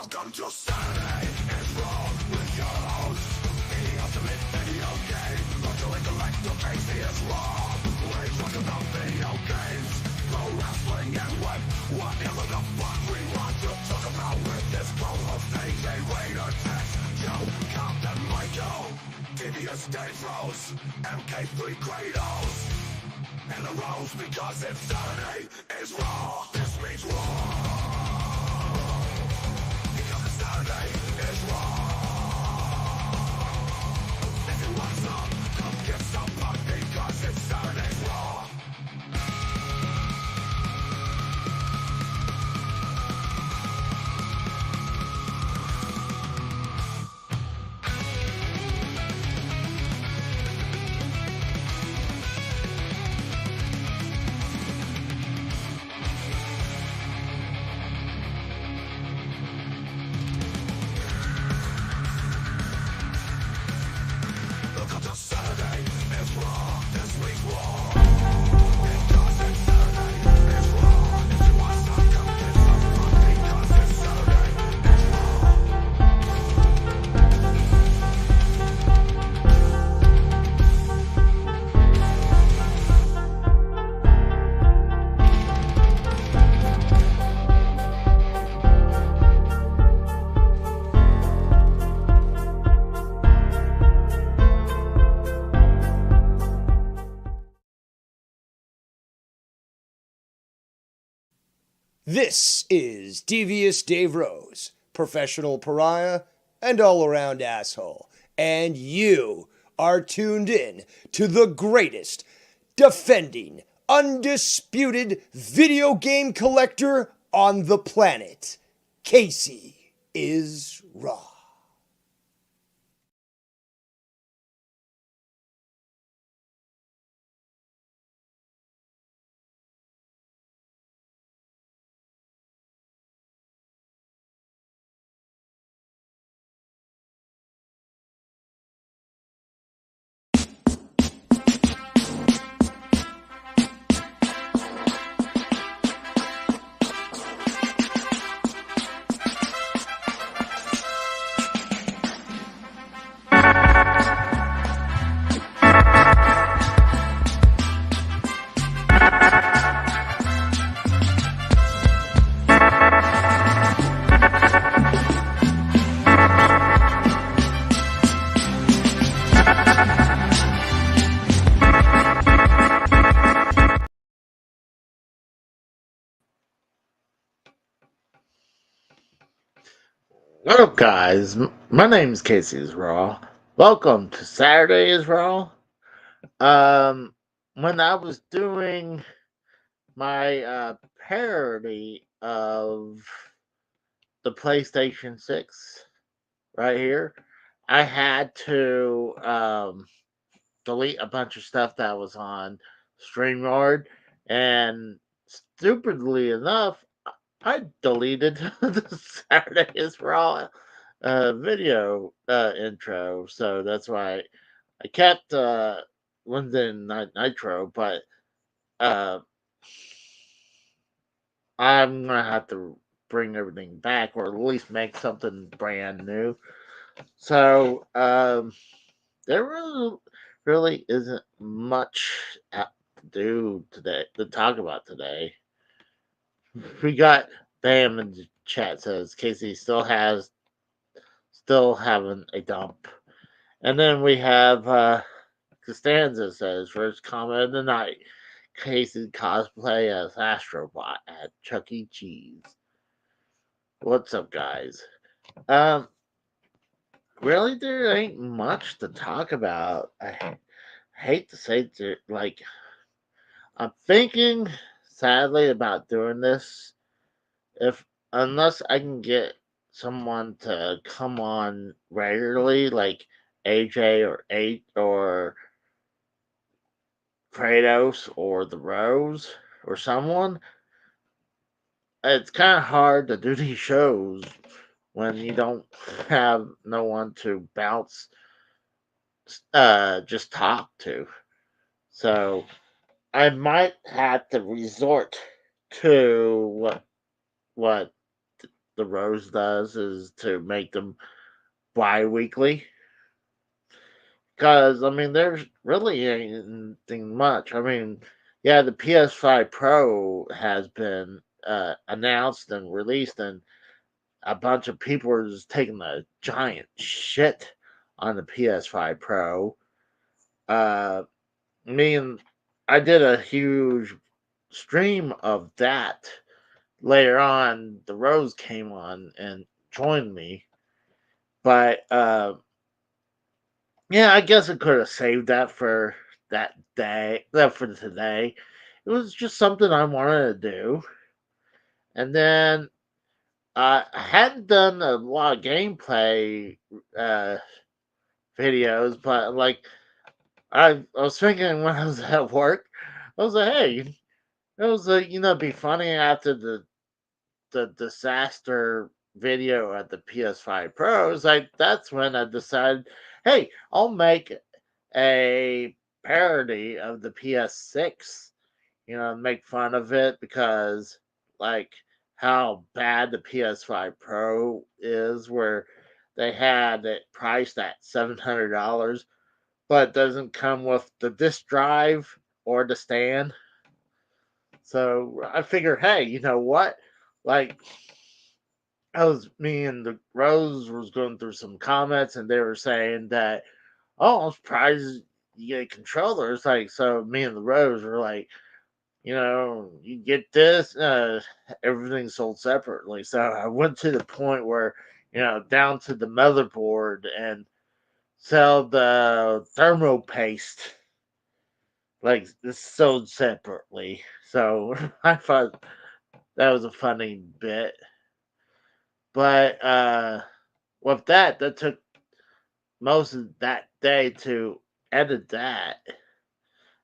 Welcome to Saturday is Wrong with your host, the ultimate video game. Virtual intellectual Casey is wrong. We talk about video games, pro wrestling and whatever the fuck we want to talk about with this co-host AJ Raider, Tex, Joe, Compton, Michael, Devious Dave Rose, MK3 Kratos, and the Rose because if Saturday is Raw, this means Raw. Saturday is wrong. If you want some, come get some fun because it's Saturday's Raw. This is Devious Dave Rose, professional pariah and all-around asshole, and you are tuned in to the greatest, defending, undisputed video game collector on the planet. Casey is Raw. What up, guys? My name is Casey is Raw. Welcome to Saturday is Raw. When I was doing my parody of the PlayStation 6 right here, I had to delete a bunch of stuff that was on StreamYard, and stupidly enough, I deleted the Saturday is Raw video intro, so that's why I kept Wednesday Night Nitro, but I'm gonna have to bring everything back, or at least make something brand new. So there really isn't much to do today to talk about today. We got Bam in the chat says Casey still having a dump. And then we have Costanza says first comment of the night. Casey cosplay as Astrobot at Chuck E. Cheese. What's up, guys? Really, there ain't much to talk about. I hate to say it, like, I'm thinking sadly about doing this unless I can get someone to come on regularly, like AJ or Kratos or the Rose or someone. It's kind of hard to do these shows when you don't have no one to bounce, just talk to. So I might have to resort to what the Rose does is to make them bi-weekly. Because, I mean, there's really anything much. I mean, yeah, the PS5 Pro has been announced and released, and a bunch of people are just taking a giant shit on the PS5 Pro. Uh, me and I did a huge stream of that. Later on, the Rose came on and joined me, but yeah, I guess I could have saved that for that day, that for today. It was just something I wanted to do, and then I hadn't done a lot of gameplay uh, videos, but like I was thinking when I was at work, I was like, hey, it was it'd be funny after the disaster video at the PS5 Pro. It was like that's when I decided, hey, I'll make a parody of the PS6. Make fun of it because like how bad the PS5 Pro is, where they had it priced at $700, but it doesn't come with the disk drive or the stand. So I figure, hey, you know what? Like, me and the Rose was going through some comments, and they were saying that, oh, I'm surprised you get a controller. It's like, so me and the Rose were like, you get this, everything's sold separately. So I went to the point where, down to the motherboard and sell the thermo paste, like it's sold separately. So I thought that was a funny bit. But with that took most of that day to edit that.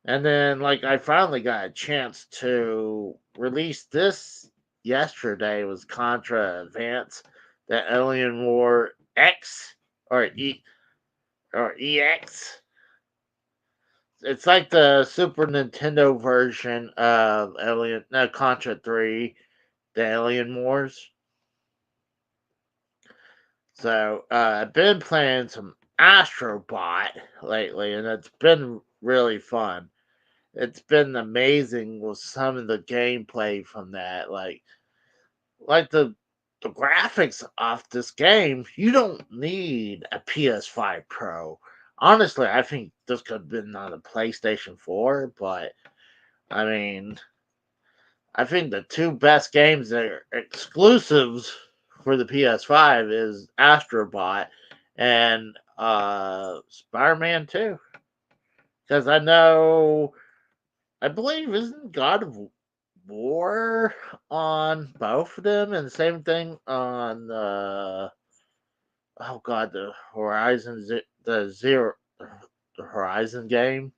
And then, like, I finally got a chance to release this yesterday. It was Contra Advance, the Alien War X or EX. It's like the Super Nintendo version of Contra 3, the Alien Wars. So I've been playing some Astrobot lately, and it's been really fun. It's been amazing with some of the gameplay from that. Like the graphics off this game, you don't need a PS5 Pro. Honestly, I think this could have been on a PlayStation 4, but I mean, I think the two best games that are exclusives for the PS5 is Astrobot and Spider-Man 2. Because I believe isn't God of War on both of them, and same thing on oh god, the Horizon game.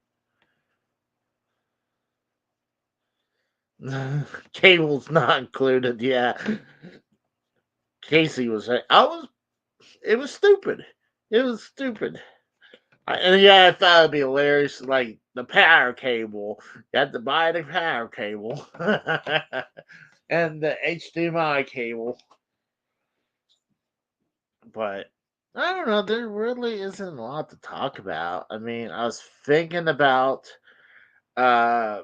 Cable's not included. Yeah, Casey was saying it was stupid. It was stupid. And yeah, I thought it'd be hilarious, like the power cable. You had to buy the power cable and the HDMI cable. But I don't know. There really isn't a lot to talk about. I mean, I was thinking about. Uh,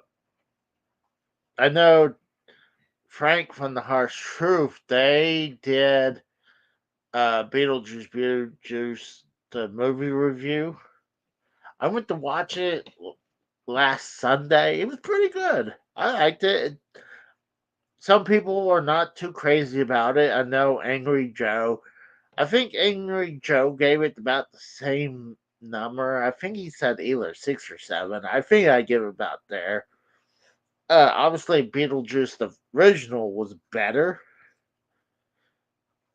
I know Frank from the Harsh Truth. They did Beetlejuice, the movie review. I went to watch it last Sunday. It was pretty good. I liked it. Some people are not too crazy about it. I know Angry Joe. I think Angry Joe gave it about the same number. I think he said either 6 or 7. I think I give it about there. Obviously, Beetlejuice the original was better,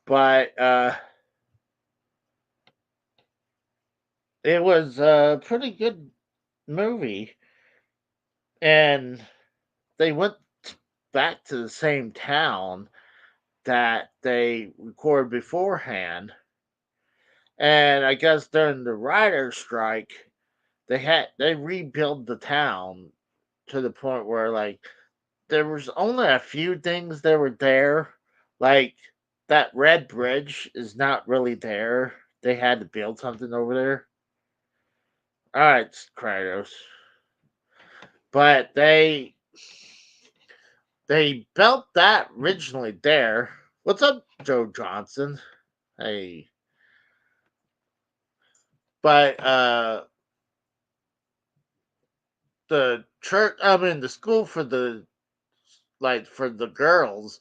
but it was a pretty good movie, and they went back to the same town that they recorded beforehand. And I guess during the writer's strike, they rebuilt the town to the point where like there was only a few things that were there, like that red bridge is not really there. They had to build something over there. All right, Kratos, but they built that originally there. What's up, Joe Johnson? Hey, but the church, I mean, the school for the for the girls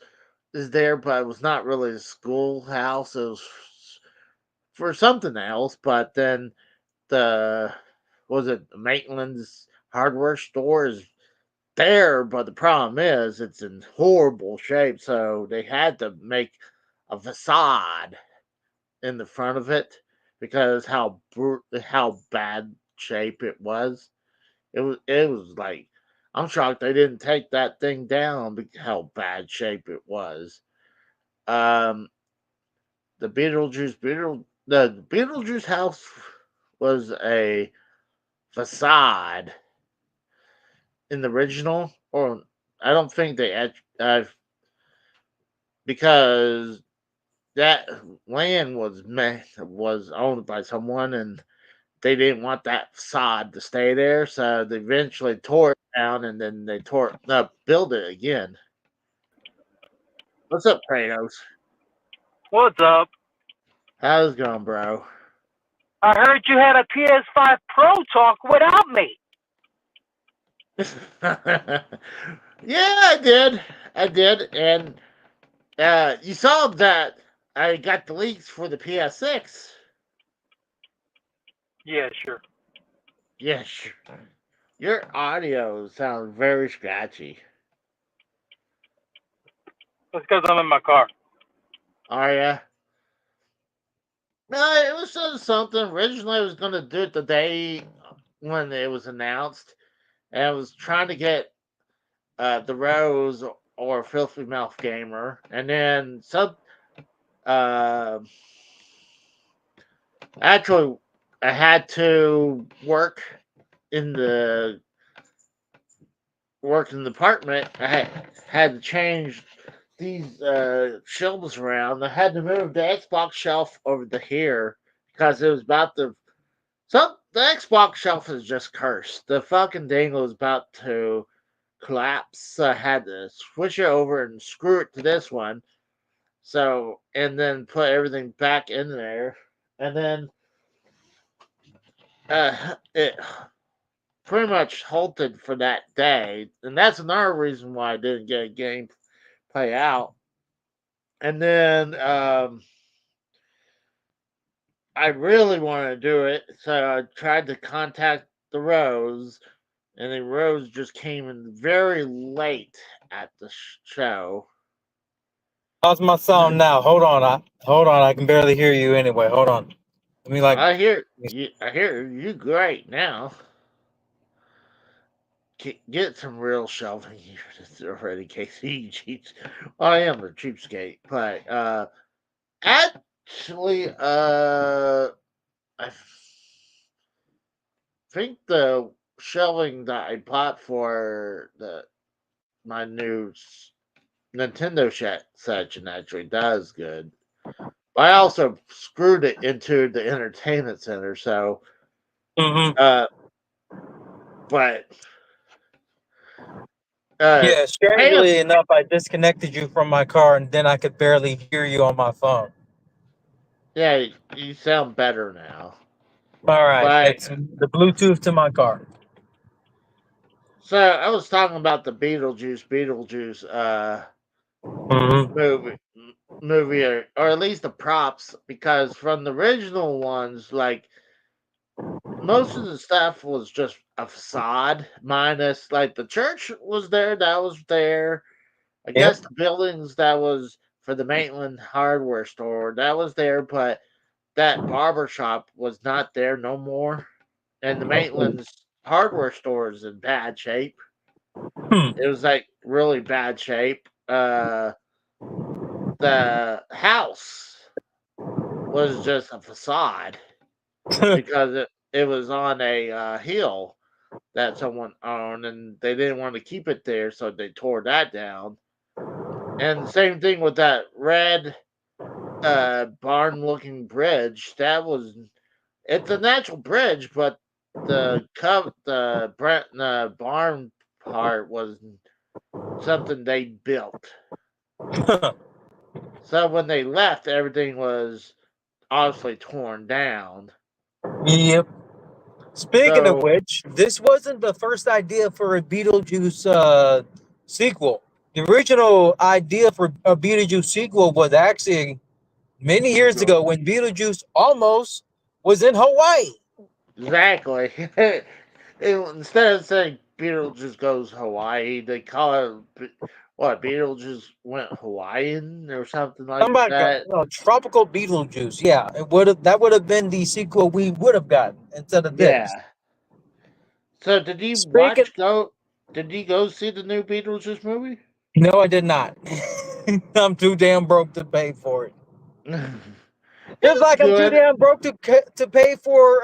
is there, but it was not really a schoolhouse. It was for something else. But then the was it Maitland's hardware store is there, but the problem is it's in horrible shape. So they had to make a facade in the front of it because how bad shape it was. It was like I'm shocked they didn't take that thing down because how bad shape it was. Um, the Beetlejuice house was a facade in the original, or I don't think because that land was owned by someone, and they didn't want that facade to stay there, so they eventually tore it down, and then they build it again. What's up, Kratos? What's up? How's it going, bro? I heard you had a PS5 Pro talk without me. Yeah, I did, and you saw that I got the leaks for the PS6. Yeah, sure. Yeah, sure. Your audio sounds very scratchy. That's because I'm in my car. Are ya? No, it was just something. Originally, I was going to do it the day when it was announced, and I was trying to get the Rose or Filthy Mouth Gamer, and then uh, actually, I had to in the work in the apartment. I had to change these shelves around. I had to move the Xbox shelf over to here because it was about to. So the Xbox shelf is just cursed. The fucking thing was about to collapse. So I had to switch it over and screw it to this one. So and then put everything back in there, and then it pretty much halted for that day, and that's another reason why I didn't get a game play out. And then I really wanted to do it, so I tried to contact the Rose, and the Rose just came in very late at the show. How's my sound now? Hold on. I can barely hear you anyway. Hold on. Let me like. I hear you great now. Get some real shelving units already, Casey. Cheats. Well, I am a cheapskate, but actually, I think the shelving that I bought for my new Nintendo section actually does good. I also screwed it into the entertainment center, so Mm-hmm. but Yeah, Pam, strangely enough, I disconnected you from my car, and then I could barely hear you on my phone. yeah, you sound better now. All right, But it's the Bluetooth to my car. so I was talking about the Beetlejuice Mm-hmm. movie or at least the props, because from the original ones, like most of the stuff was just a facade, minus like the church was there, that was there. I Yep. guess the buildings that was for the Maitland hardware store, that was there, but that barber shop was not there no more. And the Maitland's hardware store is in bad shape. Hmm. It was like really bad shape. The house was just a facade because it was on a hill that someone owned, and they didn't want to keep it there, so they tore that down. And same thing with that red barn-looking bridge. It's a natural bridge, but the barn part was something they built. So when they left, everything was obviously torn down. Yep. Speaking of So which, this wasn't the first idea for a Beetlejuice sequel. The original idea for a Beetlejuice sequel was actually many years ago when Beetlejuice almost was in Hawaii. exactly. Instead of saying Beetlejuice goes Hawaii, they call it what? Beetlejuice went Hawaiian or something like Somebody got that. Tropical Beetlejuice. Yeah, that would have been the sequel we would have gotten instead of this. Yeah. So did he Speaking, watch go? Did he go see the new Beetlejuice movie? no, I did not. I'm too damn broke to pay for it. Just It's like I'm too good. damn broke to pay for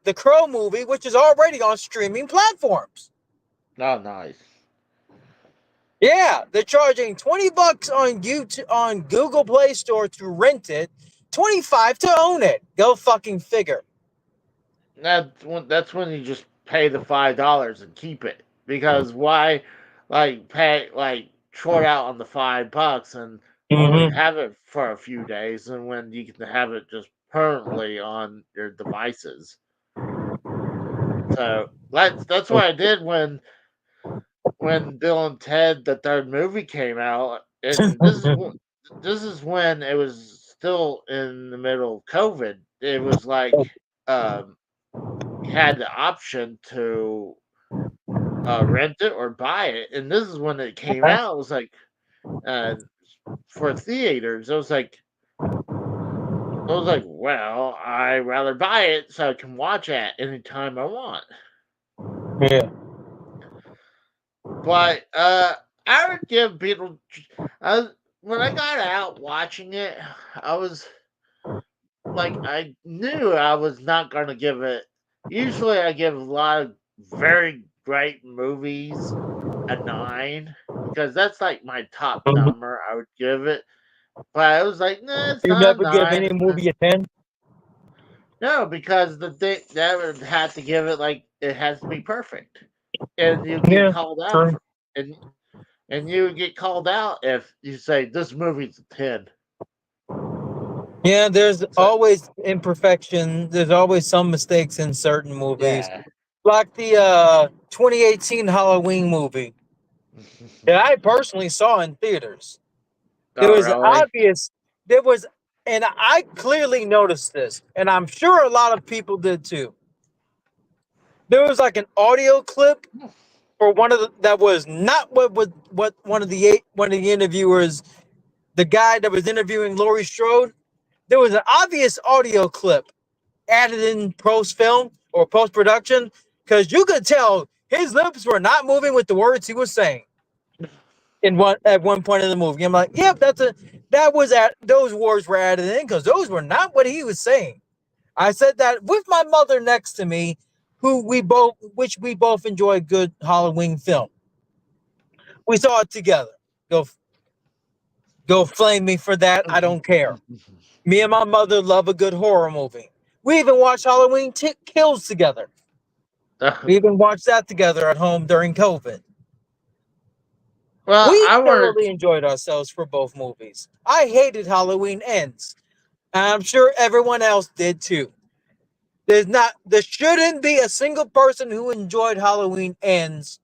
the Crow movie, which is already on streaming platforms. Oh, nice. Yeah, they're charging $20 on YouTube on Google Play Store to rent it, 25 to own it. Go fucking figure. That's when you just pay the $5 and keep it, because why, pay short out on the $5 and only Mm-hmm. have it for a few days, and when you can have it just permanently on your devices. So that's what I did when Bill and Ted the third movie came out, and this is when it was still in the middle of COVID. It was like um, you had the option to rent it or buy it, and this is when it came out. It was like uh, for theaters. Well, I rather buy it so I can watch it anytime I want. Yeah. But I would give Beetlejuice. When I got out watching it, I was I knew I was not going to give it. Usually, I give a lot of very great movies a 9 because that's like my top number. I would give it, but I was like, nah, it's You not a never give 9. any movie a 10? No, because the thing that would have to give it it has to be perfect, and you get Yeah, called out true. for and you would get called out if you say this movie's a 10. Yeah, there's So always imperfection. There's always some mistakes in certain movies. yeah. Like the 2018 Halloween movie that I personally saw in theaters. There Oh was an really? obvious, there was, and I clearly noticed this, and I'm sure a lot of people did too. There was like an audio clip for that was not what one of the interviewers, the guy that was interviewing Laurie Strode. There was an obvious audio clip added in post film or post production because you could tell his lips were not moving with the words he was saying at one point in the movie. I'm like, yep, those words were added in because those were not what he was saying. I said that with my mother next to me, which we both enjoy good Halloween film. We saw it together. Go go flame me for that. I don't care. Me and my mother love a good horror movie. We even watched Halloween Kills together. We even watched that together at home during COVID. Well, We I wanted. thoroughly enjoyed ourselves for both movies. I hated Halloween Ends, and I'm sure everyone else did too. There shouldn't be a single person who enjoyed Halloween Ends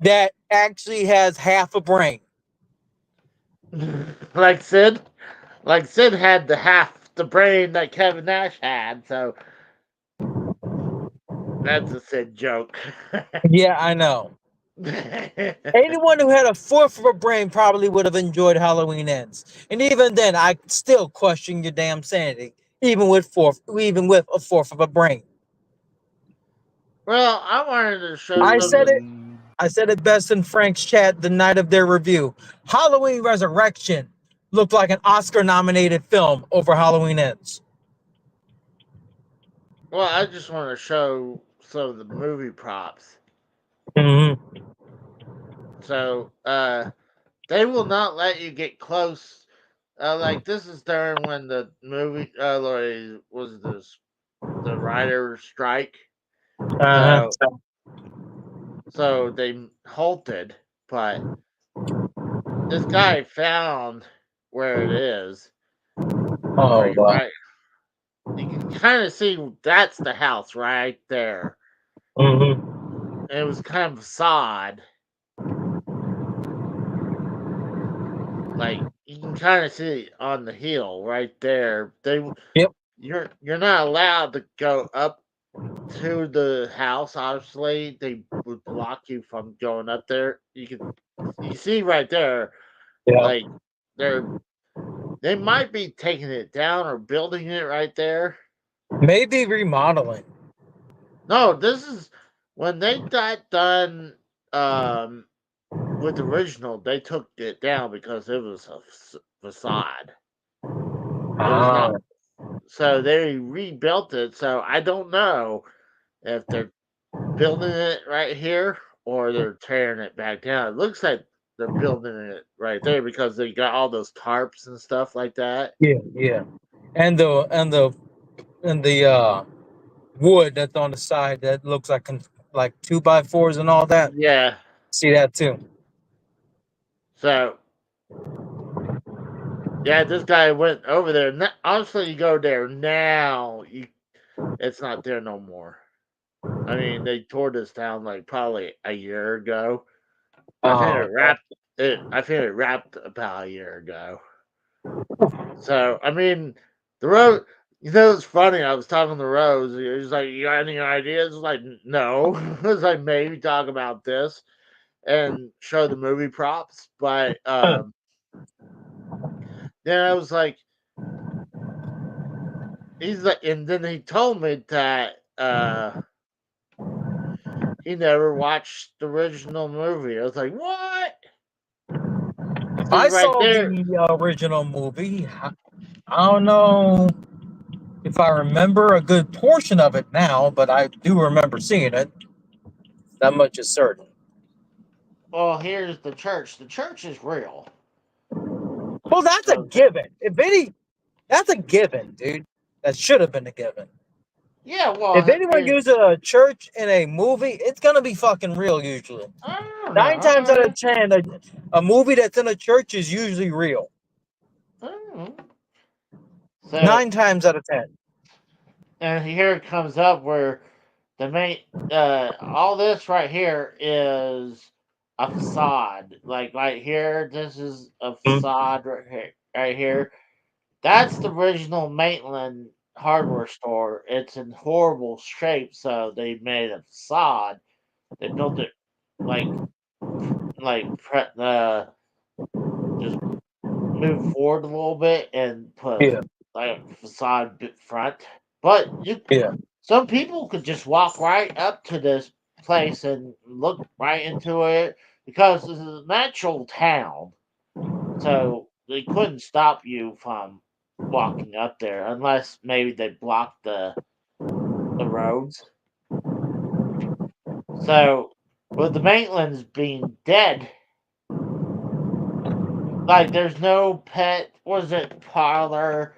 that actually has half a brain. like Sid, like Sid had the brain that Kevin Nash had, so that's a Sid joke. Yeah, I know. Anyone who had a fourth of a brain probably would have enjoyed Halloween Ends. And even then, I still question your damn sanity, even with a fourth of a brain. Well, I wanted to show I some. said it. I said it best in Frank's chat the night of their review. Halloween Resurrection looked like an Oscar-nominated film over Halloween Ends. Well, I just want to show some of the movie props. Mm-hmm. So, they will not let you get close like this is during when the movie like, was the writer strike. Uh-huh. So they halted, but this guy found where it is. Oh, Like wow. right, you can kind of see that's the house right there. Mm-hmm. And it was kind of sod. Like you can kind of see it on the hill right there. Yep. You're not allowed to go up to the house. Obviously, they would block you from going up there. You see right there, Yeah. like they might be taking it down or building it right there. Maybe remodeling. No, this is when they got done with the original. They took it down because it was a facade. It was Ah. not. So they rebuilt it. So I don't know if they're building it right here or they're tearing it back down. It looks like they're building it right there because they got all those tarps and stuff like that. Yeah, yeah. And the wood that's on the side that looks like 2x4s and all that. Yeah. See that too. So yeah, this guy went over there. Honestly, you go there now, it's not there no more. I mean, they tore this down like probably a year ago. I think Oh, it wrapped. I think it wrapped about a year ago. So I mean, the road. You know, it's funny. I was talking to Rose. He was like, "You got any ideas?" I was like, "No." I was like, "Maybe talk about this and show the movie props." But then I was like, he's like, and then he told me that he never watched the original movie. I was like, "What?" I Because right saw there, the original movie. I don't know if I remember a good portion of it now, but I do remember seeing it. That much is certain. well, here's the church. The church is real. Well, that's a So given. If any, that's a given, dude. That should have been a given. yeah, If well, anyone uses a church in a movie, it's gonna be fucking real usually. I don't 9 times out know. of 10, a movie that's in a church is usually real. I don't know. So 9 times out of 10. and here it comes up where the main all this right here is a facade. Like right here, this is a facade right here. Right here, that's the original Maitland hardware store. It's in horrible shape, so they made a facade. They built it like just move forward a little bit and put Yeah, like facade front. But yeah. some people could just walk right up to this place and look right into it because this is a natural town. So they couldn't stop you from walking up there unless maybe they blocked the roads. So with the Maitlands being dead, like there's no pet was it parlor.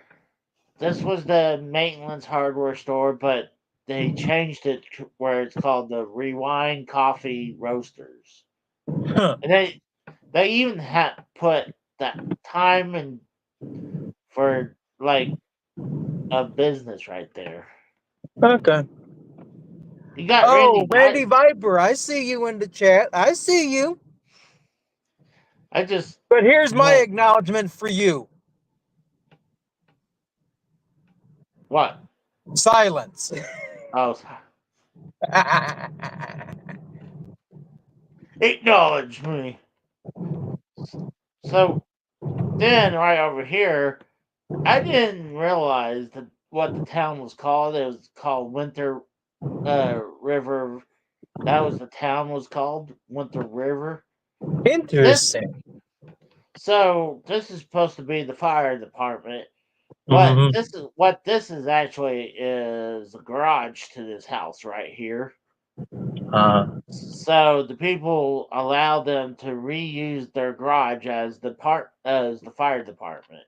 This was the Maitland's hardware store, but they changed it where it's called the Rewind Coffee Roasters. Huh. And they even had put that time and for like a business right there. Okay. You got Oh, Randy Randy Vibe. Viper, I see you in the chat. I see you. I just But here's my went acknowledgement for you. what? Silence. Oh, acknowledge me. So then right over here, I didn't realize that what the town was called. It was called Winter River. That was the town was called Winter River. This Interesting. so this is supposed to be the fire department. But Hmm. this is actually is a garage to this house right here. So the people allow them to reuse their garage as the fire department.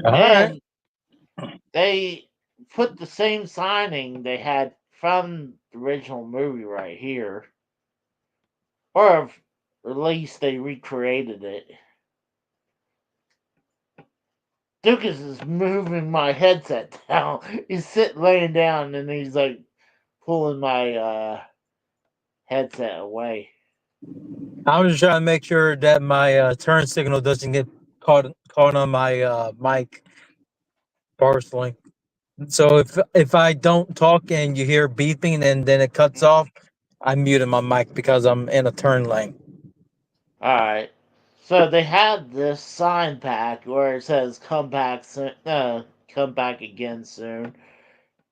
All right. And they put the same signing they had from the original movie right here, or at least they recreated it. Dukas is moving my headset down. He's sitting laying down and he's like pulling my headset away. I'm just trying to make sure that my turn signal doesn't get caught on my mic personally. So if I don't talk and you hear beeping and then it cuts off, I muted my mic because I'm in a turn lane. Alright. So they had this sign pack where it says come back soon, come back again soon.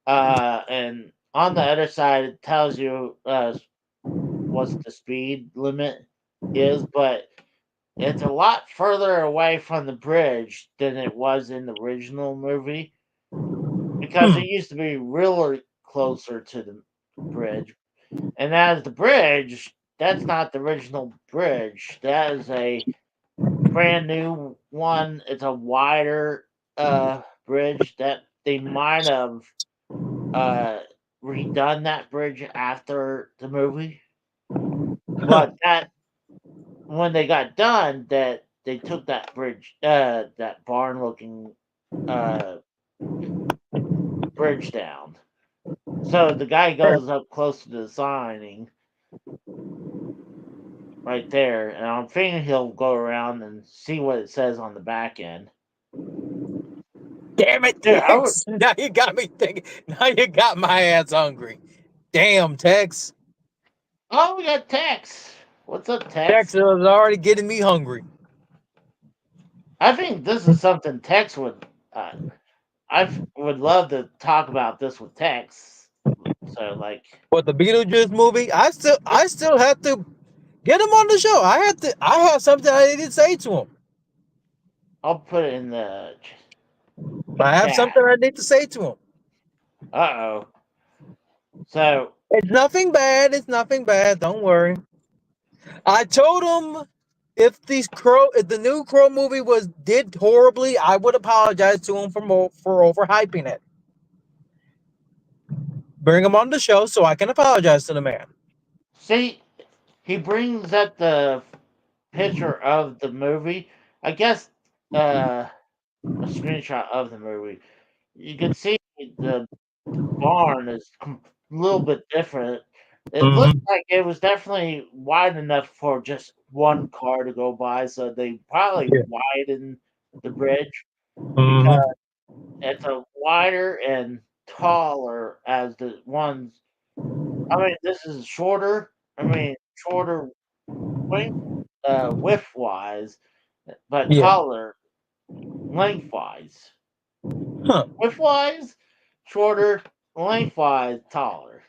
And on the other side it tells you what the speed limit is, but it's a lot further away from the bridge than it was in the original movie because it used to be really closer to the bridge. And as the bridge, that's not the original bridge. That is a brand new one. It's a wider bridge that they might have redone that bridge after the movie. But that when they got done, that they took that bridge, that barn looking bridge down. So the guy goes up close to the signing right there, and I'm thinking he'll go around and see what it says on the back end. Damn it, Dude, Tex! Now you got me thinking. Now you got my ass hungry. Damn, Tex. Oh, we got Tex. What's up, Tex Tex? is already getting me hungry. I think this is something Tex would. I would love to talk about this with Tex. So, like, What, the Beetlejuice movie? I still have to get him on the show. I have something I need to say to him. I'll put it in the. I have chat. something I need to say to him. Uh-oh. So, It's nothing bad. It's nothing bad. Don't worry. I told him if the new Crow movie did horribly, I would apologize to him for overhyping it. Bring him on the show so I can apologize to the man. see, he brings up the picture of the movie. I guess a screenshot of the movie. You can see the barn is a little bit different. It looked like it was definitely wide enough for just one car to go by, so they probably widened the bridge because it's a wider and taller as the ones. I mean, this is shorter. Shorter width wise, but Yeah. taller lengthwise. Huh. Width wise, shorter. Lengthwise, taller.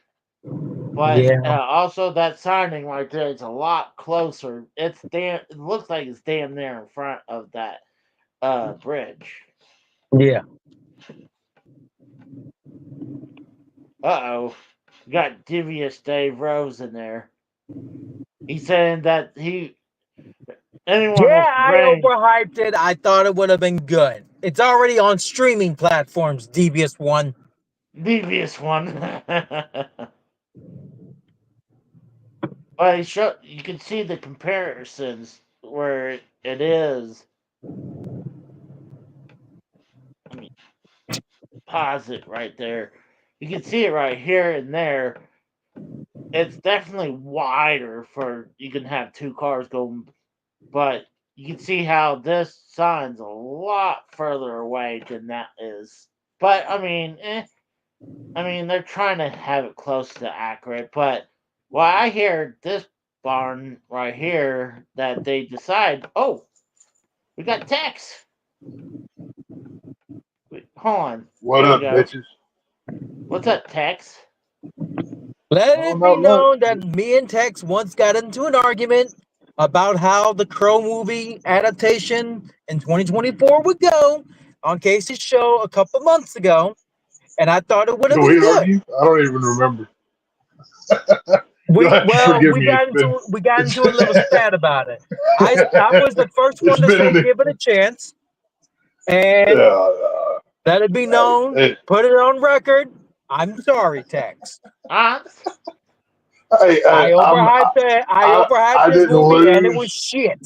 But Yeah. also that signing right there is a lot closer. It looks like it's damn near in front of that bridge. Yeah. Uh-oh. Got Devious Dave Rose in there. He's saying that anyone Yeah, with I brain, overhyped it. I thought it would have been good. It's already on streaming platforms, Devious One. Devious one. But you can see the comparisons where it is. Let me pause it right there. You can see it right here and there. It's definitely wider for you can have two cars going, but you can see how this sign's a lot further away than that is. But they're trying to have it close to accurate. But I hear this barn right here that they decide, oh, we got Tex. Hold on. What There up, we go. bitches? What's up, Tex? Let Oh, it not be much. known that me and Tex once got into an argument about how the Crow movie adaptation in 2024 would go on Casey's show a couple months ago, and I thought it would have Did been we good. argue? I don't even remember. We You'll have to forgive me. got into a little spat about it. I was the first one It's to been say an, give it a chance. And Uh, let it be known, hey, put it on record. I'm sorry, Tex. Ah, hey, I overhyped it. I overhyped I this didn't movie, and it was lose. shit.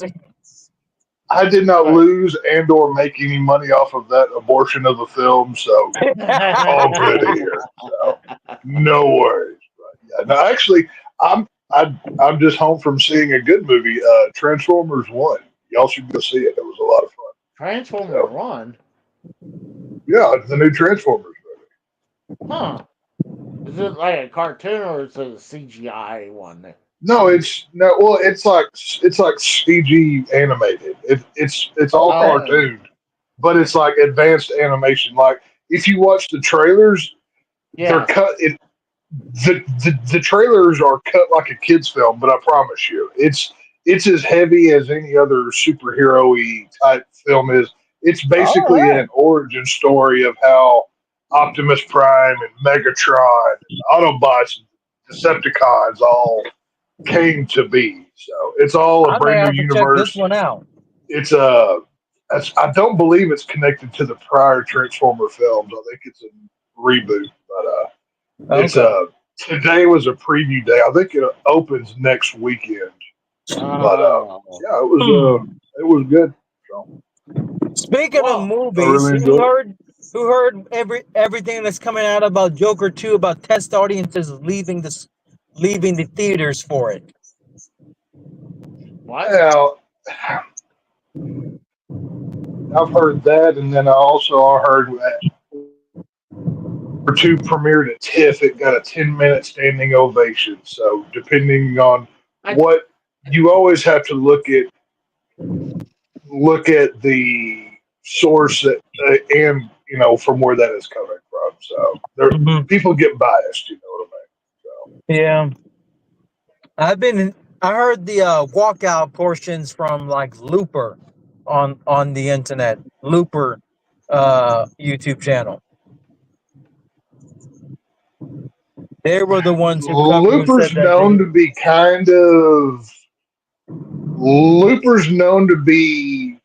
I did not right. lose and or make any money off of that abortion of the film, so it's all good here. So no worries. But yeah, no, actually, I'm just home from seeing a good movie, Transformers One. Y'all should go see it. It was a lot of fun. Transformer So One. yeah, it's the new Transformers movie. Huh. Is it like a cartoon or is it a CGI one? No, it's like CG animated. It's all Oh, cartoon, but it's like advanced animation. Like if you watch the trailers, they're yeah. cut. The trailers are cut like a kids film, but I promise you, it's as heavy as any other superhero-y type film is. It's All basically right. an origin story of how Optimus Prime and Megatron and Autobots and Decepticons all came to be. So it's all a I may brand new have to check this universe. one out. It's I don't believe it's connected to the prior Transformer films. I think it's a reboot, but it's Okay. today was a preview day. I think it opens next weekend. But Oh. yeah, Hmm. it was good. So Speaking of Well, I movies, really enjoyed it. who heard everything that's coming out about Joker 2 about test audiences leaving the theaters for it? what? Now I've heard that, and then I also heard that for two premiered at TIFF, it got a 10-minute standing ovation. So depending on I what you always have to look at the source that and from where that is coming from. So there Hmm. people get biased. You know what I mean? Yeah, I've been. I heard the walkout portions from like Looper on the internet. Looper YouTube channel. They were the ones So who said Looper's that known to be Looper's known to be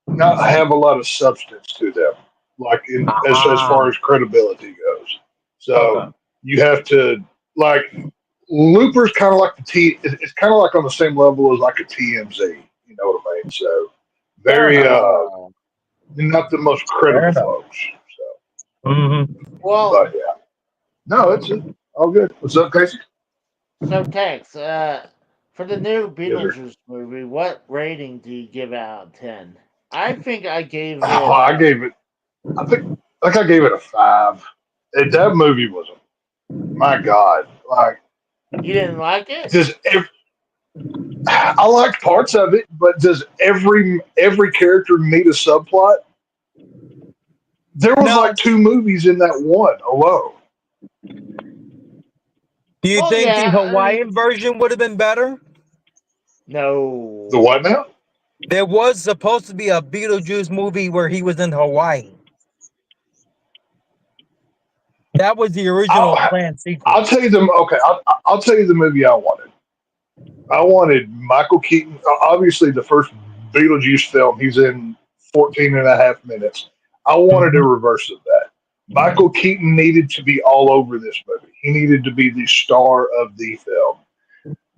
not have a lot of substance to them, like in as ah far as credibility goes. So okay. you have to like Looper's kind of like the T. It's kind of like on the same level as like a TMZ. You know what I mean? So Fair very enough. not the most Fair credible enough. folks. So, Hmm. well, but yeah, no, it's all good. What's up, Casey? so Tex, for the new Yes, sir. Beetlejuice movie, what rating do you give out of 10? I think I gave Oh, it I gave it. I gave it a 5. That movie was my God. Like, you didn't like it? does I liked parts of it, but does every character need a subplot? There was No, like 2 movies in that one alone. do you Well, think the yeah, I mean, Hawaiian version would have been better? The no. what now? There was supposed to be a Beetlejuice movie where he was in Hawaii. That was the original I'll, planned I'll sequel. tell you the okay. I'll tell you the movie I wanted. I wanted Michael Keaton. Obviously, the first Beetlejuice film, he's in 14 and a half minutes. I wanted a Mhm. reverse of that. Michael Keaton needed to be all over this movie. He needed to be the star of the film.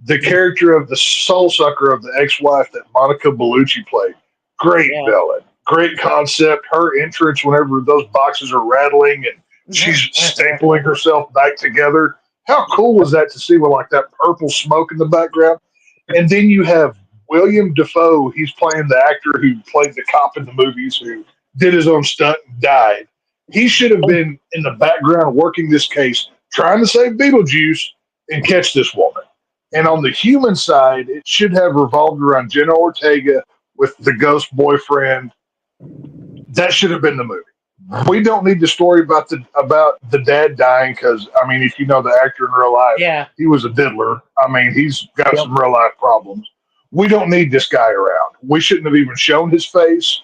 The character of the soul sucker of the ex-wife that Monica Bellucci played, great Yeah. villain, great concept. Her entrance whenever those boxes are rattling and she's stapling herself back together. How cool was that to see with like that purple smoke in the background? And then you have William Defoe. He's playing the actor who played the cop in the movies who did his own stunt and died. He should have been in the background working this case, trying to save Beetlejuice and catch this woman. And on the human side, it should have revolved around Jenna Ortega with the ghost boyfriend. That should have been the movie. We don't need the story about the dad dying because I mean, if you know the actor in real life, Yeah. he was a diddler. I mean, he's got Yep. some real life problems. We don't need this guy around. We shouldn't have even shown his face.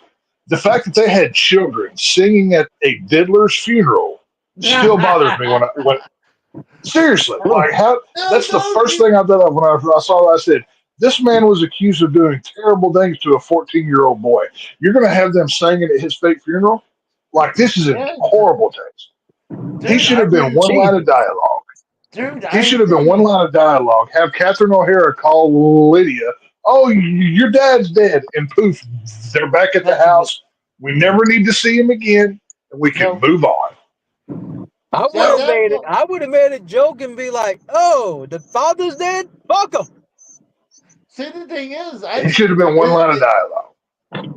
The fact that they had children singing at a diddler's funeral still bothers me when seriously, like how No, that's the don't first you? thing I thought of when I saw that. I said, This man was accused of doing terrible things to a 14-year-old boy. You're going to have them singing at his fake funeral? Like, this is in Yeah, horrible taste. He dude, should I have been mean, one line of Jesus. dialogue. dude, He I should have been one agree. line of dialogue. Have Catherine O'Hara call Lydia, oh, your dad's dead. And poof, they're back at the That's a good. house. We never need to see him again. And we can No, move on. I would that have that made it. well, I would have made a joke and be like, "Oh, the father's dead. Fuck him." see the thing is, He should have been one line of dialogue.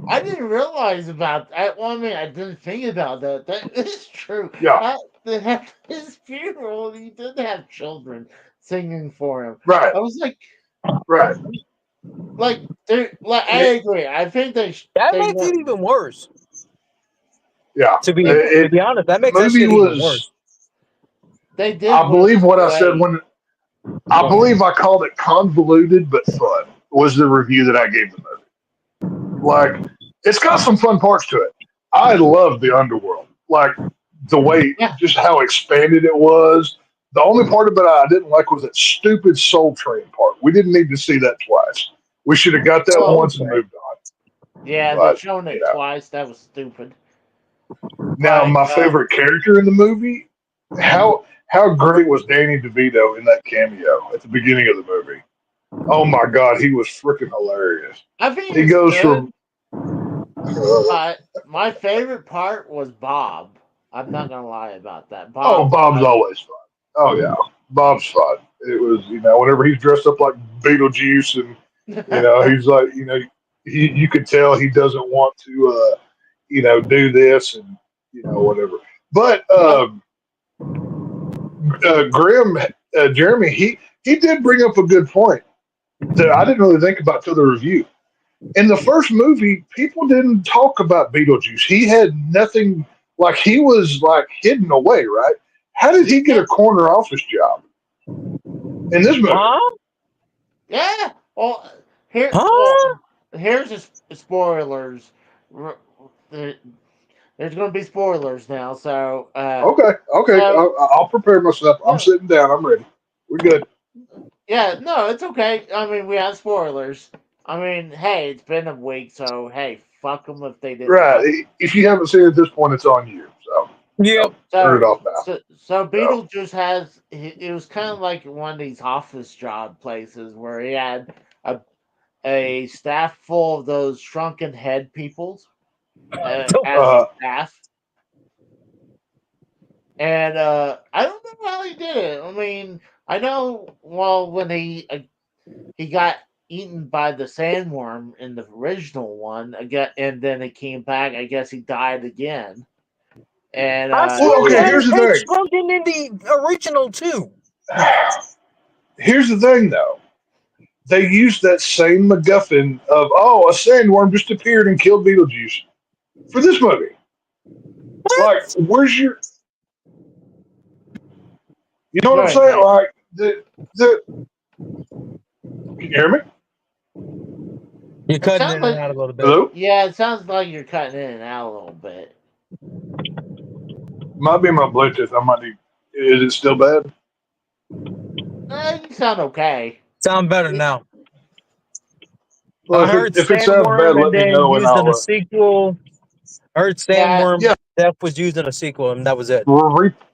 I didn't realize about. Well, I mean, I didn't think about that. That is true. Yeah, At his funeral, he did have children singing for him. right, I was right. like I It, agree. I think That they makes it went. even worse. yeah. To be honest, that The makes that movie shit even was, worse. They did I went believe what I said away. when, I Go ahead. believe I called it convoluted but fun, was the review that I gave the movie. Like, it's got some fun parts to it. I love the underworld. Like, the way, Yeah. just how expanded it was. The only part of it I didn't like was that stupid Soul Train part. We didn't need to see that twice. We should have got that Well, once and moved on. yeah, they But, shown you it know. twice. That was stupid. Now, But my favorite character in the movie, how great was Danny DeVito in that cameo at the beginning of the movie? Oh my God, he was freaking hilarious. I think He it's goes good. from But my favorite part was Bob. I'm not gonna lie about that. oh, Bob. Bob's always fun. Oh yeah, Bob's fun. It was, whenever he's dressed up like Beetlejuice and he's like, you could tell he doesn't want to do this and whatever. But Well, Grim, Jeremy, he did bring up a good point that I didn't really think about till the review. In the first movie, people didn't talk about Beetlejuice. He had nothing, like, he was like hidden away, right? How did he get yeah, a corner office job in this movie? Huh? yeah. Well, Huh? here's the spoilers. R- There's gonna be spoilers now. So, Okay, so I'll prepare myself. I'm no, sitting down. I'm ready. We're good. yeah, no, it's okay. I mean, we have spoilers. I mean, hey, it's been a week, so hey, fuck them if they didn't like. Right. If you haven't seen it at this point, it's on you. So, Yep. turn it So, off now. so So, Beetlejuice has. It was kind of like one of these office job places where he had a staff full of those shrunken head peoples as his uh, staff. And I don't know how he did it. I mean, I know. Well, when he got eaten by the sandworm in the original one again, and then it came back. I guess he died again. And I well, swear he okay. had Here's his the head thing. shrunken in the original too. Here's the thing, though. They used that same MacGuffin of a sandworm just appeared and killed Beetlejuice for this movie. Like, What? where's your? You know go what I'm ahead, saying? Dave. Like the. Can you hear me? You're It cutting sounds in and like out a little bit. Hello? yeah, it sounds like you're cutting in and out a little bit. Might be my Bluetooth. I might need. Is it still bad? You sound okay. Sound better now. Well, I heard if it sounds bad, Sandworm and let me then know and used in I'll. a sequel. I heard Yeah, Sandworm Yeah, Death was used in a sequel, and that was it.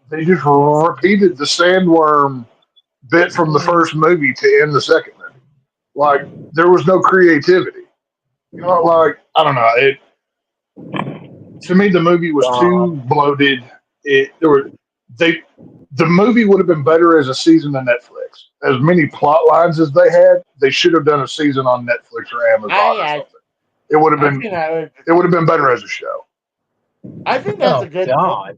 they just repeated the sandworm bit from the first movie to end the second movie. Like, there was no creativity. Like, I don't know. To me, the movie was too bloated. They the movie would have been better as a season on Netflix. As many plot lines as they had, they should have done a season on Netflix or Amazon or I something. It would have I been think better as a show. I think that's a Oh good point. God!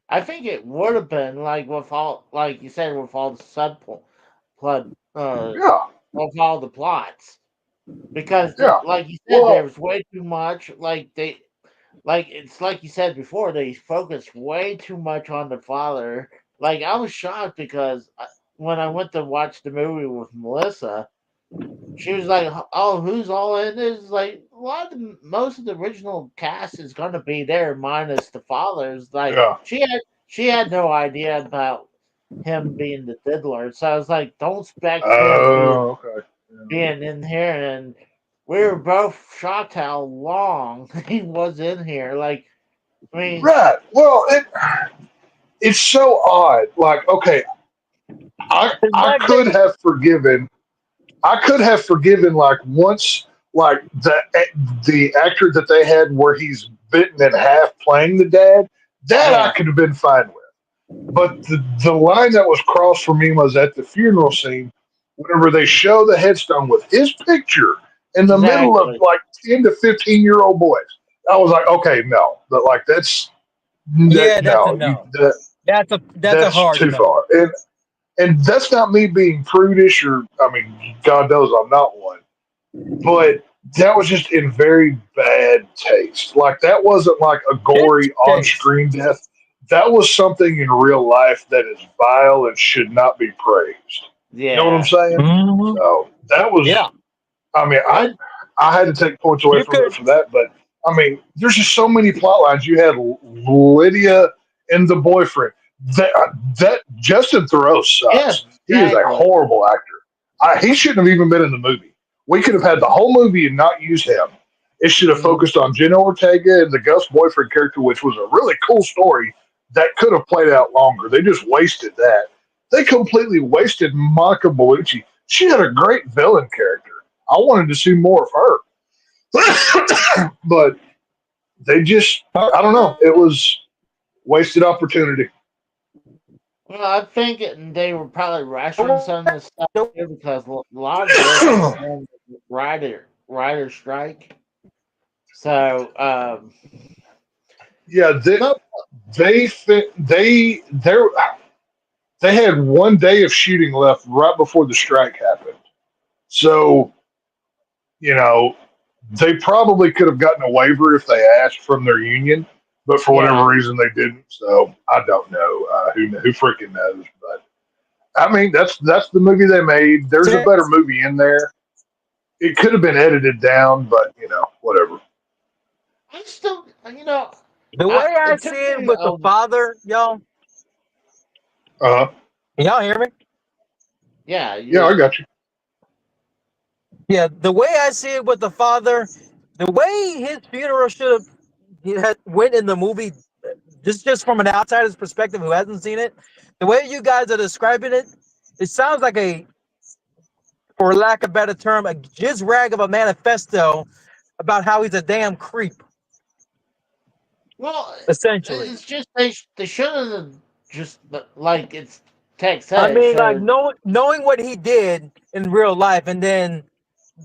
I think it would have been like with all, like you said, with all the blood, Yeah, with all the plots, because yeah. like you said, there Well, was way too much. Like it's like you said before, they focused way too much on the father. Like I was shocked because when I went to watch the movie with Melissa, she was like, "Oh, who's all in this?" Like most of the original cast is going to be there, minus the fathers. Like yeah. she had no idea about him being the diddler. So I was like, "Don't expect him Oh, okay. being in here, and we were both shocked how long he was in here. Like, I mean, Right. Well, it's so odd. Like, okay, I Back could then, have forgiven. I could have forgiven like once, like the actor that they had where he's bitten in half playing the dad. That I yeah, could have been fine with. But the line that was crossed for me was at the funeral scene, whenever they show the headstone with his picture in the middle of exactly. like 10 to 15-year-old boys. I was like, okay, no, but like yeah, that's a no, no. that That's a that's hard too no. far. And that's not me being prudish or I mean, God knows I'm not one, but that was just in very bad taste. Like that wasn't like a It's gory case. on-screen death. That was something in real life that is vile and should not be praised. You know what I'm Yeah, saying? Hmm. So that was. Yeah, I mean, I I had to take points away you from it could. for that, but I mean, there's just so many plot lines. You had Lydia and the boyfriend. That Justin Theroux yeah, sucks. He is a exactly. horrible actor. He shouldn't have even been in the movie. We could have had the whole movie and not use him. It should have Mhm. focused on Jenna Ortega and the Gus boyfriend character, which was a really cool story that could have played out longer. They just wasted that. They completely wasted Monica Bellucci. She had a great villain character. I wanted to see more of her. But they just, I don't know. It was wasted opportunity. Well, I think they were probably rushing The some of this stuff too because a lot of this was during the writer strike. So, Yeah, no, they fit, they had 1 day of shooting left right before the strike happened. So, you know, they probably could have gotten a waiver if they asked from their union, but for whatever yeah, reason they didn't. So I don't know. Who freaking knows? But I mean, that's the movie they made. There's a better movie in there. It could have been edited down, but whatever. I still, way I it see took it me with the father, y'all. Uh huh. Can y'all hear me? yeah, Yeah, I got you. Yeah, the way I see it with the father, the way his funeral should have he had went in the movie, just from an outsider's perspective who hasn't seen it, the way you guys are describing it, it sounds like for lack of a better term, a jizz rag of a manifesto about how he's a damn creep, well, essentially. it's just they should have just like it's Tech I said, it mean, like should knowing what he did in real life and then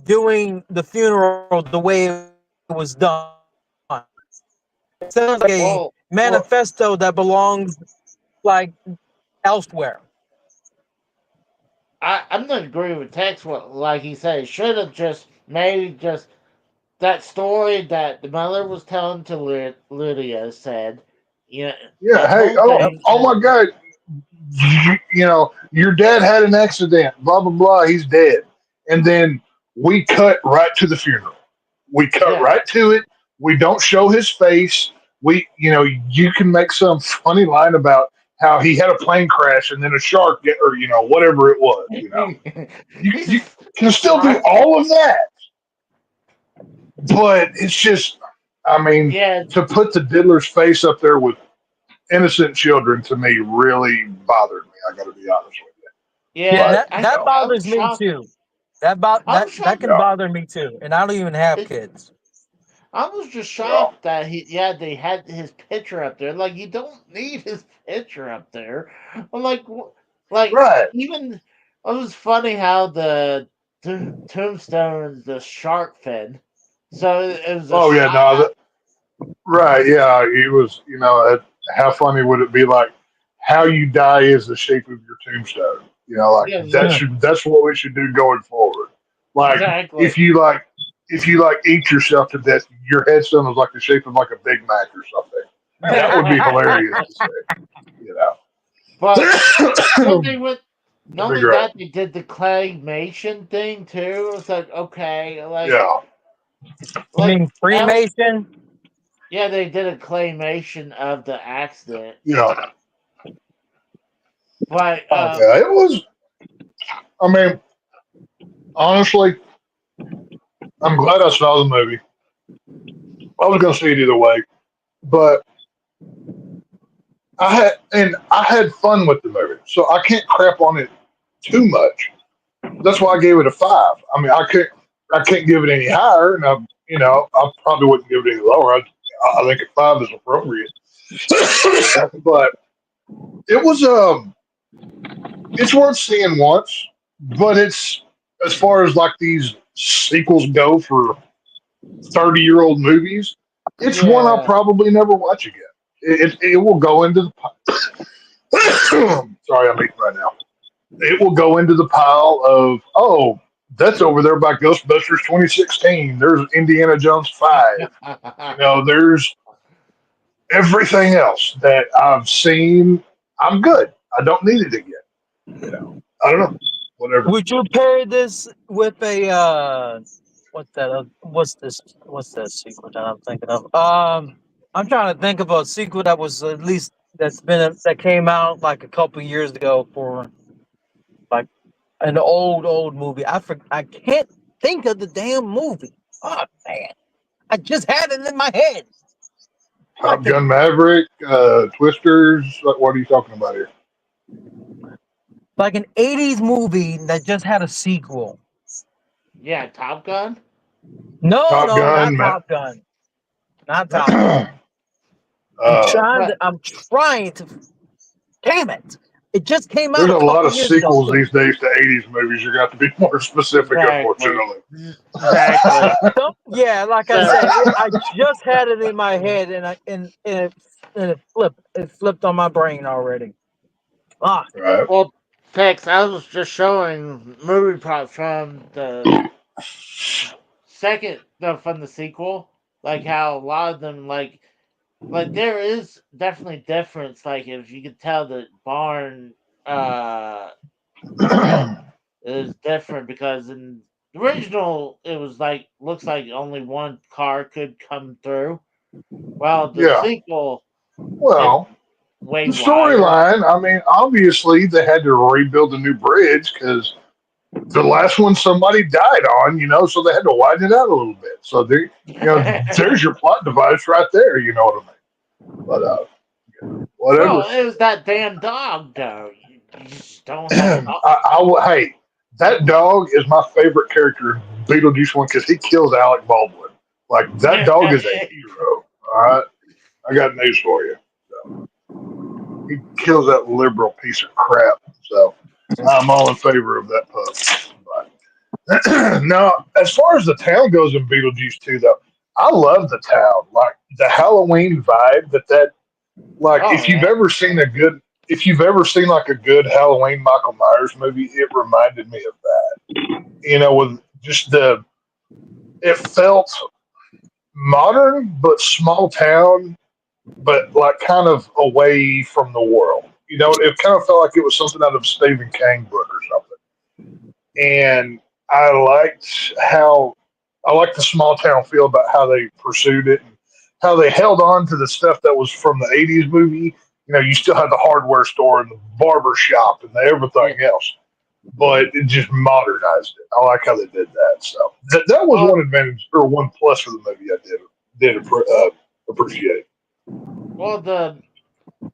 doing the funeral the way it was done. It sounds like a well, manifesto that belongs like elsewhere. I'm not agree with Tex. What like he said, it should have just made just that story that the mother was telling to Lydia said, you know, Yeah. that Hey. whole Oh. thing, Oh my God. Your dad had an accident. Blah blah blah. He's dead. And then we cut right to the funeral. We cut yeah, right to it. We don't show his face. You can make some funny line about how he had a plane crash and then a shark, or whatever it was. You he's can still do right, all of that, but it's just, I mean, yeah, to put the diddler's face up there with innocent children to me really bothered me. I got to be honest with you, Yeah, yeah. but that I was bothers me shocked. too. I was That shocked. can yeah, bother me too, and I don't even have It, kids. I was just yeah, shocked that they had his picture up there. Like you don't need his picture up there. I'm like, like right. even it was funny how the tombstone is the shark fin. So it was a Oh yeah, shot. no, right, yeah. He was, how funny would it be? Like, how you die is the shape of your tombstone. Like Yeah, Yeah. that's what we should do going forward. Like, exactly. if you eat yourself to death, your headstone is like the shape of like a Big Mac or something. That would be hilarious to say. You know, But when that'd they went, not be only great. that, they did the claymation thing too. It's like okay, Yeah, You like mean Al, Freemason? yeah, they did a claymation of the accident. yeah, But Oh, yeah. It was. I mean, Honestly, I'm glad I saw the movie. I was going to see it either way, but I had fun with the movie, so I can't crap on it too much. That's why I gave it a 5. I mean, I can't give it any higher, and I probably wouldn't give it any lower. I think a 5 is appropriate. But it was it's worth seeing once, but it's as far as like these sequels go for 30-year-old movies, it's one I'll Yeah. probably never watch again. It will go into the sorry, I'm eating right now. It will go into the pile of, oh, that's over there by Ghostbusters 2016. There's Indiana Jones 5. There's everything else that I've seen. I'm good. I don't need it again. I don't know. Whatever. Would you pair this with a what's that? What's that sequel that I'm thinking of? I'm trying to think of a sequel that was at least that came out like a couple years ago for like an old movie. I can't think of the damn movie. Oh man, I just had it in my head. Top Gun Maverick, Twisters. What are you talking about here? Like an 80s movie that just had a sequel. Yeah, Top Gun. No, Top not Gun, Top Gun. Not Top Gun. I'm trying to. Damn it! It just came out There's a a couple lot of years ago. sequels these days to 80s movies. You're going to have to be more specific, Exactly. unfortunately. Exactly. Yeah, like I said, I just had it in my head, and it flipped on my brain already. Ah, Right. Well, Tex, I was just showing movie props from the from the sequel, like how a lot of them like there is definitely difference. Like if you could tell the barn is different because in the original it was like looks like only one car could come through. Well, the Yeah. sequel Well, way the wider. storyline, I mean, obviously they had to rebuild a new bridge because the last one somebody died on, so they had to widen it out a little bit. So there's your plot device right there. You know what I mean? But whatever. Well, it was that damn dog, though. You just don't have. Hey, that dog is my favorite character in Beetlejuice 1 because he kills Alec Baldwin. Like that dog is a hero. All right, I got news for you. So, he kills that liberal piece of crap. So I'm all in favor of that pup. But now, as far as the town goes in Beetlejuice 2, though, I love the town. Like the Halloween vibe that like Oh, if you've yeah. ever seen like a good Halloween Michael Myers movie, it reminded me of that. With just it felt modern but small town, but like kind of away from the world. It kind of felt like it was something out of a Stephen King book or something. And I liked the small town feel about how they pursued it and how they held on to the stuff that was from the 80s movie. You still had the hardware store and the barber shop and everything else, but it just modernized it. I like how they did that. So that was one advantage or one plus for the movie I did appreciate. Well, the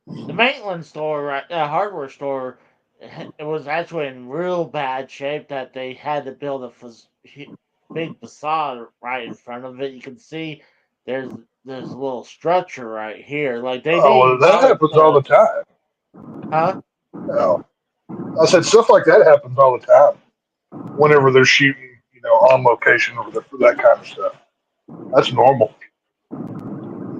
Maitland store, right, hardware store, it was actually in real bad shape that they had to build a big facade right in front of it. You can see there's a little structure right here. Like they Oh, well, that happens all the time. Huh? No. I said stuff like that happens all the time. Whenever they're shooting, on location for that kind of stuff. That's normal.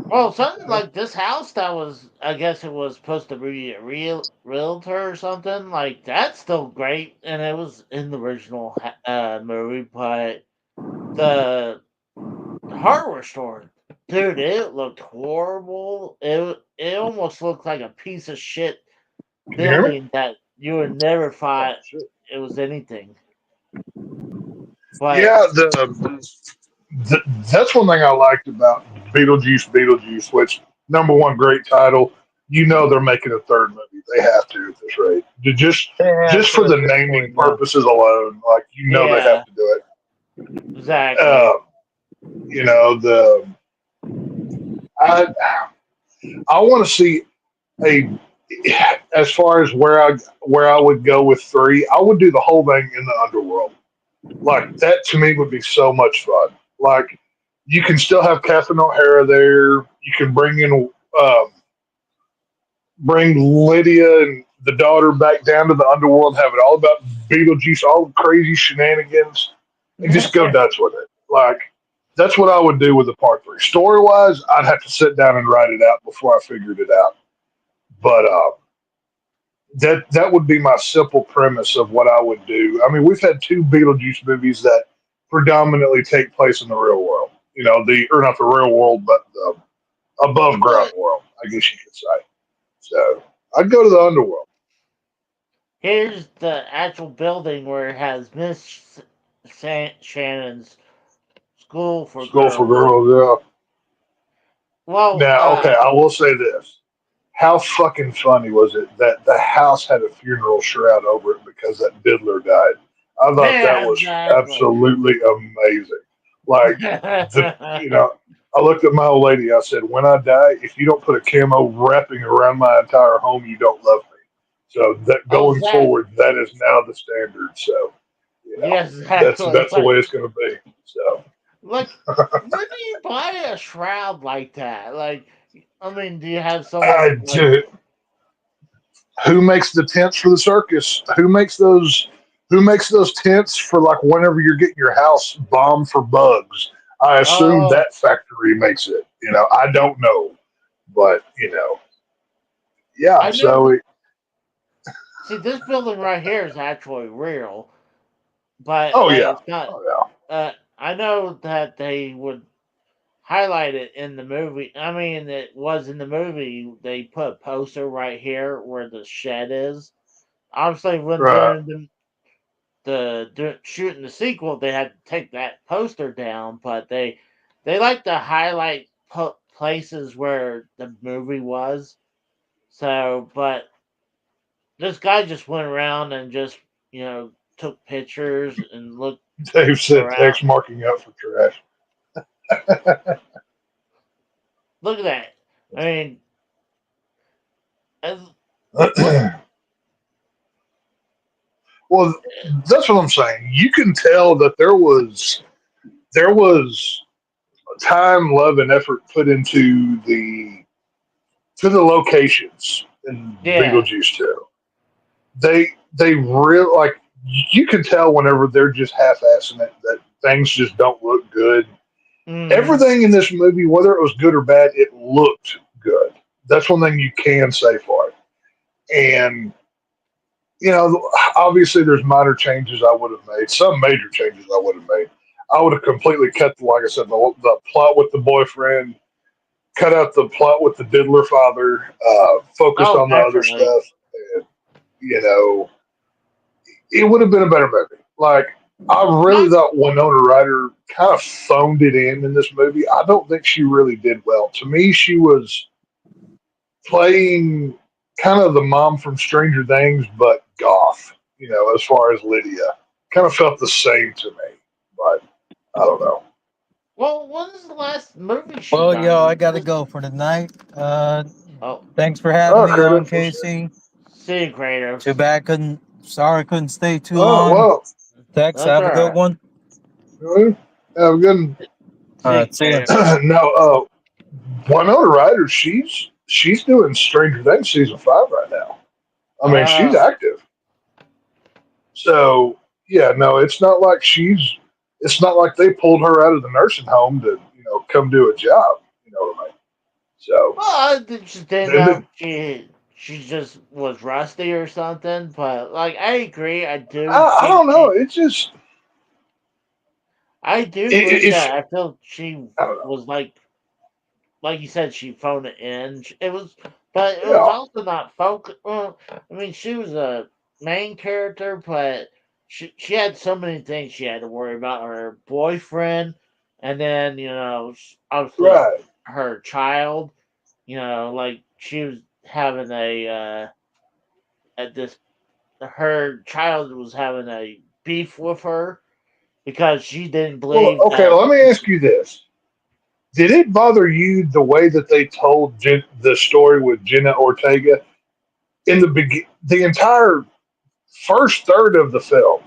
Well, something like this house that was, I guess it was supposed to be a realtor or something. Like that's still great, and it was in the original movie. But the hardware store, dude, it looked horrible. It almost looked like a piece of shit building that you would never thought it was anything. But yeah, that's one thing I liked about Beetlejuice, which number one great title. you know they're making a third movie. They have to at this rate. Just They have for to the at this naming point, yeah. purposes alone, like you know they Yeah, have to do it. exactly. You know I I want to see a as far as where I would go with three. I would do the whole thing in the underworld. Like that to me would be so much fun. Like you can still have Catherine O'Hara there. You can um, bring Lydia and the daughter back down to the underworld, have it all about Beetlejuice, all the crazy shenanigans, and just go nuts with it. Like that's what I would do with the part three. Story wise, I'd have to sit down and write it out before I figured it out. But that would be my simple premise of what I would do. I mean, we've had two Beetlejuice movies that predominantly take place in the real world. You know, the or not the real world, but the above ground But world, I guess you could say. So I'd go to the underworld. here's the actual building where it has Miss Shannon's School for School for Girls. girls, yeah. Well, Now, okay, I will say this. How fucking funny was it that the house had a funeral shroud over it because that diddler died? I thought that yeah, was exactly. absolutely amazing. Like you know, I looked at my old lady. I said, "When I die, if you don't put a camo wrapping around my entire home, you don't love me." So that Oh, going forward, exactly. that is now the standard. So you know, Yes, exactly. that's the way it's going to be. So Like, where do you buy a shroud like that? Like, I mean, do you have I someone like? do. Who makes the tents for the circus? Who makes those? Who makes those tents for like whenever you're getting your house bombed for bugs? I assume Oh, that factory makes it. You know, I don't know, but you know, yeah. I know. So See, this building right here is actually real, but oh like, yeah, it's not. oh yeah. I know that they would highlight it in the movie. I mean, it was in the movie. They put a poster right here where the shed is. Obviously, when Right. during shooting the sequel, they had to take that poster down, but they like to highlight places where the movie was. So, but this guy just went around and just took pictures and looked Dave said around. X marking up for trash. Look at that. I mean, look. Well, that's what I'm saying. You can tell that there was time, love, and effort put into the locations in Yeah. Beetlejuice 2. They real like you can tell whenever they're just half-assing it that things just don't look good. Mm, Everything in this movie, whether it was good or bad, it looked good. That's one thing you can say for it. And you know, obviously there's minor changes I would have made, some major changes I would have made. I would have completely cut, like I said, the plot with the boyfriend, cut out the plot with the diddler father, focused oh, on the other definitely. stuff. And, you know, it would have been a better movie. Like, I really Not. thought Winona Ryder kind of phoned it in this movie. I don't think she really did well. To me, she was playing kind of the mom from Stranger Things, but goth. You know, as far as Lydia, kind of felt the same to me. But I don't know. Well, when's the last movie she Well, yo, I done? gotta go for the night. Oh, Thanks for having Oh, me on, Kratos, we'll see. Casey. see you, Too Kratos. bad couldn't. Sorry, I couldn't stay too Oh long. well, Tex, That's have a good alright. one. have a good. All See you, right, see ya. Kratos. No, Winona Ryder, she's doing Stranger Things season 5 right now. I mean, she's Uh, active. So yeah, no, it's not like she's. It's not like they pulled her out of the nursing home to come do a job. You know what I mean? So well, I just didn't they know did. if she just was rusty or something. But like, I agree. I do I think don't know. It's just I do think it's. that I feel she I don't know. was like you said, she phoned it in. It was, but it was Yeah. also not focus. Well, I mean, she was a main character, but she had so many things she had to worry about. Her boyfriend, and then obviously Right. her child. Like she was having at this her child was having a beef with her because she didn't Well, believe okay, that. let me ask you this. Did it bother you the way that they told the story with Jenna Ortega in the entire first third of the film?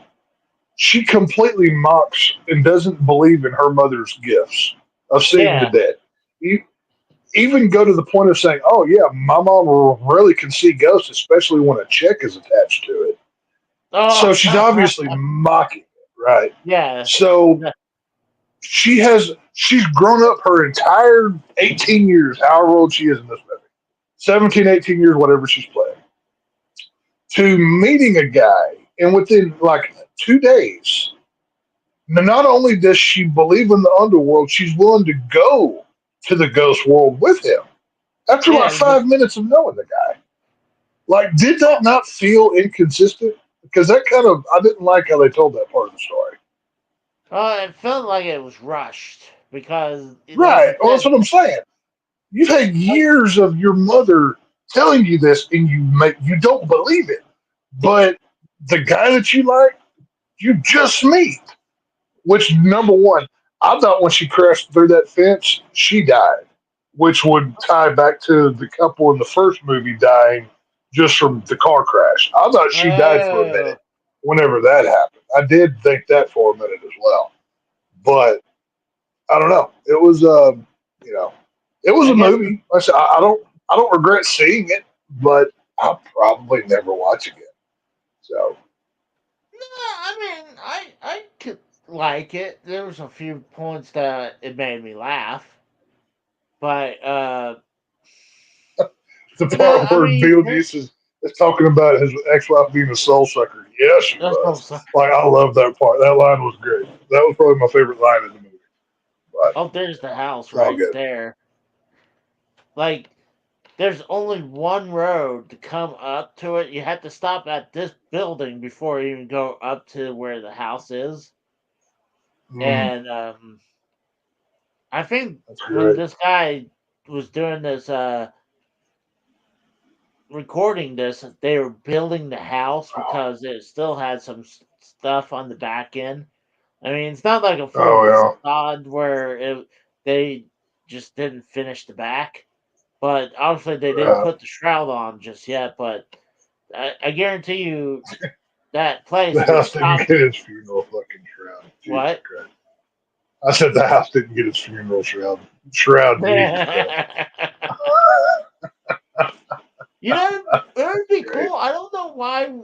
She completely mocks and doesn't believe in her mother's gifts of seeing the Yeah. dead. You even go to the point of saying, "Oh yeah, my mom really can see ghosts, especially when a chick is attached to it." So Oh, she's obviously mocking it, right? yeah. So she's grown up her entire 18 years, however old she is in this movie, 17, 18 years, whatever she's playing, to meeting a guy, and within like 2 days, not only does she believe in the underworld, she's willing to go to the ghost world with him after like Yeah. 5 minutes of knowing the guy. Like, did that not feel inconsistent? Because that kind of, I didn't like how they told that part of the story. It felt like it was rushed because, like you Right. Well, that's said, what I'm saying. You've had years of your mother telling you this, and you don't believe it. But the guy that you like, you just meet. Which number one, I thought when she crashed through that fence, she died, which would tie back to the couple in the first movie dying just from the car crash. I thought she died for a oh, minute whenever that happened. I did think that for a minute as well, but I don't know. It was, you know, it was I a guess. movie. Like I said, I don't regret seeing it, but I'll probably never watch again. So, No, I mean, I could like it. There was a few points that it made me laugh, but the no, part I where mean, Beetlejuice is talking about his ex-wife being a soul sucker. Yes, she that's was. also. Like, I love that part. That line was great. That was probably my favorite line in the movie. But Oh, there's the house it's all right good. there. Like, there's only one road to come up to it. You have to stop at this building before you even go up to where the house is. Mm, And I think that's when great. this guy was doing this, recording this, they were building the house because it still had some stuff on the back end. I mean, it's not like a full Oh yeah. facade where they just didn't finish the back. But obviously, they didn't put the shroud on just yet. But I guarantee you that place The was house didn't shot. get his funeral fucking shroud. Jesus What? Christ. I said the house didn't get its funeral shroud. Shroud, Jesus Christ. It would be Great. cool. I don't know why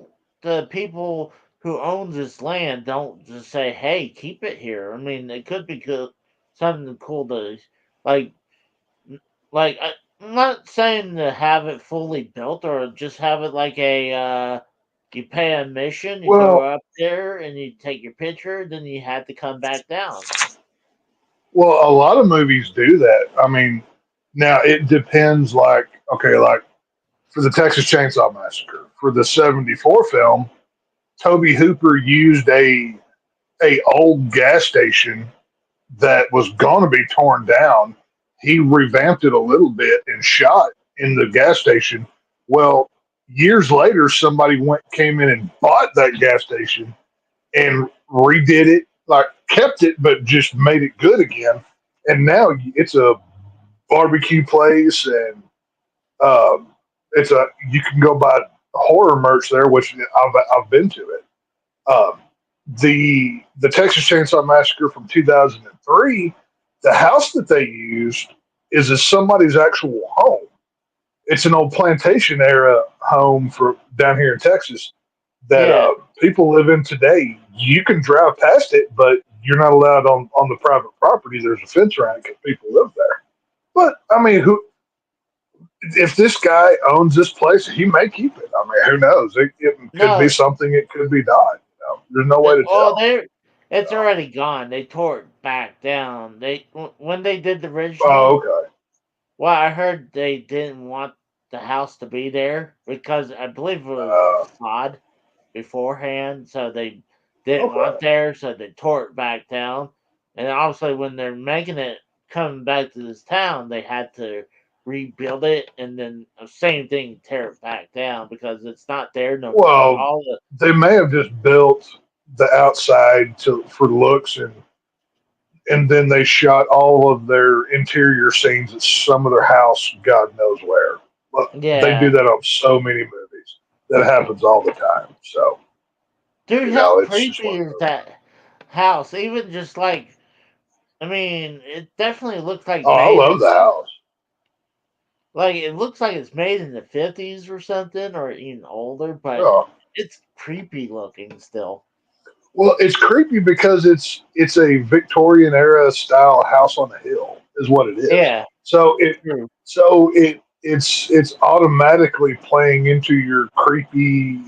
the people who owns this land don't just say, "Hey, keep it here." I mean, it could be cool, something cool to like. I'm not saying to have it fully built or just have it like a. You pay admission, you go Well, up there, and you take your picture. Then you have to come back down. well, a lot of movies do that. I mean, now it depends. Like, okay, like for the Texas Chainsaw Massacre, for the '74 film, Toby Hooper used a old gas station that was going to be torn down. He revamped it a little bit and shot in the gas station. Well, years later, somebody came in and bought that gas station and redid it, like kept it, but just made it good again. And now it's a barbecue place, and it's a you can go buy horror merch there, which I've been to it. Um, the Texas Chainsaw Massacre from 2003, the house that they used is somebody's actual home. It's an old plantation era home for down here in Texas that Yeah. people live in today. You can drive past it, but you're not allowed on the private property. There's a fence around it because people live there. But I mean, who if this guy owns this place, he may keep it. I mean, who knows? It could be No. something. It could be not. There's no way to Oh, tell. they. It's So, already gone. They tore it back down. When they did the oh, original. okay. Well, I heard they didn't want the house to be there because I believe it was a Uh, facade beforehand, so they didn't want okay. there, so they tore it back down. And obviously, when they're making it coming back to this town, they had to rebuild it, and then same thing, tear it back down because it's not there no more. Well, All the they may have just built the outside for looks, and then they shot all of their interior scenes at some of their house, God knows where. But they do yeah, that on so many movies. That happens all the time. So dude, how it's just creepy one of is those. that house? Even just like, I mean, it definitely looks like Oh, I made love in the house. like it looks like it's made in the 50s or something, or even older, but Oh. it's creepy looking still. Well, it's creepy because it's a Victorian era style house on a hill, is what it is. Yeah, So it true. so it's automatically playing into your creepy,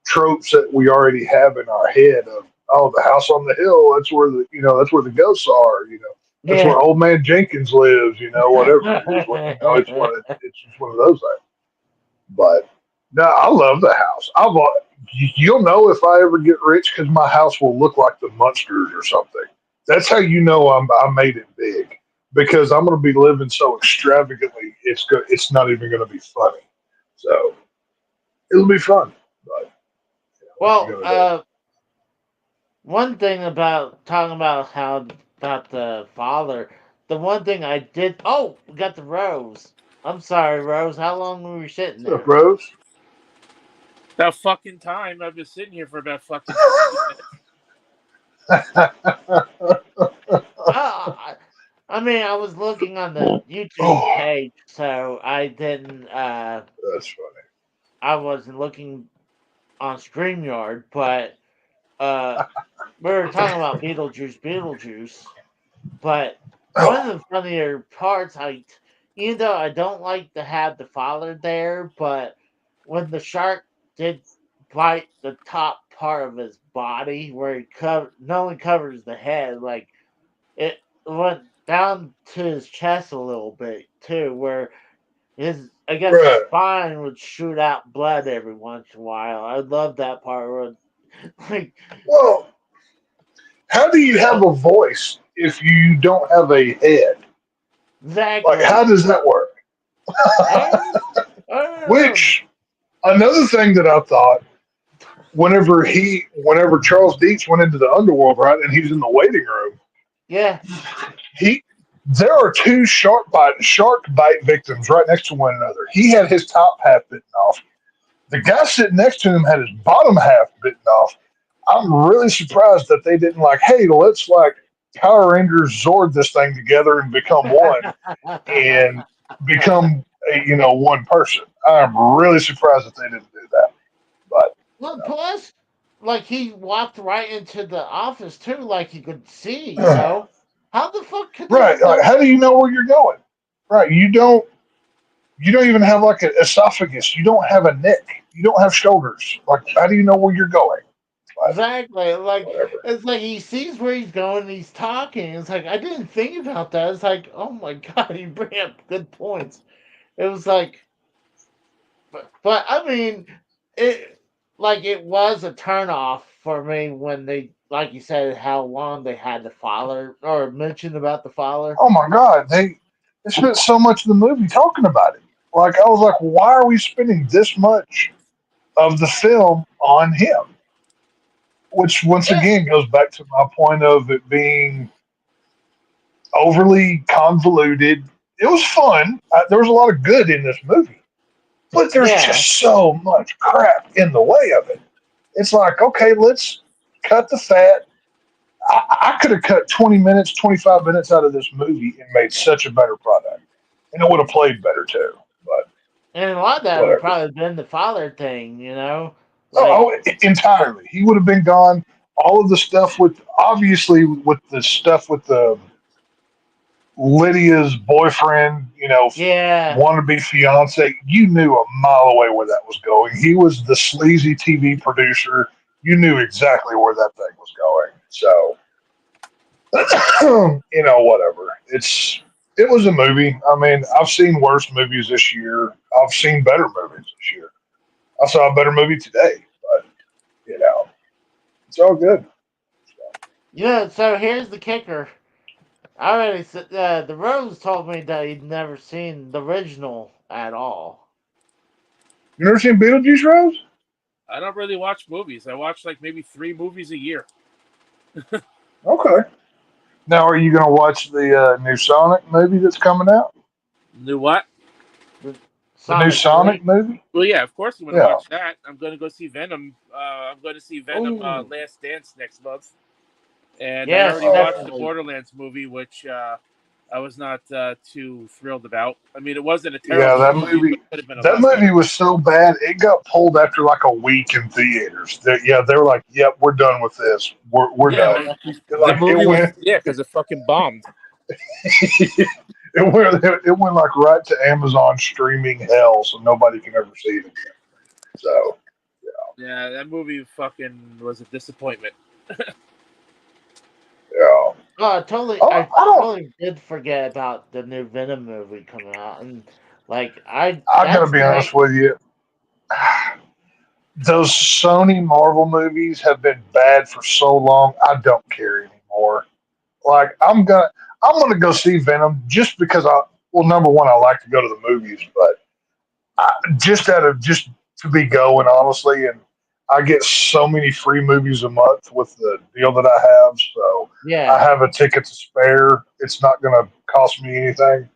tropes that we already have in our head of, oh, the house on the hill, that's where the ghosts are, that's where Yeah. old man Jenkins lives, whatever it is, it's just one of those things. But no, I love the house. You'll know if I ever get rich because my house will look like the Munsters or something. That's how you know I made it big because I'm going to be living so extravagantly. It's not even going to be funny. So it'll be fun. But what you Well, going to do? one thing about talking about how about the father, the one thing I did. Oh, we got the Rose. I'm sorry, Rose. How long were we sitting What's up, there? Rose? That fucking time. I've been sitting here for about fucking 20 minutes. I mean, I was looking on the YouTube Oh, page, so I didn't. that's funny. I wasn't looking on StreamYard, but uh, we were talking about Beetlejuice. But one Oh, of the funnier parts, even though I don't like to have the father there, but when the shark did bite the top part of his body, where he not only covers the head, like it went down to his chest a little bit too, where I guess his right. spine would shoot out blood every once in a while. I love that part where, like, Well, how do you have a voice if you don't have a head? Like, how exactly. does that work? I I don't know. Which another thing that I thought whenever Charles Dietz went into the underworld, right, and he was in the waiting room, Yeah. he there are two shark bite victims right next to one another. He had his top half bitten off. The guy sitting next to him had his bottom half bitten off. I'm really surprised that they didn't like, hey, let's like Power Rangers Zord this thing together and become one and become one person. I'm really surprised that they didn't do that. But Well, plus, like he walked right into the office too, like he could see. How the fuck could they right, have like done how do you know where you're going? Right, you don't even have like an esophagus. You don't have a neck. You don't have shoulders. Like how do you know where you're going? But exactly? Like whatever. it's like he sees where he's going. And he's talking. It's like I didn't think about that. It's like, oh my god, you bring up good points. It was like, but I mean, it it was a turnoff for me when they, like you said, how long they had the father or mentioned about the father. Oh my god, they spent so much of the movie talking about it. Like I was like, why are we spending this much of the film on him? Which once Yeah, again goes back to my point of it being overly convoluted. It was fun. There was a lot of good in this movie, but there's yeah. just so much crap in the way of it. It's like, okay, let's cut the fat. I could have cut 20 minutes, 25 minutes out of this movie and made such a better product. And it would have played better too. But And a lot of that would whatever. probably been the father thing. Like, Entirely. He would have been gone. All of the stuff obviously with the stuff with the Lydia's boyfriend, yeah, wannabe fiance, you knew a mile away where that was going. He was the sleazy TV producer. You knew exactly where that thing was going. So, whatever. It was a movie. I mean, I've seen worse movies this year. I've seen better movies this year. I saw a better movie today, but you know, it's all good. yeah. So here's the kicker. I already said the Rose told me that he'd never seen the original at all. You never seen Beetlejuice, Rose? I don't really watch movies. I watch like maybe 3 movies a year. Okay. Now, are you going to watch the new Sonic movie that's coming out? New what? The The new Sonic 3. movie? Well, yeah, of course I'm going to Yeah. watch that. I'm going to go see Venom. I'm going to see Venom Ooh. Last Dance next month. And I Yes, already watched the definitely. Borderlands movie, which I was not too thrilled about. I mean, it wasn't a Yeah, terrible movie, but it could have been a that lot better. movie was so bad, it got pulled after like a week in theaters. They were like, "Yep, we're done with this. We're Yeah, done." the Like movie was because it fucking bombed. it went like right to Amazon streaming hell, so nobody can ever see it again. So Yeah, that movie fucking was a disappointment. yeah, I I don't. totally did forget about the new Venom movie coming out, and like I gotta that's be the honest with you. Those Sony Marvel movies have been bad for so long. I don't care anymore. Like I'm gonna go see Venom just because number one, I like to go to the movies, but just to be going honestly, and I get so many free movies a month with the deal that I have, so I yeah. have a ticket to spare. It's not gonna cost me anything,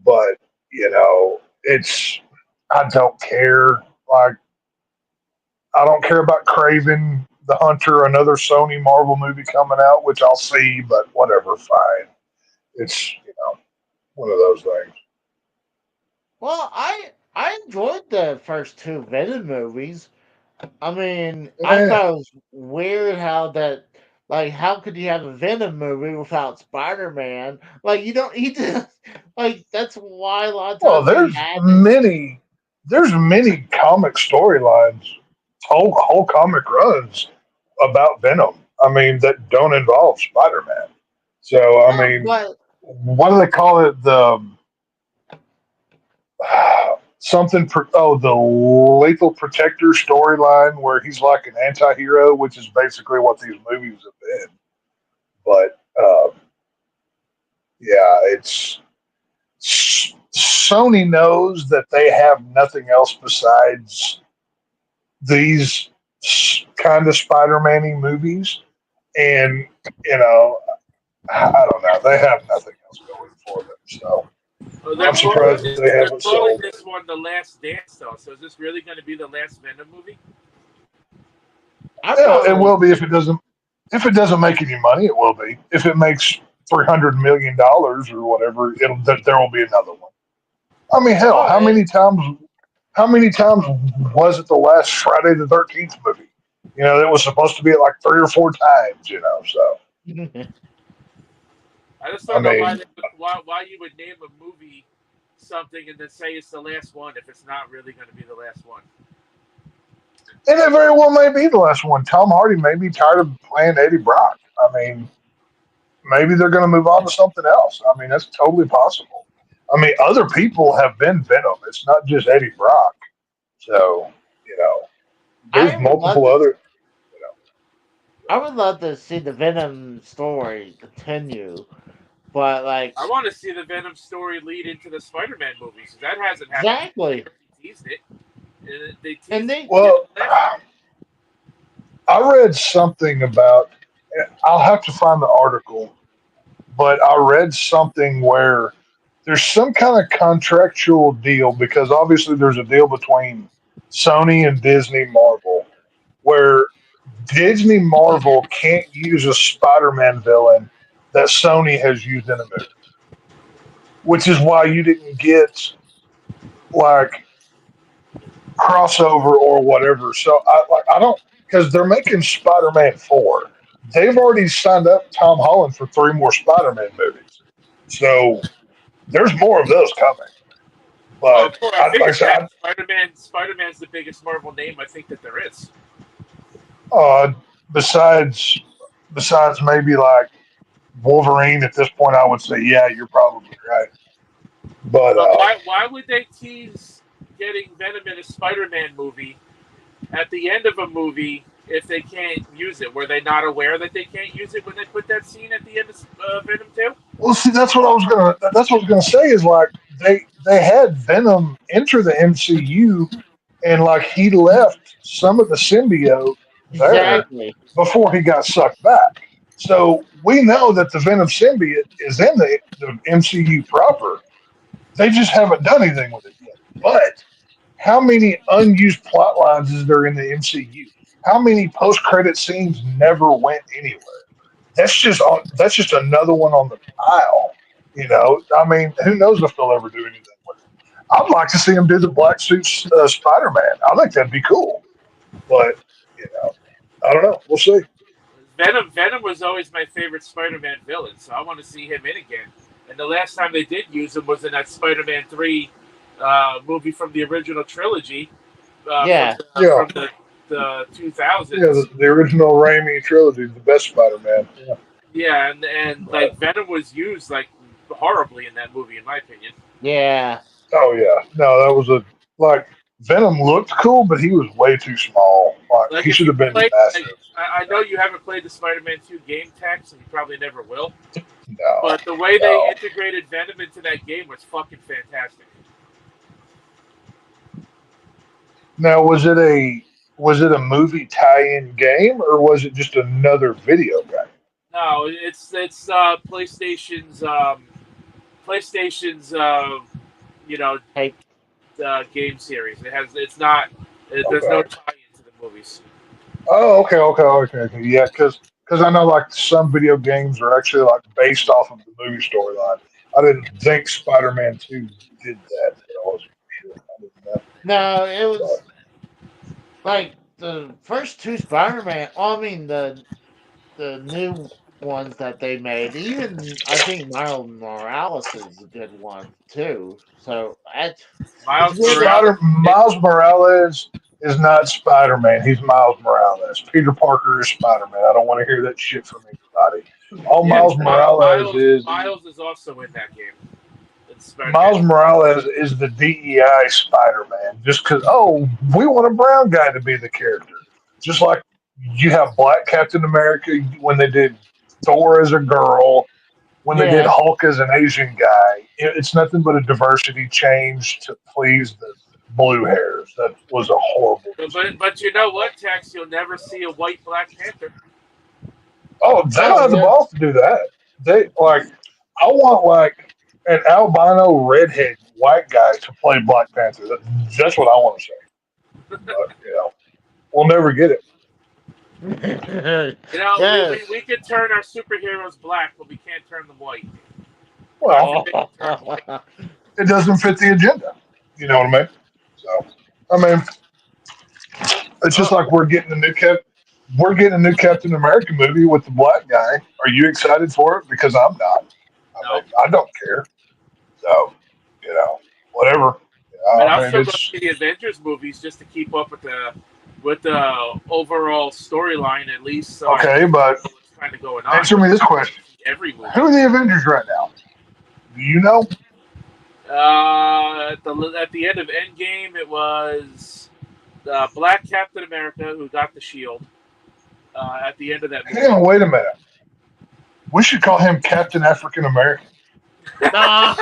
but it's I don't care. Like I don't care about Craven the Hunter, another Sony Marvel movie coming out, which I'll see, but whatever, fine. It's one of those things. Well, I enjoyed the first 2 Venom movies. I mean, I Eh, thought it was weird how that, like, how could you have a Venom movie without Spider Man? Like, you don't, he just, like, that's why a lot of well, times he had this. there's many comic storylines, whole comic runs about Venom. I mean, that don't involve Spider Man. So I No, mean, but, what do they call it? The something. The Lethal Protector storyline, where he's like an anti-hero, which is basically what these movies have been. But yeah, it's Sony knows that they have nothing else besides these kind of Spider-Man movies, and you know, I don't know, they have nothing else going for them. So Oh, I'm surprised that they they're haven't calling sold this one The Last Dance, though. So is this really going to be the last Venom movie? I it. It probably, will be if it doesn't. If it doesn't make any money, it will be. If it makes $300 million or whatever, there will be another one. I mean, hell, oh, how many times was it the last Friday the 13th movie? It was supposed to be like 3 or 4 times. So I just I don't know mean, why you would name a movie something and then say it's the last one if it's not really going to be the last one. and it very well may be the last one. Tom Hardy may be tired of playing Eddie Brock. I mean, maybe they're going to move on to something else. I mean, that's totally possible. I mean, other people have been Venom. It's not just Eddie Brock. So, there's I would love multiple to, other. I would love to see the Venom story continue, but like, I want to see the Venom story lead into the Spider-Man movies. That hasn't happened. exactly, They teased it. They and teased it. they, Well, I read something about. I'll have to find the article, but I read something where there's some kind of contractual deal because obviously there's a deal between Sony and Disney Marvel where Disney Marvel can't use a Spider-Man villain that Sony has used in a movie, which is why you didn't get like crossover or whatever. So I don't because they're making Spider-Man 4. They've already signed up Tom Holland for 3 more Spider-Man movies. So there's more of those coming. Oh, But of course. I like I figured that said, Spider-Man's the biggest Marvel name I think that there is. uh, besides maybe like Wolverine at this point, I would say yeah, you're probably right. But But why would they tease getting Venom in a Spider-Man movie at the end of a movie if they can't use it? Were they not aware that they can't use it when they put that scene at the end of Venom 2? Well, see, That's what I was gonna say. Is like they had Venom enter the MCU, and like he left some of the symbiote there Exactly. before he got sucked back. So we know that the Venom symbiote is in the MCU proper. They just haven't done anything with it yet. But how many unused plot lines is there in the MCU? How many post credit scenes never went anywhere? That's just another one on the pile. I mean, who knows if they'll ever do anything with it? I'd like to see them do the black suit Spider Man. I think that'd be cool, but I don't know. We'll see. Venom was always my favorite Spider-Man villain, so I want to see him in again. And the last time they did use him was in that Spider-Man 3 movie from the original trilogy Yeah. from the 2000s. Yeah, the original Raimi trilogy, the best Spider Man. Yeah. Yeah, and like Venom was used like horribly in that movie, in my opinion. Yeah. Oh yeah, no, that was like Venom looked cool, but he was way too small. Like he if should you have been played, massive. I know you haven't played the Spider-Man 2 game, Tex, and you probably never will. No, But the way they integrated Venom into that game was fucking fantastic. Now was it a movie tie-in game or was it just another video game? No, it's PlayStation's Hey, game series. There's no tie into the movies. Oh, okay. Yeah, because I know like some video games are actually like based off of the movie storyline. I didn't think Spider-Man 2 did that. But I wasn't sure. I didn't know. no, it was like the first two Spider-Man. I mean the new ones that they made. Even I think Miles Morales is a good one too. So Miles Morales. Miles Morales is not Spider-Man. He's Miles Morales. Peter Parker is Spider-Man. I don't want to hear that shit from anybody. All Miles Morales is Miles is also in that game. Miles Morales is the DEI Spider-Man. Just because, we want a brown guy to be the character. Just like you have Black Captain America when they did Thor as a girl, when they did Hulk as an Asian guy. It's nothing but a diversity change to please the blue hairs. That was a horrible. But you know what, Tex? You'll never see a white Black Panther. Oh, they don't have the balls to do that. I want like an albino redhead white guy to play Black Panther. That's what I want to say. But we'll never get it. We could turn our superheroes black, but we can't turn them white. Well, it doesn't fit the agenda. You know what I mean? So, I mean, it's just like we're getting a new Captain America movie with the black guy. Are you excited for it? Because I'm not. I don't care. So, whatever. But I'll still go see the Avengers movies just to keep up with the overall storyline, at least. So okay, but what's kind of going on. Answer me this question: Every movie. Who are the Avengers right now? Do you know? At the end of Endgame, it was Black Captain America who got the shield. At the end of that movie. Hang on, wait a minute. We should call him Captain African American. yeah.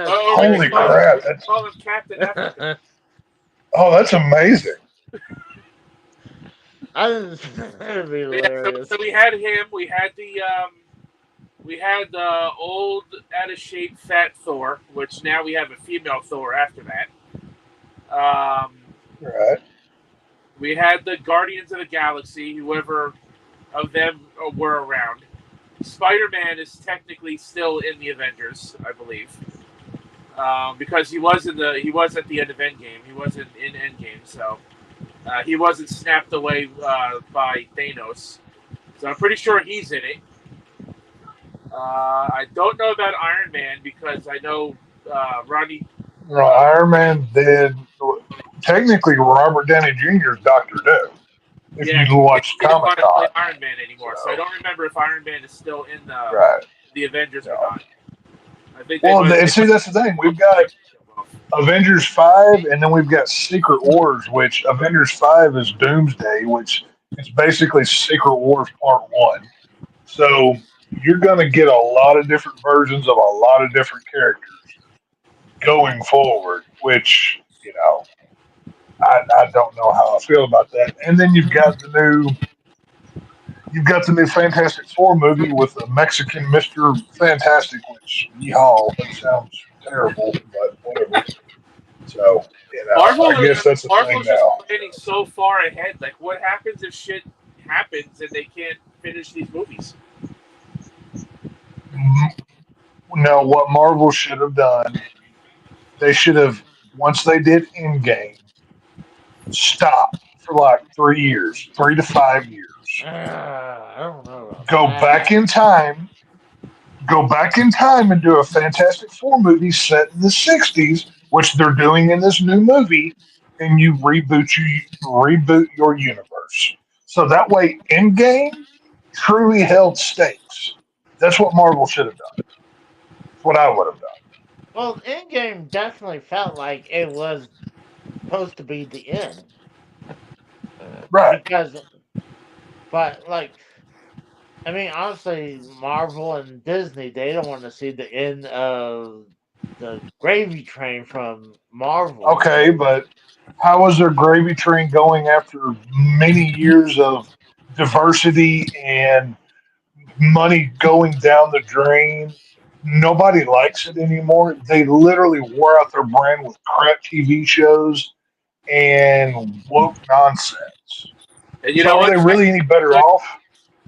Holy crap! Call him Captain Africa. Oh, that's amazing. That'd be hilarious. So we had him. We had the old, out of shape, fat Thor, which now we have a female Thor after that. Right. We had the Guardians of the Galaxy, whoever of them were around. Spider-Man is technically still in the Avengers, I believe, because he was at the end of Endgame. He wasn't in Endgame, so he wasn't snapped away by Thanos. So I'm pretty sure he's in it. I don't know about Iron Man because I know Ronnie. No, Iron Man did. Technically, Robert Downey Jr. is Doctor Doom. If you watch he didn't want Comic Con, to play Iron Man anymore, so I don't remember if Iron Man is still in the Avengers or not. I think. See, that's the thing. We've got Avengers 5, and then we've got Secret Wars, which Avengers 5 is Doomsday, which is basically Secret Wars Part 1. So you're going to get a lot of different versions of a lot of different characters going forward, which, I don't know how I feel about that. And then you've got the new Fantastic Four movie with a Mexican Mister Fantastic, which yeehaw, that sounds terrible, but whatever. So Marvel, I guess that's a thing Marvel's just now. planning so far ahead. Like, what happens if shit happens and they can't finish these movies? No, what Marvel should have done, they should have, once they did Endgame, stop for like 3 years, 3 to 5 years, I don't know about go back that. in time and do a Fantastic Four movie set in the '60s, which they're doing in this new movie, and you reboot your universe. So that way, Endgame truly held stakes. That's what Marvel should have done. That's what I would have done. Well, Endgame definitely felt like it was supposed to be the end. Right. Because, but like, I mean, honestly, Marvel and Disney, they don't want to see the end of the gravy train from Marvel. Okay, but how is their gravy train going after many years of diversity and money going down the drain? Nobody likes it anymore. They literally wore out their brand with crap TV shows and woke nonsense. And you So know are what? they really any better off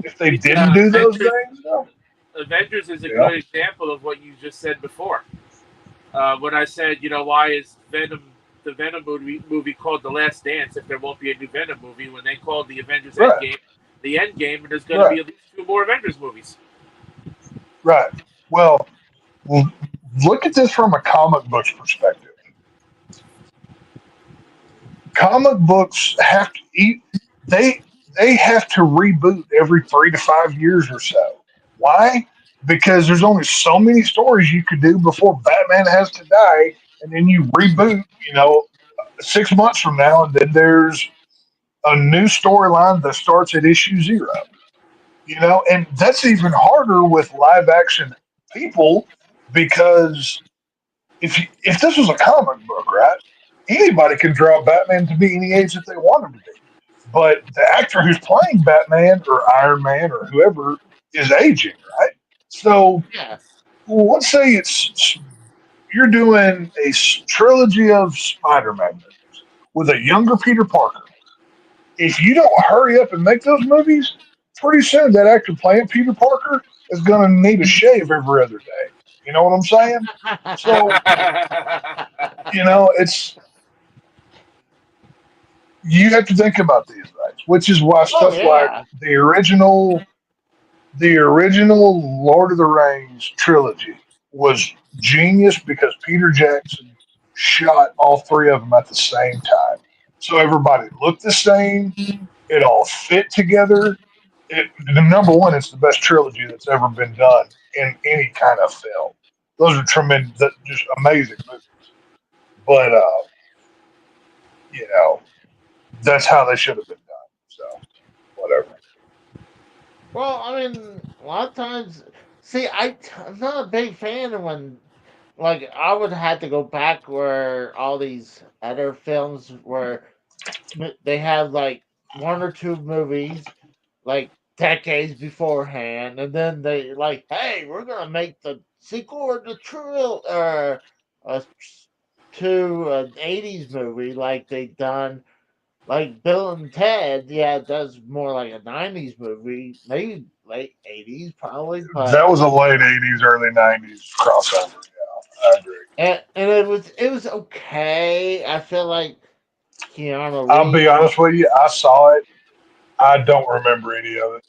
if they didn't do those things? No. Avengers is a Yeah. good example of what you just said before. When I said, why is the Venom movie called The Last Dance if there won't be a new Venom movie when they called the Avengers Right. Endgame the Endgame, and there's going to be at least 2 more Avengers movies. Right. Well, look at this from a comic books perspective. Comic books have to eat. They have to reboot every 3 to 5 years or so. Why? Because there's only so many stories you could do before Batman has to die, and then you reboot. 6 months from now, and then there's a new storyline that starts at issue 0. And that's even harder with live action people because if this was a comic book, right? Anybody can draw Batman to be any age that they want him to be. But the actor who's playing Batman or Iron Man or whoever is aging, right? So Yes. let's say you're doing a trilogy of Spider-Man movies with a younger Peter Parker. If you don't hurry up and make those movies, pretty soon that actor playing Peter Parker is going to need a shave every other day. You know what I'm saying? So, it's you have to think about these things, which is why stuff like yeah. the original Lord of the Rings trilogy was genius because Peter Jackson shot all 3 of them at the same time. So everybody looked the same. It all fit together. Number one, it's the best trilogy that's ever been done in any kind of film. Those are tremendous, just amazing movies. But that's how they should have been done. So whatever. Well, I mean, a lot of times, see, I'm not a big fan of when, like, I would have to go back where all these other films where they have like 1 or 2 movies, like decades beforehand, and then they like, hey, we're gonna make the sequel or the to an '80s movie like they done. Like Bill and Ted, yeah, it does more like a '90s movie, maybe late '80s, probably, but That was a late '80s, early '90s crossover. Yeah, I agree. and it was okay. I feel like Keanu I'll be Reeves. honest with you. I saw it. I don't remember any of it.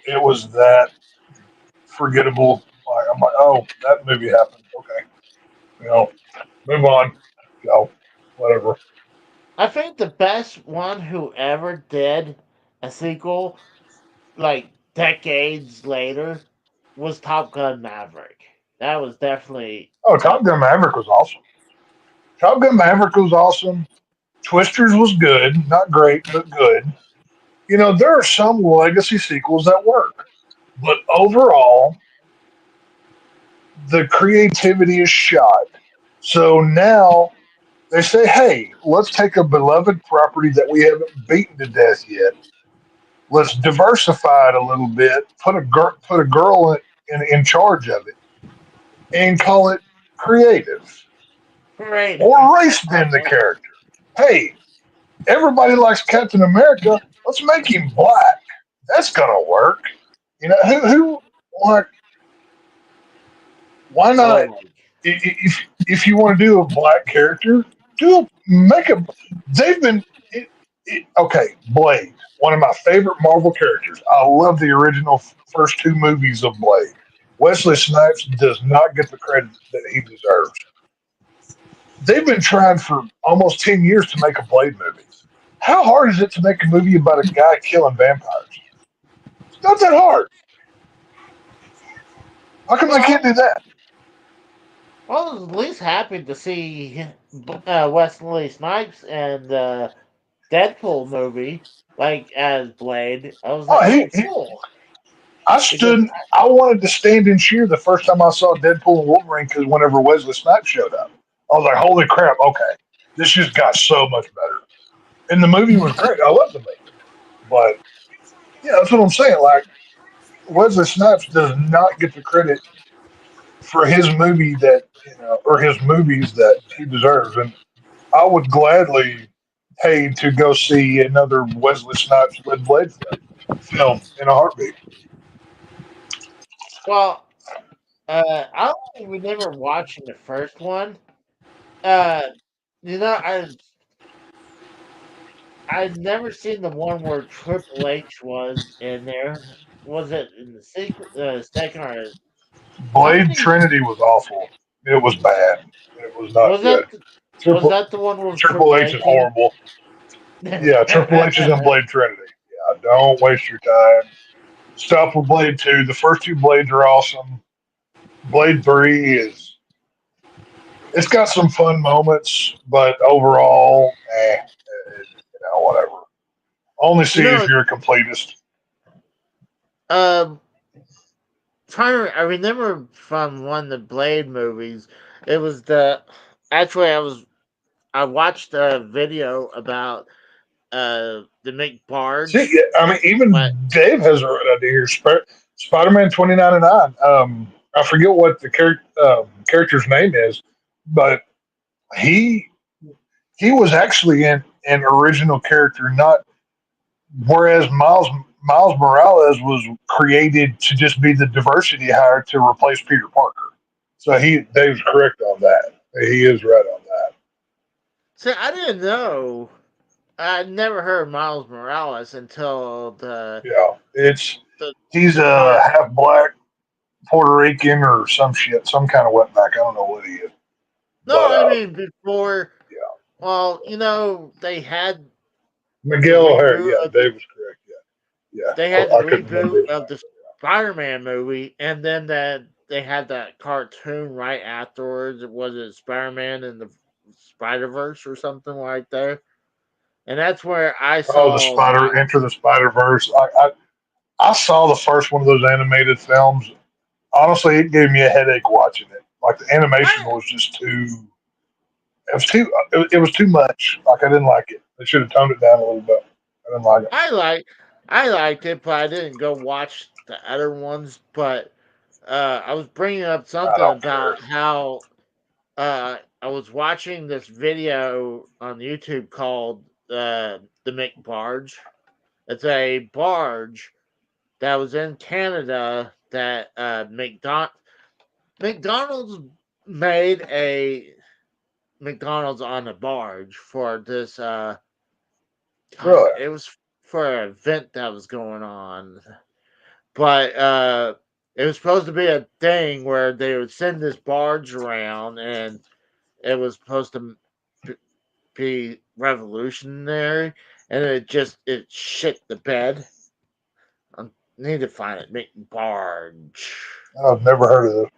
It was that forgettable. I'm like, oh, that movie happened. Okay, move on. Whatever. I think the best one who ever did a sequel, like decades later, was Top Gun Maverick. That was definitely Oh, Top Gun Maverick was awesome. Top Gun Maverick was awesome. Twisters was good, not great, but good. There are some legacy sequels that work. But overall, the creativity is shot. So now they say, hey, let's take a beloved property that we haven't beaten to death yet. Let's diversify it a little bit. Put a girl in charge of it, and call it creative Creative. or race bend the character. Hey, everybody likes Captain America. Let's make him black. That's gonna work. You know who like why not? Oh, If you want to do a black character, make a. They've been okay. Blade, one of my favorite Marvel characters. I love the original first two movies of Blade. Wesley Snipes does not get the credit that he deserves. They've been trying for almost 10 years to make a Blade movie. How hard is it to make a movie about a guy killing vampires? It's not that hard. How come they can't do that? I was at least happy to see Wesley Snipes and Deadpool movie, like as Blade. I was like, Oh, oh, cool. Because I wanted to stand and cheer the first time I saw Deadpool and Wolverine because whenever Wesley Snipes showed up, I was like, holy crap, okay, this just got so much better. And the movie was great. I love the movie. But, yeah, that's what I'm saying. Like, Wesley Snipes does not get the credit for his movie that, or his movies that he deserves. And I would gladly pay to go see another Wesley Snipes led Blade film in a heartbeat. well, I don't remember watching the first one. Uh, you know, I've never seen the one where Triple H was in there. Was it in the second or Blade something? Trinity was awful. It was bad. It was not Was good. that was Triple that the one with Triple Triple H is H in horrible. Yeah, Triple H is in it? Blade Trinity. Yeah, don't waste your time. Stop with Blade 2. The first two Blades are awesome. Blade 3 is it's got some fun moments, but overall, whatever. Only You see if know, you're a completist. um, I remember from one of the Blade movies. It was the actually I watched a video about the See, McBarge. yeah, I mean, But even Dave has a right idea here. Spider-Man 2099. I forget what the character's name is, but he he was actually in an original character, not whereas Miles Morales was created to just be the diversity hire to replace Peter Parker. So Dave's correct on that. He is right on that. see, I didn't know. I never heard Miles Morales until Yeah, it's the he's the a part. half black Puerto Rican or some shit, some kind of wetback. I don't know what he is, No, but I mean before. yeah, Well, they had the Miguel O'Hara. reboot Yeah, of Dave was correct. Yeah, they yeah. had the I couldn't remember reboot his of the Spider-Man movie, and then they had that cartoon right afterwards. Was it Spider-Man in the Spider-Verse or something like that? And that's where I Oh, the saw my. Spider Enter the Spider Verse. I saw the first one of those animated films. Honestly, it gave me a headache watching it. Like the animation I was just too. It was too much. Like I didn't like it. They should have toned it down a little bit. I didn't like it. I like I liked it, but I didn't go watch the other ones. But I was bringing up I something don't care. about how I was watching this video on YouTube called the McBarge. It's a barge that was in Canada that McDonald's made a McDonald's on a barge for this. Really? It was for an event that was going on, but it was supposed to be a thing where they would send this barge around, and it was supposed to be revolutionary, and it shit the bed. I need to find it. McBarge. I've never heard of this.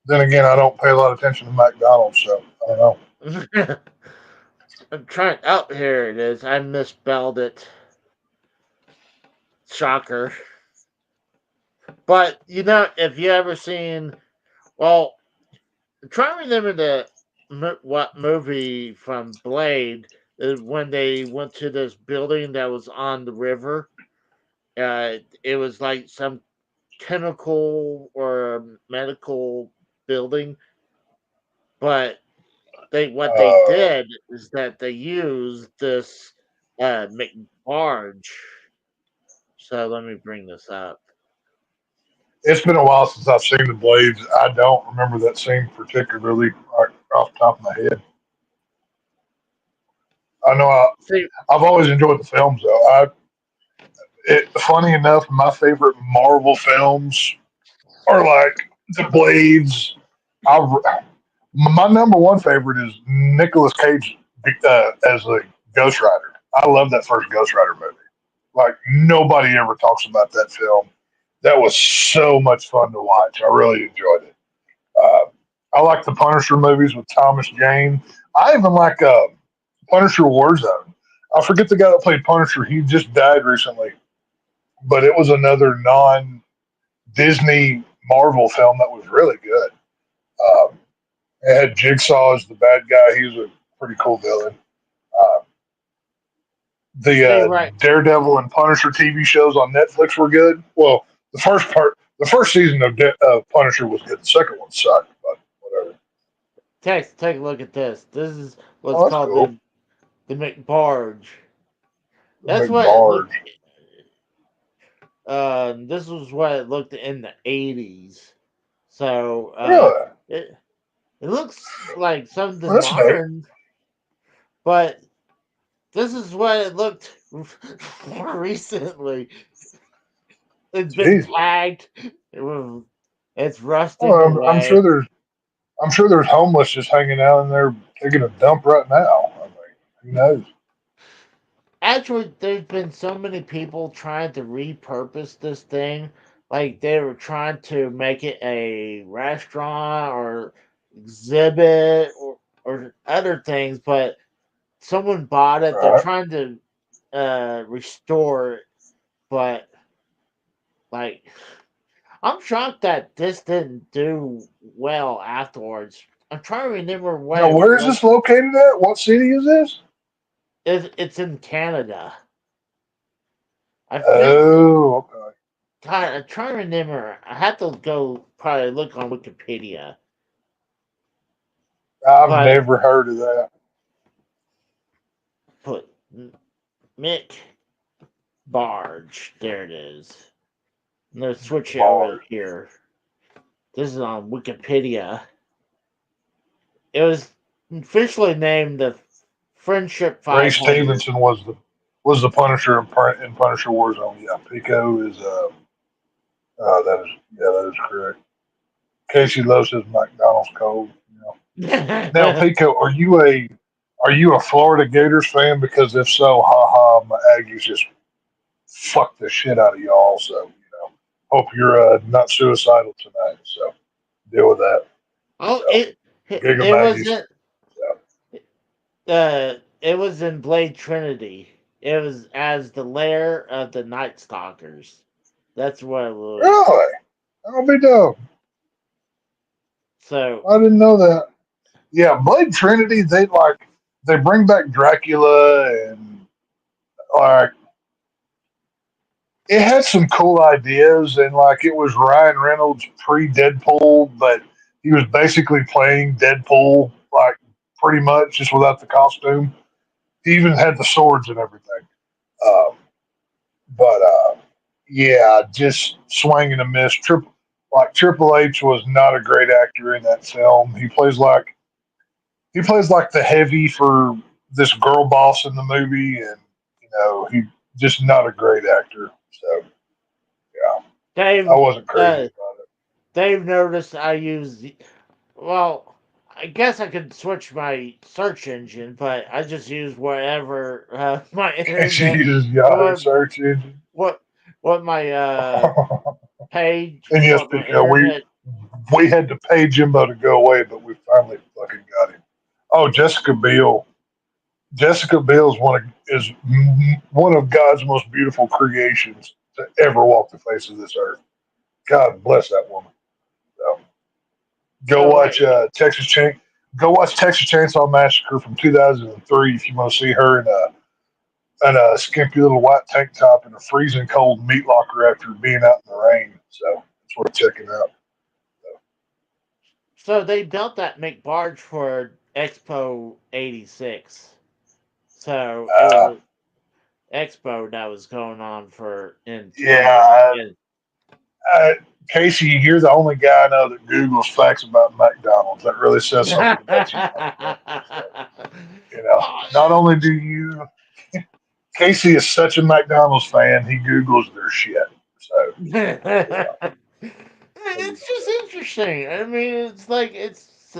Then again, I don't pay a lot of attention to McDonald's, so I don't know. I'm trying. Oh, here it is. I misspelled it. Shocker. But if you ever seen, well, try to remember what movie from Blade is when they went to this building that was on the river. It was like some chemical or medical building, but what they Uh, did is that they used this McBarge. So let me bring this up. it's been a while since I've seen the Blades. I don't remember that scene particularly right off the top of my head. I know See, I've always enjoyed the films though. Funny enough, my favorite Marvel films are like the Blades. My number one favorite is Nicolas Cage as a Ghost Rider. I love that first Ghost Rider movie. Like nobody ever talks about that film. That was so much fun to watch. I really enjoyed it. I like the Punisher movies with Thomas Jane. I even like Punisher Warzone. I forget the guy that played Punisher. He just died recently, but it was another non Disney Marvel film that was really good. Um, it had Jigsaw as the bad guy. He was a pretty cool villain. Uh, the see, right. Daredevil and Punisher TV shows on Netflix were good. Well, the first season of Punisher was good. The second one sucked, but whatever. Take a look at this. This is what's Oh, that's called cool. the McBarge. The That's what it looked. McBarge. This was what it looked in the '80s. So Really? it looks like something That's neat. modern, but this is what it looked more recently. It's been Jesus. tagged. It's rusting Well, away. I'm sure there's homeless just hanging out in there taking a dump right now. I mean, who knows? Actually, there's been so many people trying to repurpose this thing. Like they were trying to make it a restaurant or exhibit or other things, but someone bought it. They're Right. trying to restore it, but like I'm shocked that this didn't do well afterwards. I'm trying to remember what Now, it where is was. this located at? What city is this? It's in Canada. I think. Oh, okay. God, I'm trying to remember. I have to go probably look on Wikipedia. I've But never heard of that. put Mick Barge. There it is. I'm gonna switch it over Bars. here. This is on Wikipedia. It was officially named the Friendship Ray 500. Stevenson was the Punisher in Punisher Warzone. Yeah, Pico is that is correct. Casey loves his McDonald's code. You know. Now, Pico, are you a Florida Gators fan? Because if so, haha, my Aggies just fucked the shit out of y'all. So hope you're not suicidal tonight. So deal with that. oh, So gig 'em it Aggies. wasn't. So, It was in Blade Trinity. It was as the lair of the Night Stalkers. That's what it was. really, I'll be dope. So I didn't know that. Yeah, Blade Trinity. They bring back Dracula and like it had some cool ideas and like it was Ryan Reynolds pre Deadpool, but he was basically playing Deadpool like pretty much just without the costume. He even had the swords and everything. Um, but yeah, just swing and a miss. Triple H was not a great actor in that film. He plays like the heavy for this girl boss in the movie, and he just not a great actor. So yeah, I Dave, wasn't crazy uh, about it. Dave noticed I use. Well, I guess I could switch my search engine, but I just use whatever my Can't you internet. use Yahoo What search engine? what what my page? And yes, What my because internet? we had to pay Jimbo to go away, but we finally fucking got him. Oh, Jessica Biel. Jessica Biel is one of God's most beautiful creations to ever walk the face of this earth. God bless that woman. So, go So watch right, Go watch Texas Chainsaw Massacre from 2003 if you want to see her in a skimpy little white tank top in a freezing cold meat locker after being out in the rain. So it's worth checking out. so they built that McBarge for Expo '86. So it Uh, was Expo that was going on for yeah, in uh, Casey, you're the only guy I know that Googles facts about McDonald's. That really says something about you, my friend. You know, Well, not only do you, Casey is such a McDonald's fan, he Googles their shit. So, it's just interesting. I mean, it's like it's.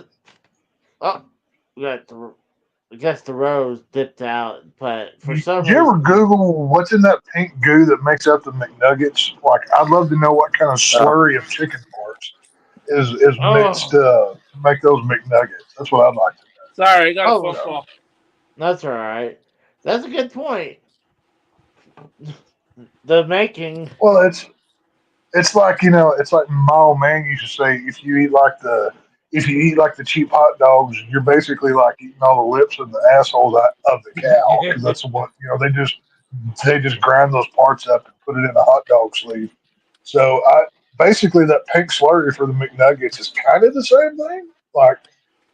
Oh, we got the. I guess the rose dipped out, but for you, some you ever reason, Google what's in that pink goo that makes up the McNuggets? Like, I'd love to know what kind of oh, slurry of chicken parts is mixed oh, to make those McNuggets. That's what I'd like to Sorry, I got a phone oh, call. that's all right. That's a good point. The making. know. Well, it's like it's like my old man used to say, if you eat like the cheap hot dogs, you're basically like eating all the lips and the assholes of the cow because that's what they just grind those parts up and put it in a hot dog sleeve. So I basically that pink slurry for the McNuggets is kind of the same thing. Like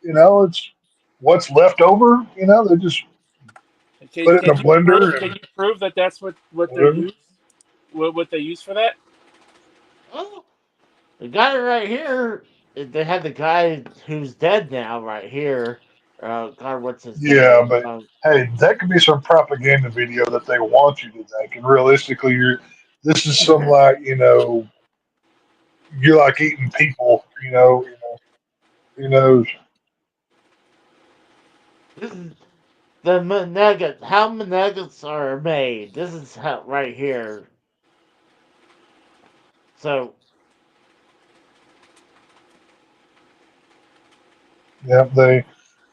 it's what's left over. They just Can, put it in a can you prove? blender Can and you prove that that's what they're whatever. used? What they use for that? Oh, they got it right here. They had the guy who's dead now right here. God, what's his Yeah, name? but hey, that could be some propaganda video that they want you to think. And realistically, this is some like you're like eating people. Who knows? This is the nuggets. How nuggets are made? This is how right here. So Yep,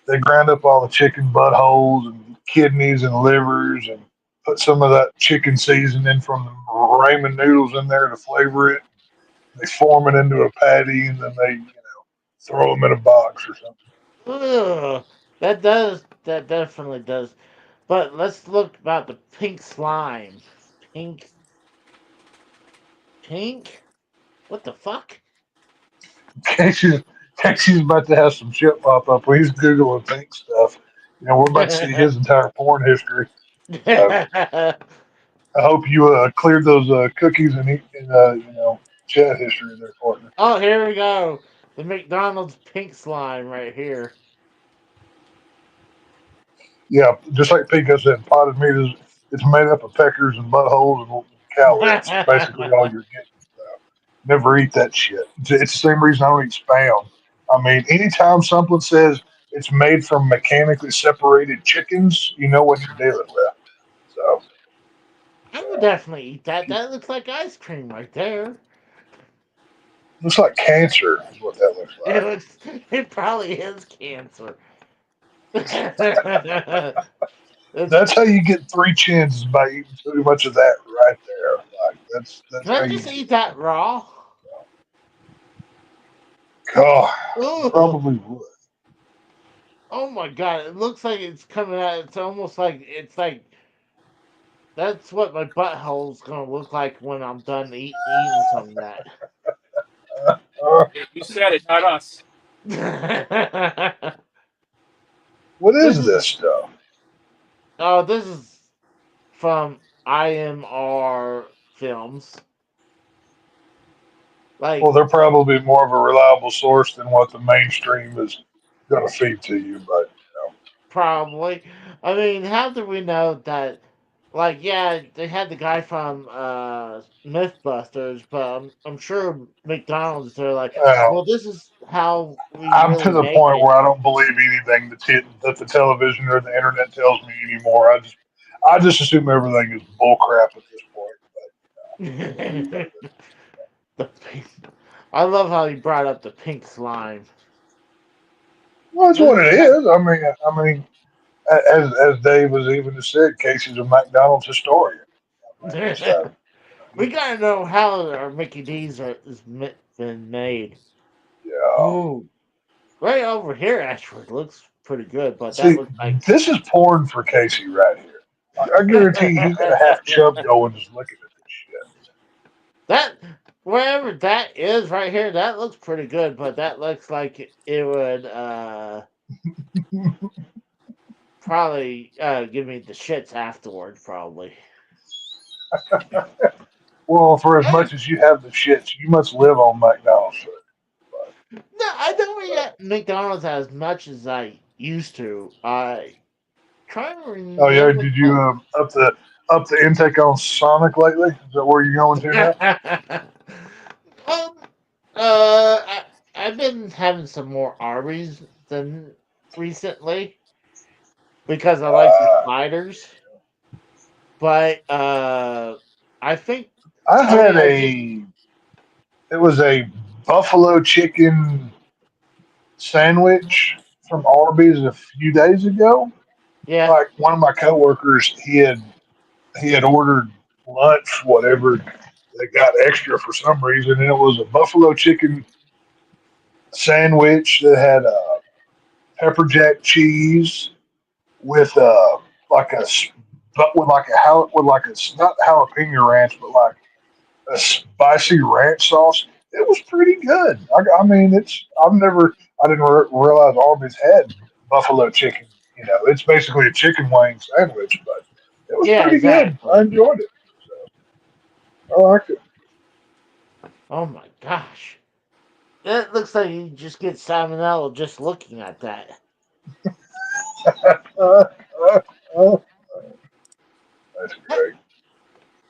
they grind up all the chicken buttholes and kidneys and livers and put some of that chicken seasoning from the ramen noodles in there to flavor it. They form it into a patty and then they throw them in a box or something. ugh, that definitely does. But let's look about the pink slime. Pink, pink. What the fuck? Casey's, Casey's about to have some shit pop up. He's googling pink stuff. We're about to see his entire porn history. So I hope you cleared those cookies and chat history there, partner. Oh, here we go. The McDonald's pink slime right here. Yeah, just like Pico said, potted meat it's made up of peckers and buttholes and cow lips. It's basically all you're getting. Never eat that shit. It's the same reason I don't eat spam. I mean, anytime something says it's made from mechanically separated chickens, you know what you're dealing with. So, I would definitely eat that. That looks like ice cream right there. looks like cancer is what that looks It like. looks. It probably is cancer. It's, That's how you get three chins by eating too much of that right there. Like that's can how I you just get eat it. that raw? God, you Ooh. probably would. Oh my god! It looks like it's coming out. It's almost like it's like that's what my butthole's gonna look like when I'm done eating some of that. Uh, You said it, not us. what This is is this stuff? this is from IMR Films. Well, Like they're probably more of a reliable source than what the mainstream is going to feed to you. But probably. I mean, how do we know that? Like, yeah, they had the guy from MythBusters, but I'm sure McDonald's. They're like, uh, well, this is how we I'm to really the make point it. where I don't believe anything that the television or the internet tells me anymore. I just assume everything is bullcrap at this point. What are you going to do? The pink, I love how he brought up the pink slime. Well, that's This what is it is. I mean, as Dave was even said, Casey's a McDonald's historian. I mean, so. We gotta know how our Mickey D's been made. Yeah. Ooh, right over here actually looks pretty good, but that See, looks like this is porn for Casey right here. I guarantee you, he got a half chub going just looking at this shit. that wherever that is right here. That looks pretty good, but that looks like it would probably give me the shits afterwards. Probably. Well, for as much as you have the shits, you must live on McDonald's. No, I don't eat at McDonald's as much as I used to. I trying to Oh yeah, remember. did you up the intake on Sonic lately? Is that where you're going to now? um, I've been having some more Arby's than recently because I like the Uh, sliders. But I think I Tony, had it was a buffalo chicken sandwich from Arby's a few days ago. yeah. Like one of my coworkers, he had ordered lunch, whatever they got extra for some reason, and it was a buffalo chicken sandwich that had pepper jack cheese with like a but with like with like a not jalapeno ranch, but like a spicy ranch sauce. It was pretty good. I mean, I didn't realize Arby's had buffalo chicken. You know, it's basically a chicken wing sandwich, but it was Yeah, pretty good. I exactly. enjoyed it. I liked it. Oh my gosh. It looks like you just get salmonella just looking at that. Uh, uh, uh, that's great.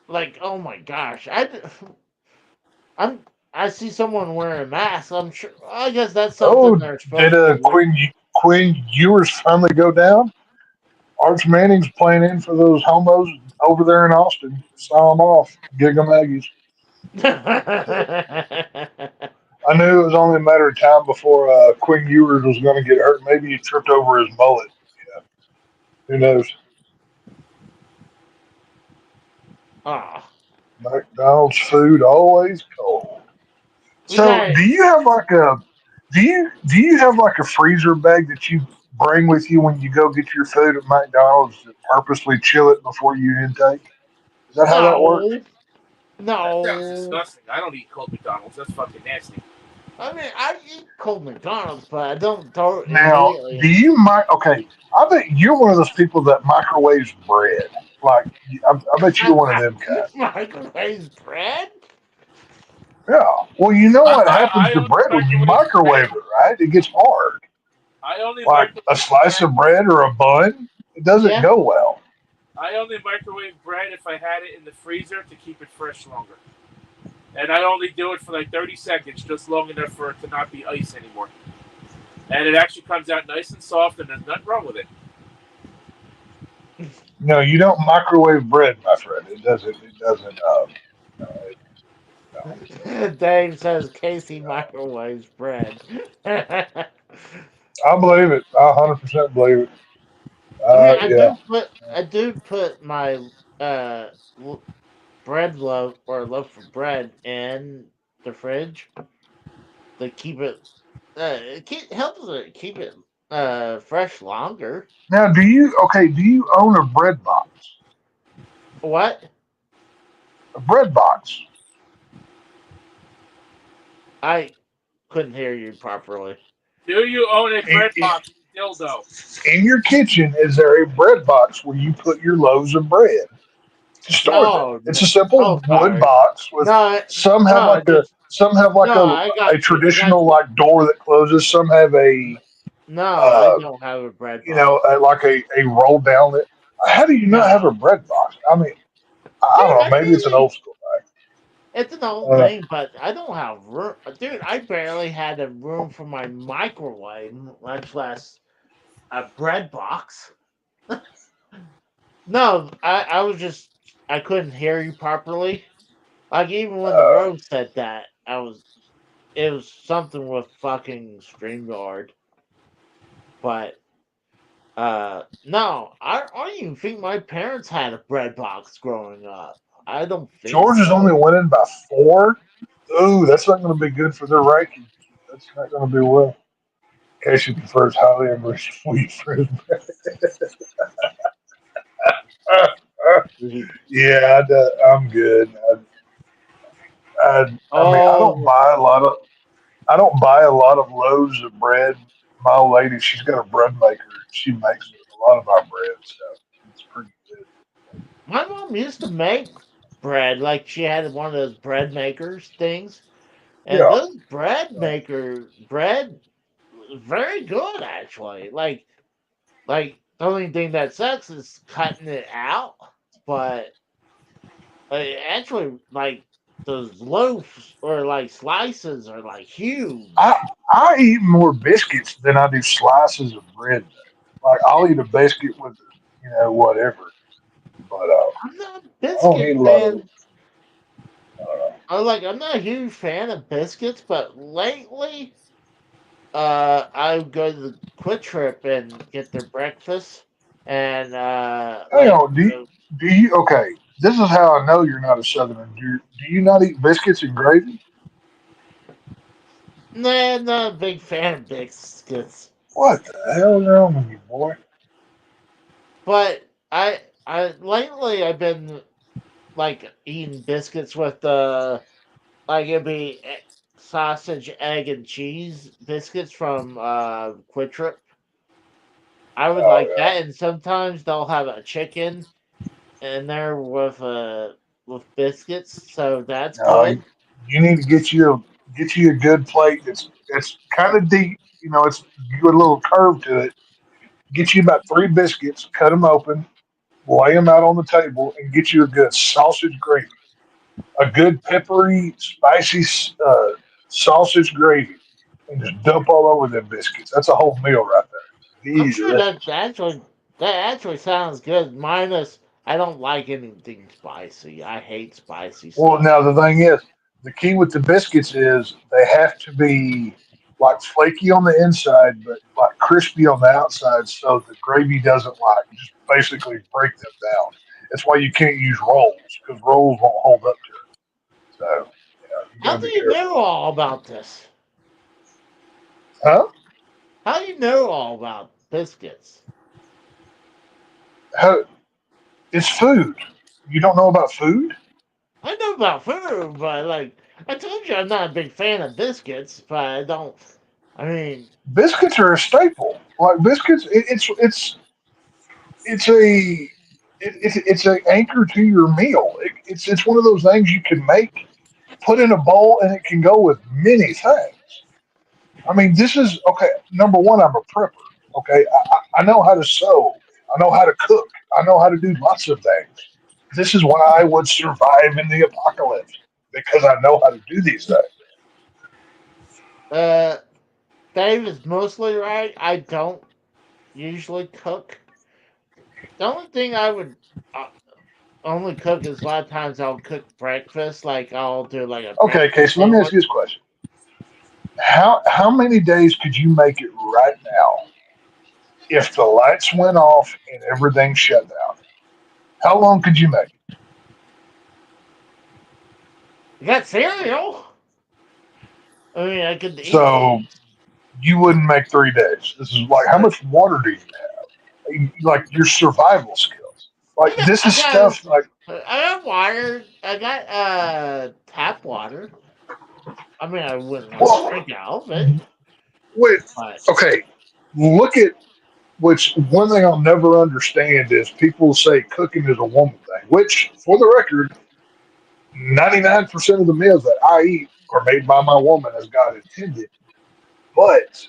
Like, oh my gosh. I'm I see someone wearing a mask. I'm sure I guess that's something Oh, they're did supposed to do. Quinn Ewers finally go down? Arch Manning's playing in for those homos over there in Austin. Saw them off. Giga Maggies. I knew it was only a matter of time before Quinn Ewers was going to get hurt. Maybe he tripped over his mullet. Who knows? Ah, McDonald's food always cold. we So, got do you have like a freezer bag that you bring with you when you go get your food at McDonald's to purposely chill it before you intake? Is that how that works? no, That sounds no. disgusting. I don't eat cold McDonald's. That's fucking nasty. I mean, I eat cold McDonald's, but I don't throw it Now, immediately. do you okay? I bet you're one of those people that microwaves bread. Like, I bet you're one of them guys. Microwave bread? Yeah. Well, you know what happens I to only bread when you microwave microwave bread. it, right? It gets hard. I only Like a microwave slice bread. of bread or a bun, it doesn't Yeah. go well. I only microwave bread if I had it in the freezer to keep it fresh longer. And I only do it for like 30 seconds, just long enough for it to not be ice anymore. And it actually comes out nice and soft, and there's nothing wrong with it. No, you don't microwave bread, my friend. It doesn't. It doesn't. No, Dave says Casey microwaves bread. I I believe it. I 100% believe it. mean, Yeah. I do put my uh bread loaf or loaf of bread in the fridge to keep it. Helps it keep it fresh longer. Now, do you own a bread box? What? A bread box. I couldn't hear you properly. Do you own a In, bread box dildo? in your kitchen, is there a bread box where you put your loaves of bread to store them? No, It's no. a simple Oh, wood sorry. box with No, no, just some have like no. I a got you. I got traditional you. like door that closes. Some have a No, I uh, don't have a bread you know box. like a roll down. How do you not have a No, bread box? I mean, I dude, don't I know. Maybe it's an barely. old school It's an old thing. thing, but I don't have room. Dude, I barely had a room for my microwave, much less a bread box. No, I was just I couldn't hear you properly. Like even when the Uh, road said that, it was something with fucking StreamYard. But no, I don't even think my parents had a bread box growing up. I don't think Georgia's so. only winning by 4. Ooh, that's not going to be good for their ranking. That's not going to be well. Casey prefers highly enriched wheat fruit. Yeah, I'm good. I mean, Oh, I don't buy a lot of loaves of bread. My old lady, she's got a bread maker. She makes a lot of our bread, so it's pretty good. my mom used to make bread. Like she had one of those bread makers things, and Yeah, those bread was very good actually. Like the only thing that sucks is cutting it out, but actually like those loaves or like slices are like I huge. I eat more biscuits than I do slices of bread. Like I'll eat a biscuit with, whatever. But I'm not a I don't eat biscuit a lot of. fan. Uh, I'm not a huge fan of biscuits, but lately, I go to the Quick Trip and get their breakfast, and Hang on, do you? Okay, this is how I know you're not a Southerner. Do you not eat biscuits and gravy? nah, not a big fan of biscuits. What the hell is wrong with you, boy? But I lately I've been like eating biscuits with like it'd be sausage, egg, and cheese biscuits from Quick Trip. I would Oh like that, and sometimes they'll have a chicken in there with biscuits, so that's yeah, no, good. you need to get you a good plate that's kind of deep. It's got a little curve to it. Get you about 3 biscuits, cut them open, lay them out on the table, and get you a good sausage gravy, a good peppery, spicy sausage gravy, and just dump all over them biscuits. That's a whole meal right there. I'm Easy. sure that actually sounds good. Minus, I don't like anything spicy. I hate spicy Well, stuff. now the thing is, the key with the biscuits is they have to be like flaky on the inside, but like crispy on the outside, so the gravy doesn't like just basically break them down. That's why you can't use rolls because rolls won't hold up to it. So you got How to do be you careful. know all about this? Huh? How do you know all about biscuits? How, it's food. You don't know about food? I know about food, but like I told you, I'm not a big fan of biscuits. But I don't. I mean, Biscuits are a staple. Like biscuits, it's a it's an anchor to your meal. It's one of those things you can make, put in a bowl, and it can go with many things. I mean, this is okay. Number one, I'm a prepper. Okay, I know how to sew. I know how to cook. I know how to do lots of things. This is why I would survive in the apocalypse because I know how to do these things. uh, Dave is mostly right. I don't usually cook. The only thing I would uh, only cook is a lot of times I'll cook breakfast. Like I'll do like a Okay, breakfast Casey, let me ask sandwich. you this question: How many days could you make it right now if the lights went off and everything shut down? How long could you make it? You got cereal. I mean, I could eat. So you wouldn't make 3 days. This is like how Uh, much water do you have? Like your survival skills. Like I got, this I is got, stuff like I got water. I got tap water. I mean, I wouldn't like well, drink out of it, wait. but Okay, look at which one thing I'll never understand is people say cooking is a woman thing. Which, for the record, 99% of the meals that I eat are made by my woman as God intended. But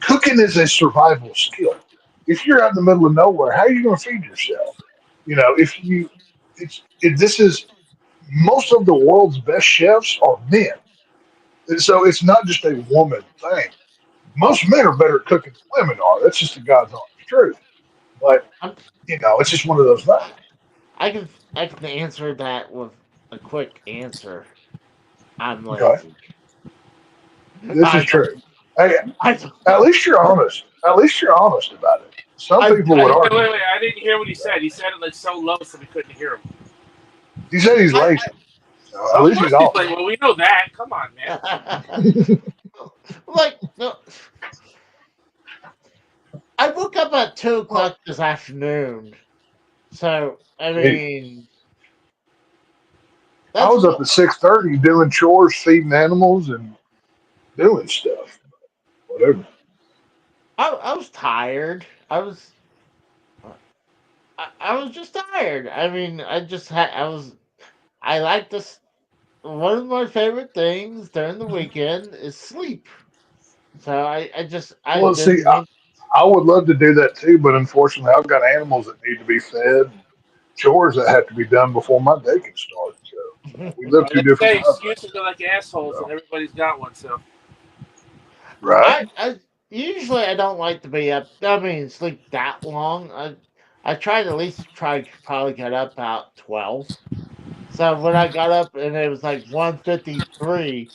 cooking is a survival skill. If you're out in the middle of nowhere, how are you going to feed yourself? If you, this is most of the world's best chefs are men. And so it's not just a woman thing. Most men are better at cooking than women are. That's just the God's honest truth. But, I'm, it's just one of those things. I can answer that with a quick answer. I'm Okay. lazy. This is I don't. true. Hey, I don't. at least you're honest. At least you're honest about it. Some I, people would I Wait, argue. wait, wait! I didn't hear what he said. He said it like so low, so we couldn't hear him. He said he's I, lazy. So at Of least course he's he's off. like, well, we know that. Come on, man. like, no, I woke up at 2:00 this afternoon. So, I mean, I that's was up at 6:30 doing chores, feeding animals, and doing stuff. Whatever. I was tired. I was just tired. I mean, I like this. One of my favorite things during the weekend is sleep. So I Well, see, didn't. I would love to do that too, but unfortunately, I've got animals that need to be fed, chores that have to be done before my day can start. So we live Well, two they different say lives, excuses are like assholes, and so, everybody's got one. So right? I usually I don't like to be up. I mean, sleep that long. I try to at least probably get up about 12. So when I got up and it was like 1:53,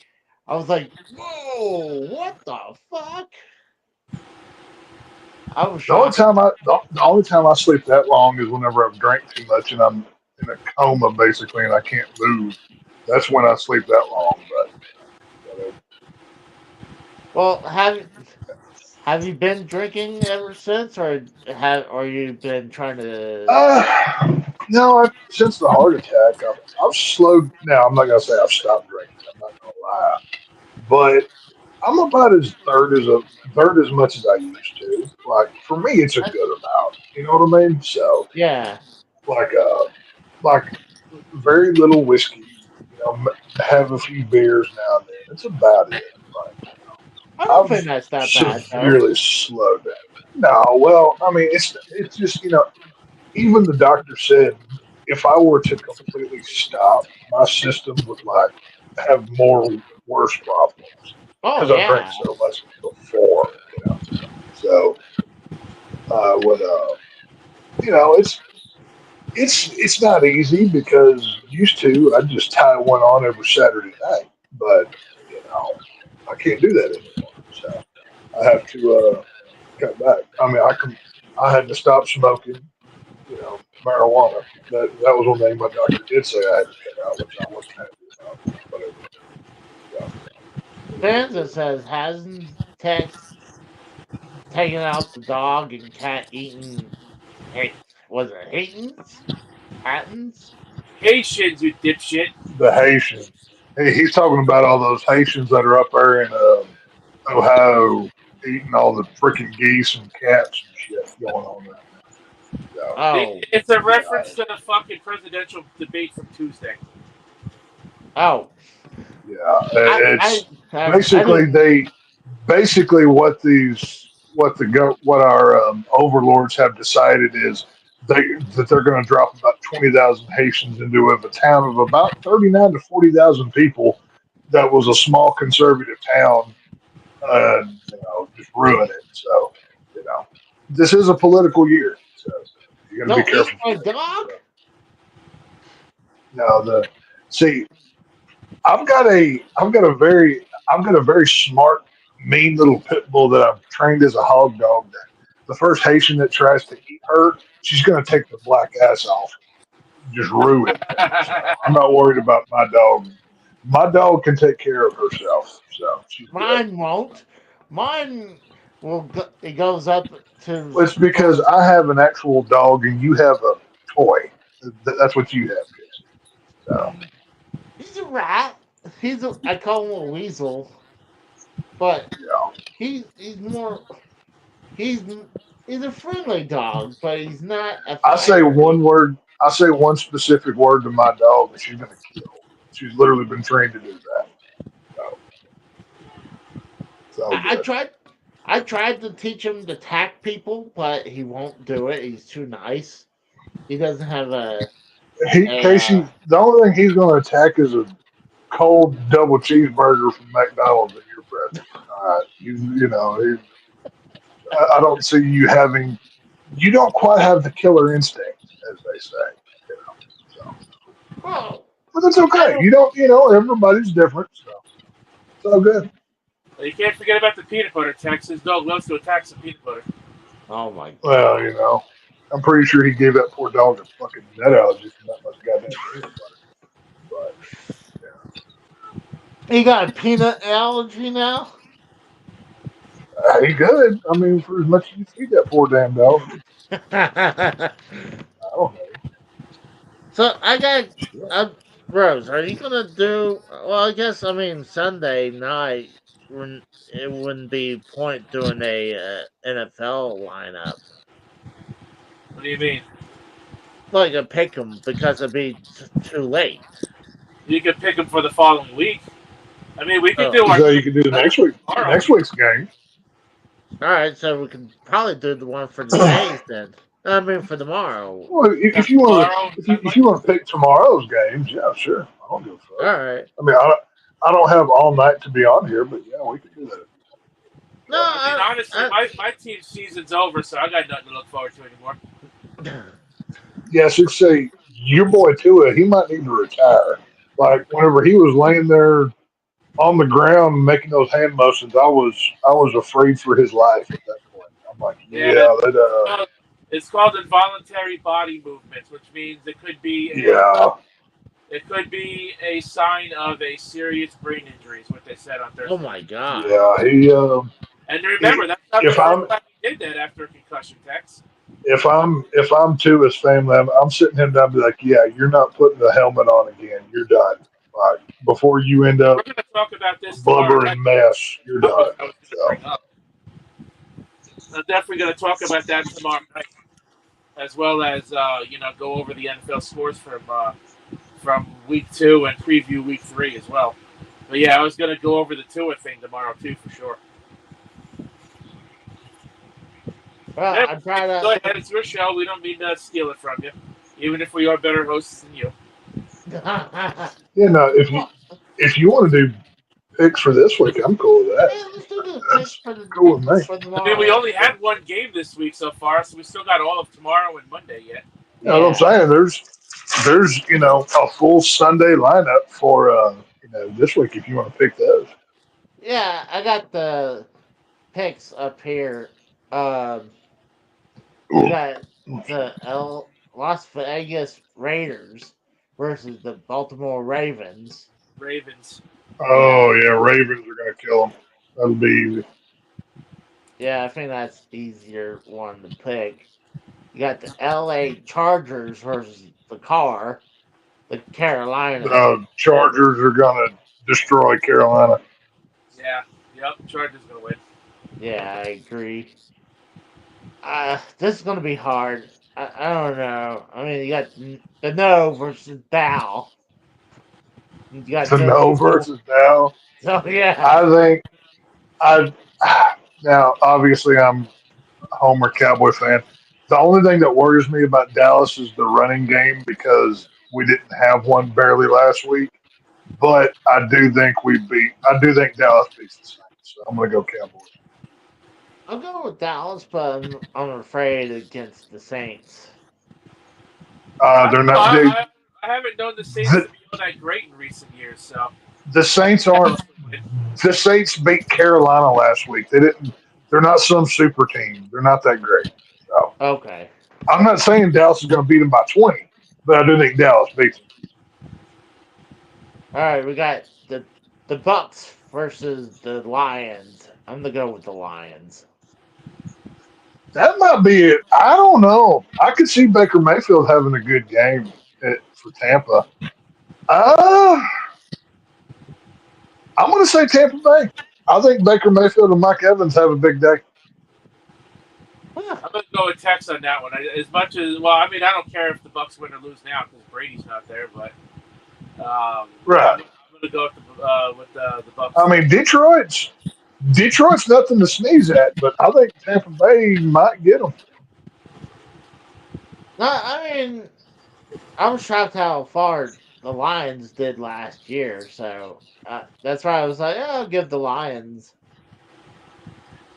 I was like, "Whoa, what the fuck?" I was shocked. The only time I sleep that long is whenever I've drank too much and I'm in a coma basically and I can't move. That's when I sleep that long. But whatever. Well, have you been drinking ever since, or you been trying to? No, since the heart attack, I've slowed. Now I'm not gonna say I've stopped drinking. I'm not gonna lie, but I'm about as third as much as I used to. Like for me, it's a good amount. You know what I mean? So Yeah, like like very little whiskey. You know, have a few beers now and then. That's about it. Like I don't I've think that's that bad though. severely slowed down. No, well, I mean it's just even the doctor said if I were to completely stop, my system would like have more worse problems Oh because I drank yeah, so much before. So would it's not easy because used to I'd just tie one on every Saturday night, but I can't do that anymore. So I have to cut back. I mean I had to stop smoking, marijuana. That was one thing my doctor did say I had to cut out, which I wasn't happy about. Whatever. So, Vanza says hasn't Tex taken out the dog and cat eating. Hey, was it Hayton's? Hatton's? Haitians, you dipshit. the Haitians. He's talking about all those Haitians that are up there in Ohio eating all the freaking geese and cats and shit going on there. So, Oh, It's a yeah, reference to the fucking presidential debate from Tuesday. oh. yeah. I It's I basically don't. what our overlords have decided is that they're going to drop about 20,000 Haitians into a town of about 39 to 40,000 people. That was a small conservative town, and just ruin it. So, this is a political year, so you got to be Don't eat careful my for that. dog. So, now see, I've got a very smart, mean little pit bull that I've trained as a hog dog. That the first Haitian that tries to eat her, she's going to take the black ass off, just ruin it. So I'm not worried about my dog. My dog can take care of herself, so she's good. Mine won't. Mine it goes up to. Well, it's because I have an actual dog and you have a toy. That's what you have, Casey. So He's a rat. I call him a weasel, but yeah, he's more he's he's a friendly dog, but he's not a I say fiery. one word. I say one specific word to my dog, and she's going to kill. She's literally been trained to do that. So it's all I good. tried. I tried to teach him to attack people, but he won't do it. He's too nice. He doesn't have a Casey, the only thing he's going to attack is a cold double cheeseburger from McDonald's in your presence. I don't see you having. You don't quite have the killer instinct, as they say. So, well. but that's I okay. don't. You don't. Everybody's different, so it's all good. You can't forget about the peanut butter tax. His dog loves to attack some peanut butter. Oh my Well, god. I'm pretty sure he gave that poor dog a fucking nut allergy from that much goddamn peanut butter. He got a peanut allergy now. He good. I mean, for as much as you feed that poor damn dog, I don't know. So I got Rose. Are you gonna do? Well, I guess Sunday night when it wouldn't be point doing a NFL lineup What do you mean? like a pick 'em because it'd be too late. You could pick them for the following week. I mean, we could Oh, do our So you can do the next week, tomorrow. next week's game. all right. So we can probably do the one for today's then. I mean for tomorrow. Well, if you want to, if you want to pick tomorrow's games, yeah, sure. I don't give a fuck. All right. I mean, I don't have all night to be on here, but yeah, we can do that. No, I mean, honestly, my team's season's over, so I got nothing to look forward to anymore. Yes, it's say your boy Tua. He might need to retire. Like whenever he was laying there on the ground making those hand motions, I was afraid for his life at that point. I'm like, Yeah, yeah, that, it's called involuntary body movements, which means it could be a sign of a serious brain injury. Is what they said on Thursday. oh my god. yeah. He And remember, that's not if the I'm- first time he did that after a concussion, Tex. if I'm Tua's family, I'm sitting him down and be like, yeah, you're not putting the helmet on again. You're done. Like before you end up We're going to talk about this tomorrow. blubbering mess, you're done. I was going to bring up. I'm definitely going to talk about that tomorrow night, as well as go over the NFL scores from week 2 and preview week 3 as well. But yeah, I was going to go over the Tua thing tomorrow too, for sure. Well, Yeah, I'm trying Go to. ahead, it's your show. We don't mean to steal it from you, even if we are better hosts than you. You know, if you want to do picks for this week, I'm cool with that. Yeah, let's do the That's picks for the cool with me. for I tomorrow. mean, we only had one game this week so far, so we still got all of tomorrow and Monday yet. You know what I'm saying? There's a full Sunday lineup for this week if you want to pick those. Yeah, I got the picks up here. We got the Las Vegas Raiders versus the Baltimore Ravens. Ravens. Oh yeah, Ravens are gonna kill them. That'll be easy. Yeah, I think that's the easier one to pick. You got the LA Chargers versus the Carolina. Chargers are gonna destroy Carolina. Yeah. Yep. Chargers gonna win. Yeah, I agree. This is going to be hard. I don't know. I mean, you got the No versus Dow. You got The no versus now. So, yeah. I think now obviously I'm a Homer Cowboy fan. The only thing that worries me about Dallas is the running game because we didn't have one barely last week. But I do think Dallas beats the Saints. So I'm gonna go Cowboys. I'll go with Dallas, but I'm afraid against the Saints. They're not. I haven't known the Saints to be all that great in recent years, so. The Saints aren't. The Saints beat Carolina last week. They're not some super team. They're not that great. So Okay. I'm not saying Dallas is going to beat them by 20, but I do think Dallas beats them. All right, we got the Bucks versus the Lions. I'm going to go with the Lions. That might be it. I don't know. I could see Baker Mayfield having a good game for Tampa. I'm going to say Tampa Bay. I think Baker Mayfield and Mike Evans have a big day. I'm going to go with Tex on that one. As much as, I don't care if the Bucks win or lose now because Brady's not there, but Right. I'm going to go with the Bucks. I mean, Detroit's nothing to sneeze at, but I think Tampa Bay might get them. No, I mean, I'm shocked how far the Lions did last year, so that's why I was like, I'll give the Lions.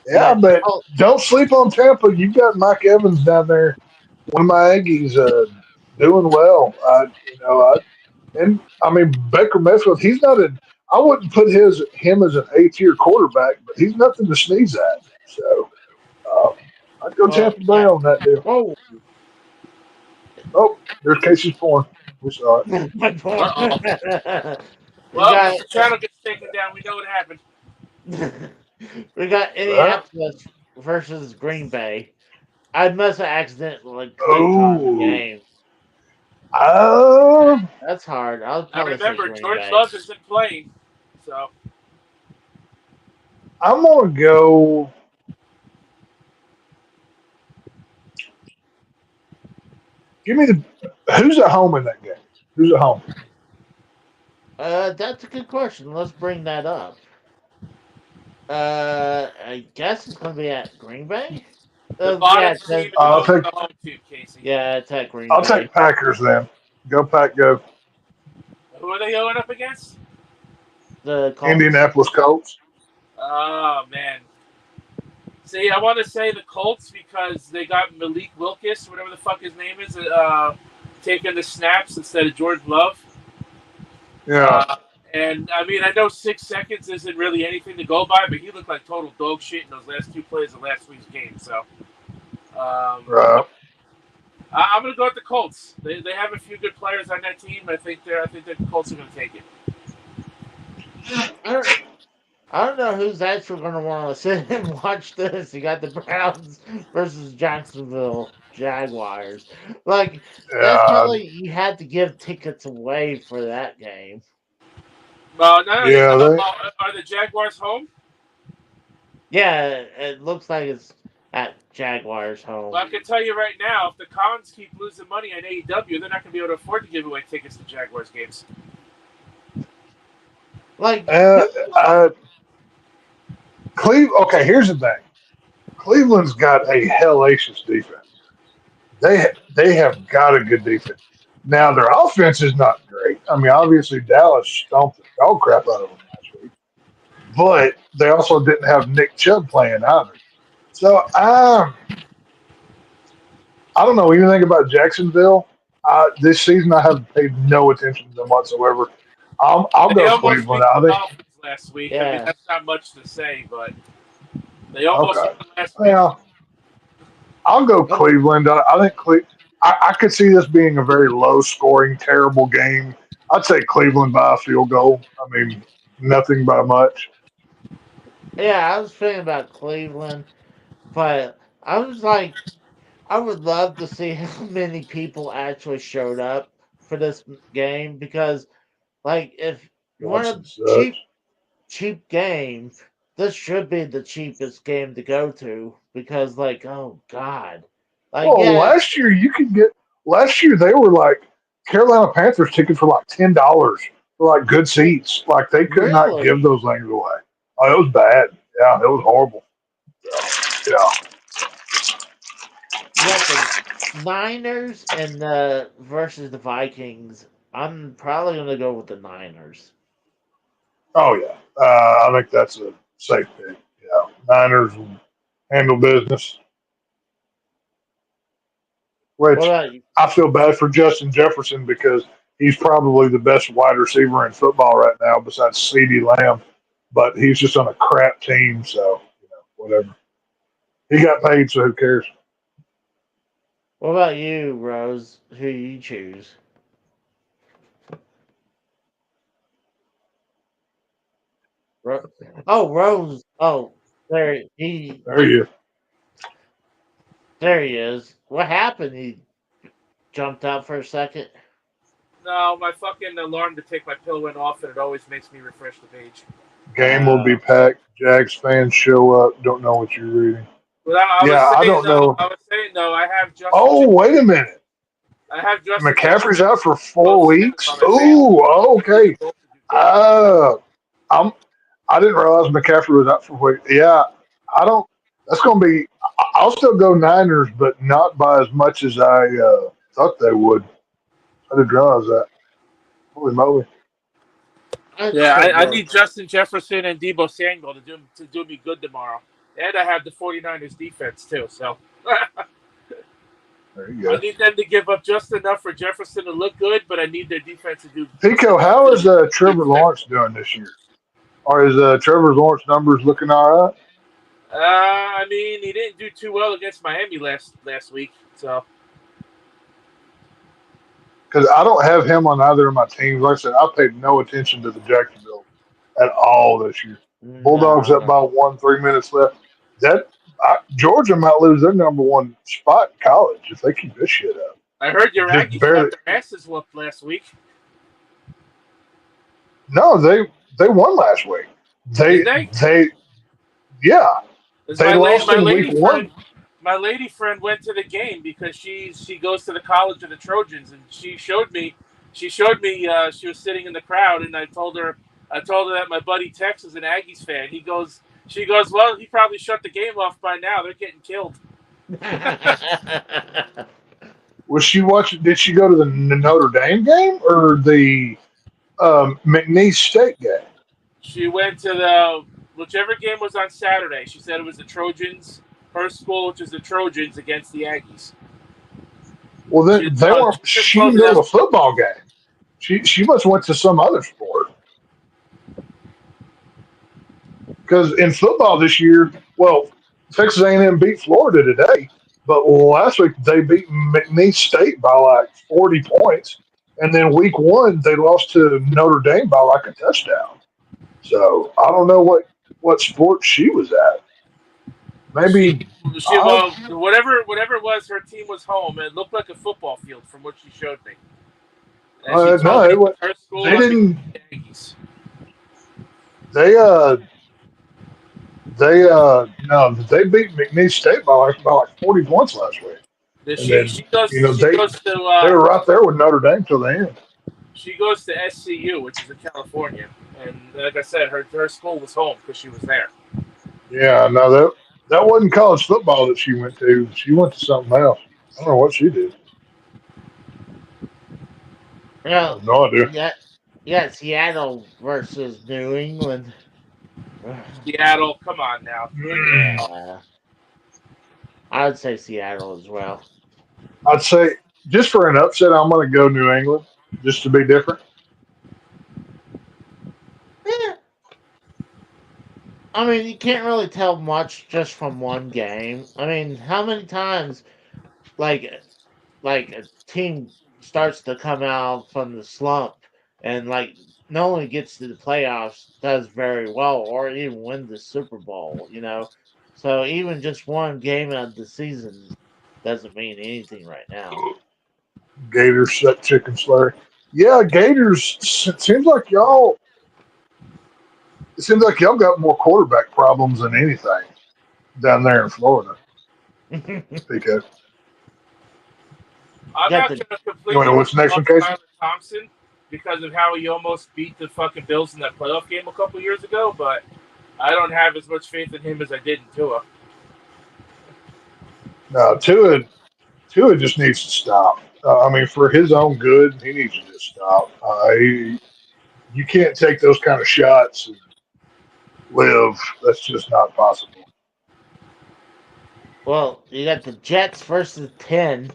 Yeah, but don't sleep on Tampa. You've got Mike Evans down there. One of my Aggies doing well. Baker Mayfield. He's not I wouldn't put him as an A-tier quarterback, but he's nothing to sneeze at. So I'd go Tampa Bay on that deal. Whoa. Oh, there's Casey's Point. We saw it. We Well, got if the channel gets taken down, we know what happened. we got Indianapolis versus Green Bay. I must have accidentally clicked on the Oh, game. That's hard. I'll Now probably say remember, Green George Bay. Love isn't playing, so I'm gonna go. Give me the. Who's at home in that game? Who's at home? That's a good question. Let's bring that up. I guess it's gonna be at Green Bay. the bottom Yeah, team is I'll going to take. the home team, Casey. yeah, it's at Green I'll Bay. take Packers then. Go Pack. Go Who are they going up against? The Colts. Indianapolis Colts. Oh man. See, I want to say the Colts because they got Malik Wilkes, whatever the fuck his name is, taking the snaps instead of George Love. Yeah. And I mean, I know 6 seconds isn't really anything to go by, but he looked like total dog shit in those last two plays of last week's game. So, Right. I'm gonna go with the Colts. They have a few good players on that team. I think the Colts are gonna take it. I don't know who's actually going to want to sit and watch this. You got the Browns versus Jacksonville Jaguars. Like, that's Yeah. probably, you had to give tickets away for that game. No, Yeah, are the Jaguars home? Yeah, it looks like it's at Jaguars home. Well, I can tell you right now, if the Cons keep losing money on AEW, they're not going to be able to afford to give away tickets to Jaguars games. Like, Okay, here's the thing. Cleveland's got a hellacious defense. They have got a good defense. Now their offense is not great. I mean, obviously Dallas stomped the dog crap out of them last week, but they also didn't have Nick Chubb playing either. So I don't know anything about Jacksonville. This season, I have paid no attention to them whatsoever. I'll They go almost Cleveland. beat I the think. Dolphins last week. I Yeah. mean, that's not much to say, but they almost Okay. beat them last week. Well, I'll go Cleveland. I think I could see this being a very low-scoring, terrible game. I'd say Cleveland by a field goal. I mean, nothing by much. yeah, I was thinking about Cleveland, but I was like, I would love to see how many people actually showed up for this game because, like, if you want a cheap game, this should be the cheapest game to go to because, like, oh god, like Well, last year they were like Carolina Panthers ticket for like $10 for like good seats. Like they could not Really? give those things away. Oh, it was bad. Yeah, it was horrible. Yeah. You got the Niners and the versus the Vikings. I'm probably gonna go with the Niners. Oh yeah. I think that's a safe pick. Yeah. Niners will handle business. Which What about you? I feel bad for Justin Jefferson because he's probably the best wide receiver in football right now besides CeeDee Lamb. But he's just on a crap team, so whatever. He got paid, so who cares? What about you, Rose? Who you choose? Oh, Rose. Oh, there he. There you go. There he is. What happened? He jumped out for a second. No, my fucking alarm to take my pill went off, and it always makes me refresh the page. Game will be packed. Jags fans show up. Don't know what you're reading. Well, I don't know. I was saying though, I have Justin. Oh, wait a minute. I have Justin. McCaffrey's out for 4 weeks. Ooh, okay. I didn't realize McCaffrey was out for 4 weeks. Yeah, I don't. That's going to be. I'll still go Niners, but not by as much as I thought they would. I didn't realize that. Holy moly! Yeah, I need Justin Jefferson and Deebo Samuel to do me good tomorrow. And I have the 49ers defense too, so There you go. I need them to give up just enough for Jefferson to look good, but I need their defense to do. Pico, how is Trevor Lawrence doing this year? Or is Trevor Lawrence numbers looking all right? I mean, he didn't do too well against Miami last week, so. because I don't have him on either of my teams. Like I said, I paid no attention to the Jacksonville at all this year. Bulldogs up No. by 1, 3 minutes left. Georgia might lose their number one spot in college if they keep this shit up. I heard your Just Aggies barely. got their asses whooped last week. No, they won last week. Did they? Yeah, 'Cause they lost in week one. My lady friend went to the game because she goes to the College of the Trojans, and she showed me she was sitting in the crowd, and I told her that my buddy Tex is an Aggies fan. She goes, well, he probably shut the game off by now. They're getting killed. Was she watching? Did she go to the Notre Dame game or the McNeese State game? She went to whichever game was on Saturday. She said it was the Trojans, her school, which is the Trojans, against the Aggies. Well, then she didn't go to a football game. She must have went to some other sport. Because in football this year, well, Texas A&M beat Florida today, but last week they beat McNeese State by like 40 points, and then week one they lost to Notre Dame by like a touchdown. So I don't know what sport she was at. Maybe whatever it was, her team was home. It looked like a football field from what she showed me. And her school they didn't. They beat McNeese State by like 40 points last week. They were right there with Notre Dame till the end. She goes to SCU, which is in California, and like I said, her school was home because she was there. Yeah, no, that wasn't college football that she went to. She went to something else. I don't know what she did. Well, no idea. Yeah, Seattle versus New England. Seattle, come on now. Yeah. I would say Seattle as well. I'd say just for an upset, I'm going to go New England just to be different. Yeah. I mean, you can't really tell much just from one game. I mean, how many times, like a team starts to come out from the slump and not only gets to the playoffs, does very well, or even win the Super Bowl, So even just one game of the season doesn't mean anything right now. Gators suck chicken slurry. Yeah, Gators. It seems like y'all got more quarterback problems than anything down there in Florida. Speak of. I'm not going to completely what's next one, Casey? Thompson because of how he almost beat the fucking Bills in that playoff game a couple years ago, but I don't have as much faith in him as I did in Tua. No, Tua just needs to stop. I mean, for his own good, he needs to just stop. You can't take those kind of shots and live. That's just not possible. Well, you got the Jets versus 10.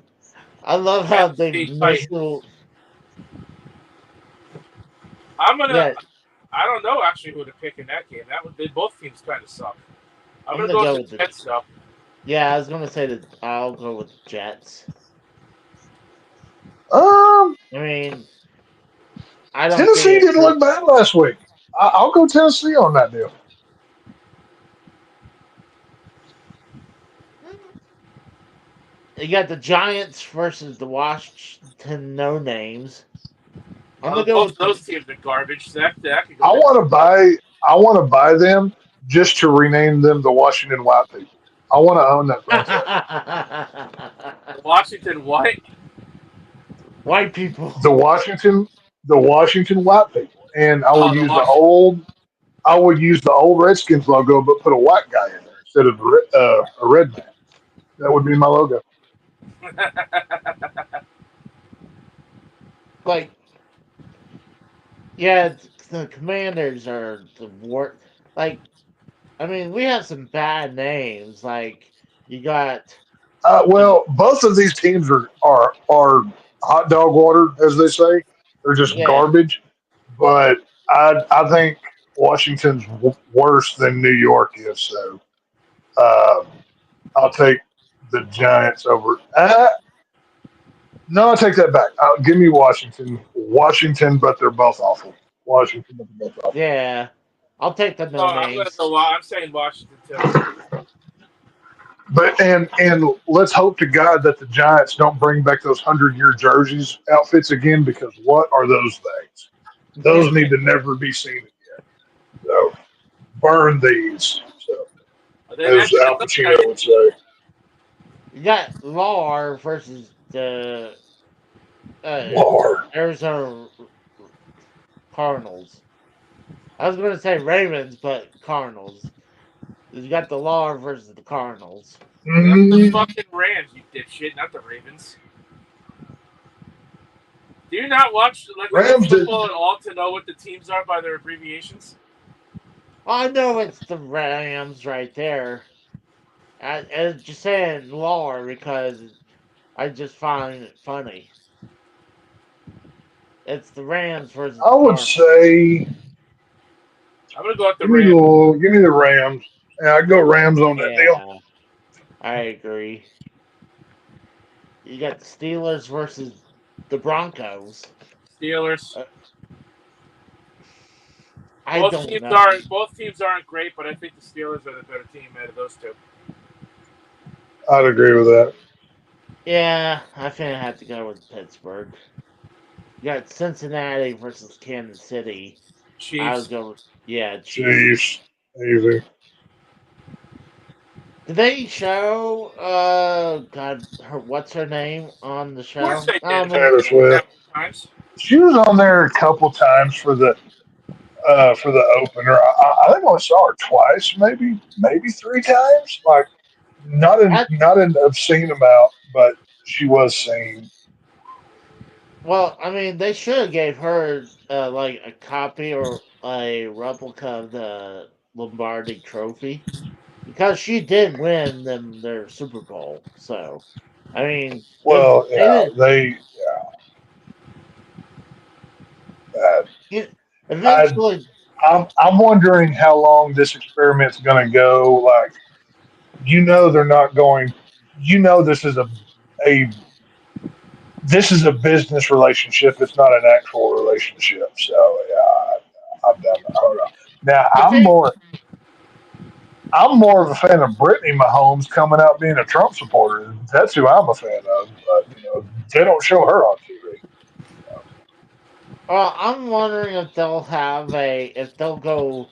I love how they initial. I don't know actually who to pick in that game. Both teams kind of suck. I'm gonna go with the Jets though. Yeah, I was gonna say that I'll go with the Jets. I mean, I don't. Tennessee didn't look bad last week. I'll go Tennessee on that deal. You got the Giants versus the Washington No Names. I'm gonna go with those teams are garbage. That could go I want to buy them just to rename them the Washington White People. I want to own that franchise. Washington what? White people. The Washington White People, and I would use the old Redskins logo, but put a white guy in there instead of a red man. That would be my logo. Yeah, the Commanders are the worst. I mean, we have some bad names. You got. Well, both of these teams are hot dog water, as they say. They're just garbage. But I think Washington's worse than New York is. So I'll take the Giants over. No, I take that back. Give me Washington. Washington, but they're both awful. Washington, but they're both awful. Yeah, I'll take the Oh, no I'm gonna names. go. I'm saying Washington too. But and let's hope to God that the Giants don't bring back those 100-year jerseys outfits again, because what are those things? Those need to never be seen again. So burn these. So, Then as Al Pacino would say. You got Lar versus the Lord. Arizona Cardinals. I was going to say Ravens, but Cardinals. You got the Lar versus the Cardinals. The Mm, fucking Rams, you dipshit, not the Ravens. Do you not watch like Rams did. football at all to know what the teams are by their abbreviations? I know it's the Rams right there. I just saying Lar because I just find it funny. It's the Rams versus the I would Cardinals. say I'm gonna go with the give me Rams. give me the Rams. Yeah, I'd go Rams on that deal. Yeah, I agree. You got the Steelers versus the Broncos. Steelers. I Both don't teams know. aren't great, but I think the Steelers are the better team out of those two. I'd agree with that. Yeah, I think I have to go with Pittsburgh. You got Cincinnati versus Kansas City. I would Chiefs. go with Chiefs. Chiefs. Easy. Did they show what's her name on the Of show? course they did. Taylor Swift. Times. She was on there a couple times for the opener. I think I only saw her twice, maybe 3 times. Like not an obscene amount, but she was seen. Well, I mean, they should have gave her like a copy or a replica of the Lombardi Trophy because she did win them their Super Bowl. So, I mean, Well, they yeah, didn't. they. Eventually, I'm wondering how long this experiment's going to go. Like, they're not going. This is a this is a business relationship. It's not an actual relationship. So yeah, I'm done. I don't know. Now the thing, I'm more of a fan of Brittany Mahomes coming out being a Trump supporter. That's who I'm a fan of. But they don't show her on TV. well, I'm wondering if if they'll go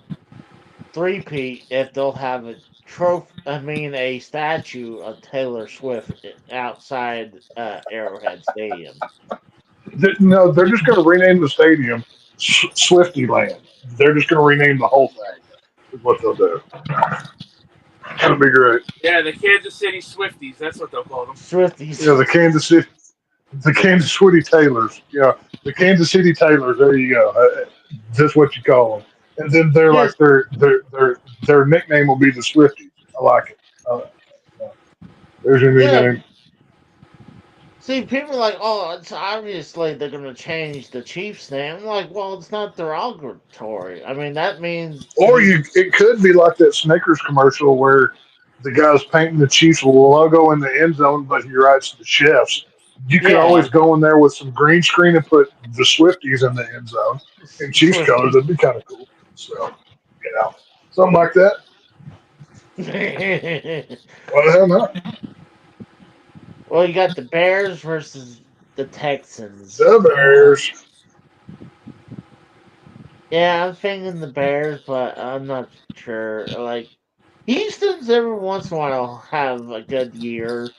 three-peat, if they'll have a a statue of Taylor Swift outside Arrowhead Stadium. No, they're just going to rename the stadium Swifty Land. They're just going to rename the whole thing. Is what they'll do. That'll be great. Yeah, the Kansas City Swifties. That's what they'll call them. Swifties. Yeah, the Kansas City Taylors. Yeah, the Kansas City Taylors. There you go. That's what you call them. And then they're Yes. like their nickname will be the Swifties. I like it. There's your new name. See, people are like, oh, it's obviously they're going to change the Chiefs' name. I'm like, well, it's not derogatory. I mean, that means. Or it could be like that Snickers commercial where the guy's painting the Chiefs logo in the end zone, but he writes the chefs. You could always go in there with some green screen and put the Swifties in the end zone in Chiefs colors. That'd be kind of cool. So, something like that. What the hell not? Well, you got the Bears versus the Texans. The Bears. Yeah, I'm thinking the Bears, but I'm not sure. Like, Houston's every once in a while have a good year,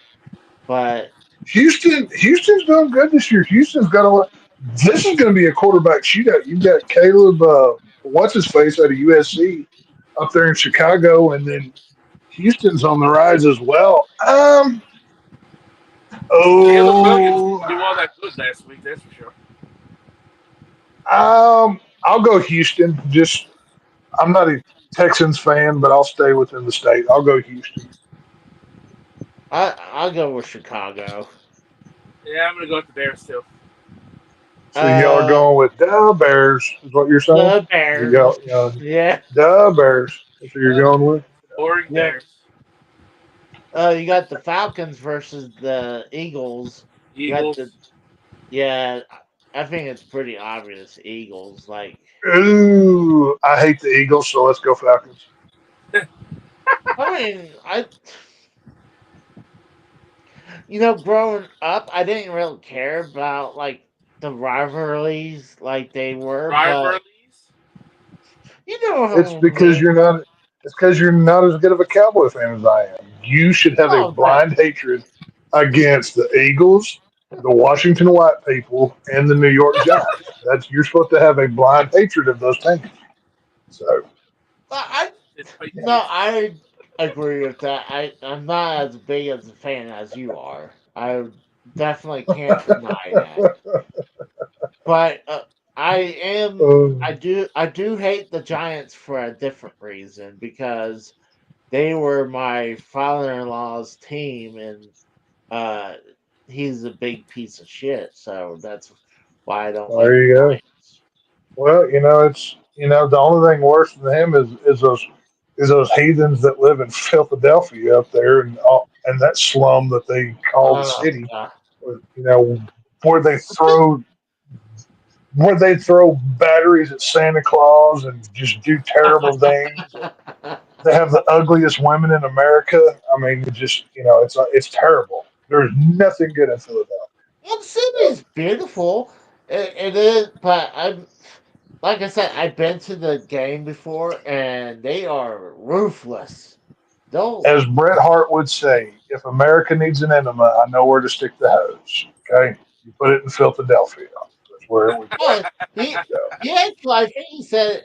but Houston's doing good this year. Houston's got a lot. This is going to be a quarterback shootout. You've got Caleb, what's his face out of USC, up there in Chicago, and then Houston's on the rise as well. Caleb Williams didn't do all that good last week. That's for sure. I'll go Houston. I'm not a Texans fan, but I'll stay within the state. I'll go Houston. I'll go with Chicago. Yeah, I'm gonna go with the Bears too. So y'all are going with the Bears, is what you're saying? The Bears. Yeah. The Bears. That's what you're going with? Boring Bears. You got the Falcons versus the Eagles. Eagles. Yeah, I think it's pretty obvious. Eagles, like, Ooh, I hate the Eagles, so let's go Falcons. I mean, growing up, I didn't really care about like the rivalries like they were, but Rivalries. you know It's how because you're not. It's because you're not as good of a Cowboy fan as I am. You should have a oh no, blind hatred against the Eagles, the Washington White people, and the New York Giants. That's you're supposed to have a blind hatred of those teams. So I no, It's I agree with that. I'm not as big as a fan as you are. I definitely can't deny that. But I am. um, I do hate the Giants for a different reason because they were my father-in-law's team, and uh, he's a big piece of shit. So that's why I don't like there you the go. Giants. Well, it's the only thing worse than him is those heathens that live in Philadelphia up there and that slum that they call the Oh city, God. you know, where they throw where they throw batteries at Santa Claus and just do terrible things. They have the ugliest women in America. I mean, it's terrible. There's nothing good in Philadelphia. Well, the city So, is beautiful. It is, but I'm like I said, I've been to the game before, and they are ruthless. They'll as Bret Hart would say, if America needs an enema, I know where to stick the hose. Okay, you put it in Philadelphia. That's where it would go. well, he So, he actually, I think he said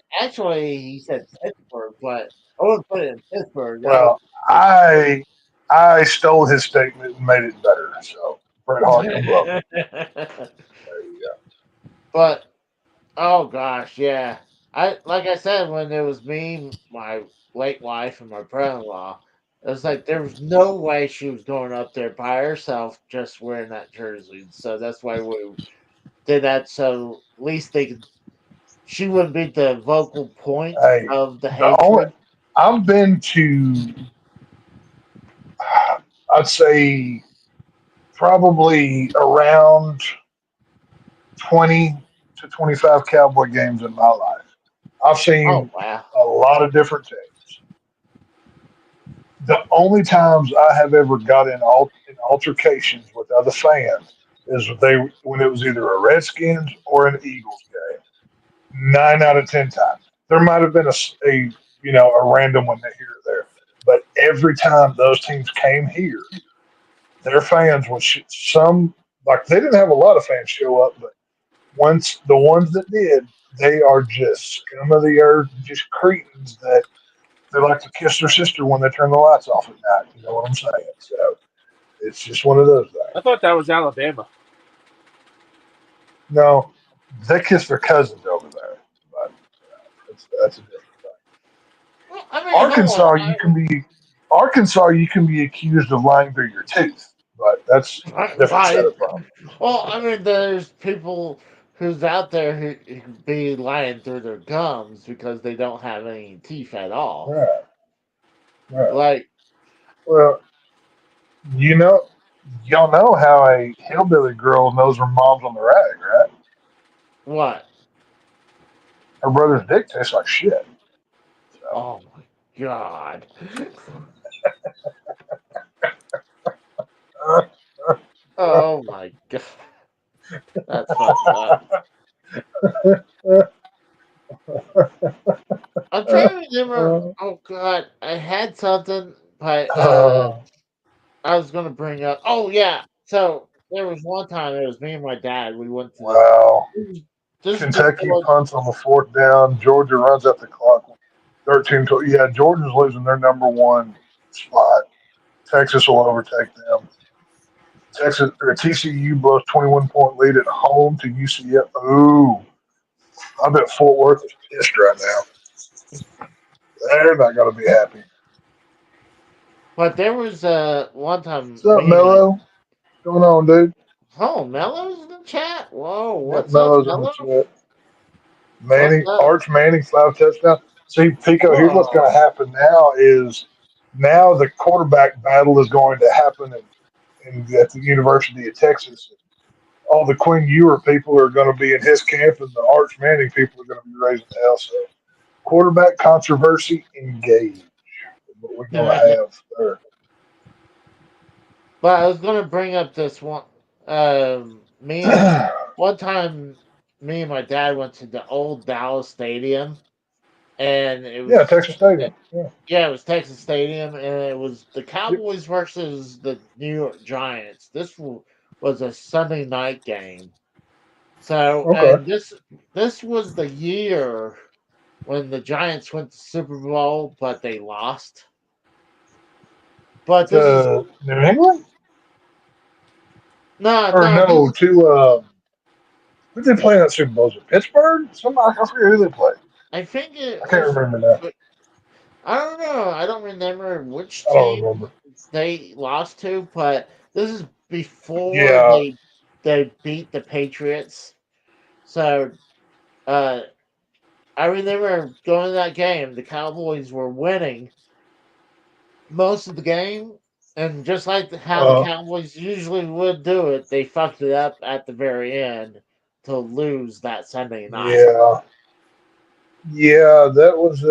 Pittsburgh, but I wouldn't put it in Pittsburgh. That would well, I stole his statement and made it better. So Bret Hart can blow me. There you but oh gosh, yeah. Like I said, when it was me, my late wife, and my brother-in-law, it was like there was no way she was going up there by herself just wearing that jersey. So that's why we did that. So at least she wouldn't be the vocal point go. Hey, of the the only hatred. I've been to, I'd say probably around 20 to 25 Cowboy games in my life. I've Oh seen wow. a lot of different teams. The only times I have ever got in altercations with other fans is when it was either a Redskins or an Eagles game. 9 out of 10 times, there might have been a random one here or there, but every time those teams came here, their fans would some like they didn't have a lot of fans show up, but once the ones that did, they are just scum of the earth, just cretins that they like to kiss their sister when they turn the lights off at night. You know what I'm saying? So it's just one of those I things. thought that was Alabama. No, they kiss their cousins over there, but that's a different thing. Well, I mean, hell, Arkansas, you can be accused of lying through your teeth, but that's a different set right. of problems. Well, I mean, there's people who's out there who be lying through their gums because they don't have any teeth at all. Right, right. Like Well, you know, y'all know how a hillbilly girl knows her mom's on the rag, right? what? Her brother's dick tastes like shit. So, Oh my god. Oh my god. That's fucked up. I'm trying to remember. Oh god, I had something, but I was gonna bring up. Oh yeah, so there was one time it was me and my dad. We went to wow. this Kentucky village. punts on the fourth down. Georgia runs out the clock. 13 to, yeah, Georgia's losing their number one spot. Texas will overtake them. Texas or TCU blows 21-point lead at home to UCF. Ooh, I bet Fort Worth is pissed right now. They're not going to be happy. But there was one time What's up, me and my Mello? What's going on, dude? oh Mello's in the chat. Whoa, Yep, what's up, Mello's in the Mello? chat. What's Manning, up? Arch Manning, 5 touchdowns. See, Pico, here's what's going to Whoa. happen now is now the quarterback battle is going to happen at the University of Texas. all the Quinn Ewer people are going to be in his camp, and the Arch Manning people are going to be raising hell. So, quarterback controversy engaged. What we're going to have there. But I was going to bring up this one. One time, me and my dad went to the old Dallas Stadium, and it Yeah, was Texas Stadium. Yeah. yeah, it was Texas Stadium, and it was the Yep. Cowboys versus the New York Giants. Was a Sunday night game. So, Okay. and this was the year when the Giants went to Super Bowl, but they lost. But this is To New England? Or no, no, this to who did they play in that Super Bowl? Was it Pittsburgh? Somebody, I forget who they played. I think it I can't was. remember now. I don't know. I don't remember which I don't team remember. they lost to, but this is before Yeah. they beat the Patriots. So uh, I remember going to that game. The Cowboys were winning most of the game, and just like how the Uh, Cowboys usually would do it, they fucked it up at the very end to lose that Sunday night. yeah. Yeah, that was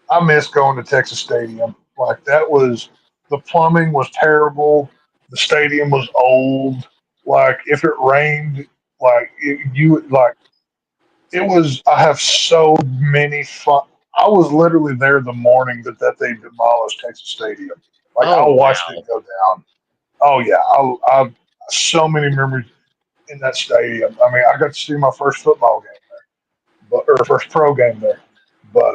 I miss going to Texas Stadium. Like that was the plumbing was terrible. The stadium was old. Like if it rained, like you like it was. I have so many fun. I was literally there the morning that they demolished Texas Stadium. Like I Oh watched it wow! go down. Oh yeah, I so many memories in that stadium. I mean, I got to see my first football game there, but or first pro game there. But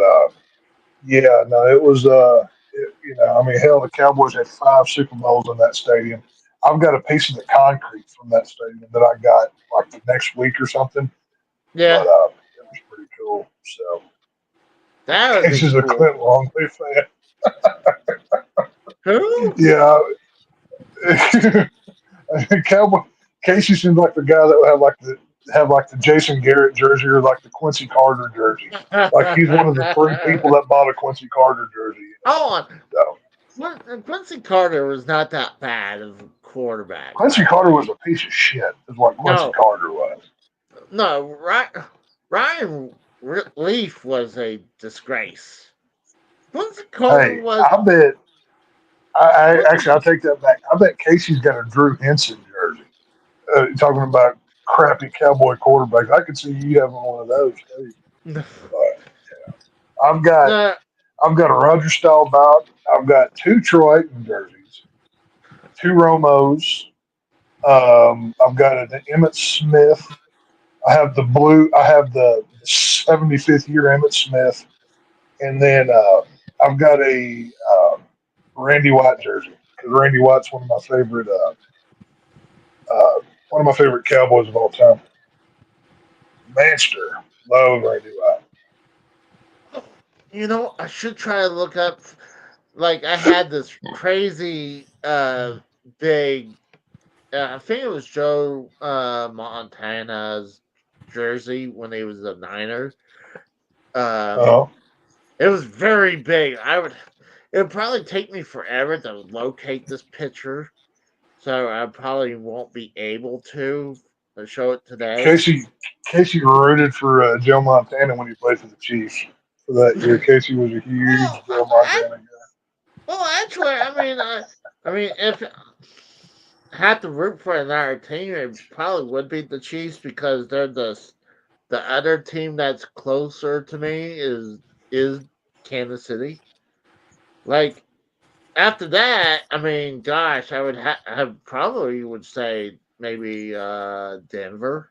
yeah, no, it was. I mean, hell, the Cowboys had 5 Super Bowls in that stadium. I've got a piece of the concrete from that stadium that I got like the next week or something. But Yeah, it was pretty cool. So, that would be Casey's a cool. Clint Longley fan. Who? Yeah, Cowboy Casey seems like the guy that would have like the Jason Garrett jersey or like the Quincy Carter jersey. Like he's one of the 3 people that bought a Quincy Carter jersey. Hold on. So Quincy Carter was not that bad of a quarterback, Quincy by the Carter was way. a piece of shit, is what Quincy No, Carter was. no, Ryan Leaf was a disgrace. Quincy Carter Hey, was. I bet. Quincy, Actually, I'll take that back. I bet Casey's got a Drew Henson jersey. Talking about crappy Cowboy quarterbacks, I could see you having one of those too. But I've got no, I've got a Roger Staubach. I've got 2 Troy Aikman jerseys, 2 Romos. I've got an Emmett Smith. I have the blue. I have the 75th year Emmett Smith, and then I've got a Randy White jersey because Randy White's one of my favorite Cowboys of all time. Manster, love Randy White. I should try to look up. Like, I had this crazy big. I think it was Joe Montana's jersey when he was a Niner. Um, Uh, it was very big. It would probably take me forever to locate this picture, so I probably won't be able to show it today. Casey Casey rooted for Joe Montana when he played for the Chiefs for that year. Casey was a huge well, Joe Montana guy. actually, I mean, if I had to root for another team, it probably would be the Chiefs because they're the other team that's closer to me is Kansas City. Like after that, I mean, gosh, I would have probably would say maybe Denver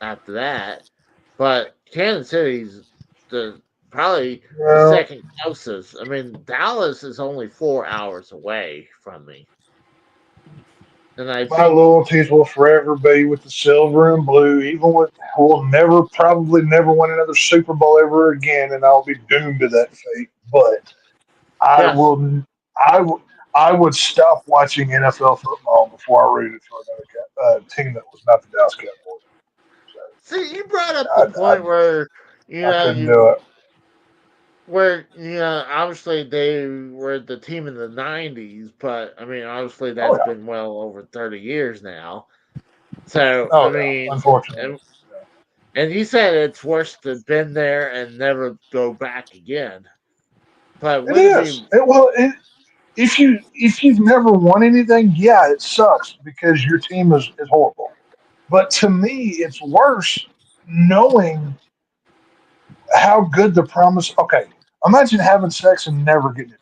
after that, but Kansas City's the probably the Well, second closest. I mean, Dallas is only 4 hours away from me, and I my think loyalties will forever be with the silver and blue. Even with we'll never probably never win another Super Bowl ever again, and I'll be doomed to that fate. But I yes. will. I w- I would stop watching NFL football before I rooted for another team that was not the Dallas Cowboys. So See, you brought up the I, point where I couldn't do you it. where obviously they were the team in the '90s, but I mean, obviously Oh that's yeah, been well over 30 years now. So I oh yeah. mean, Unfortunately, and you said it's worse to been there and never go back again. But it wouldn't it is. be? If you've never won anything, yeah, it sucks because your team is horrible. But to me, it's worse knowing how good the promise. Okay, imagine having sex and never getting it.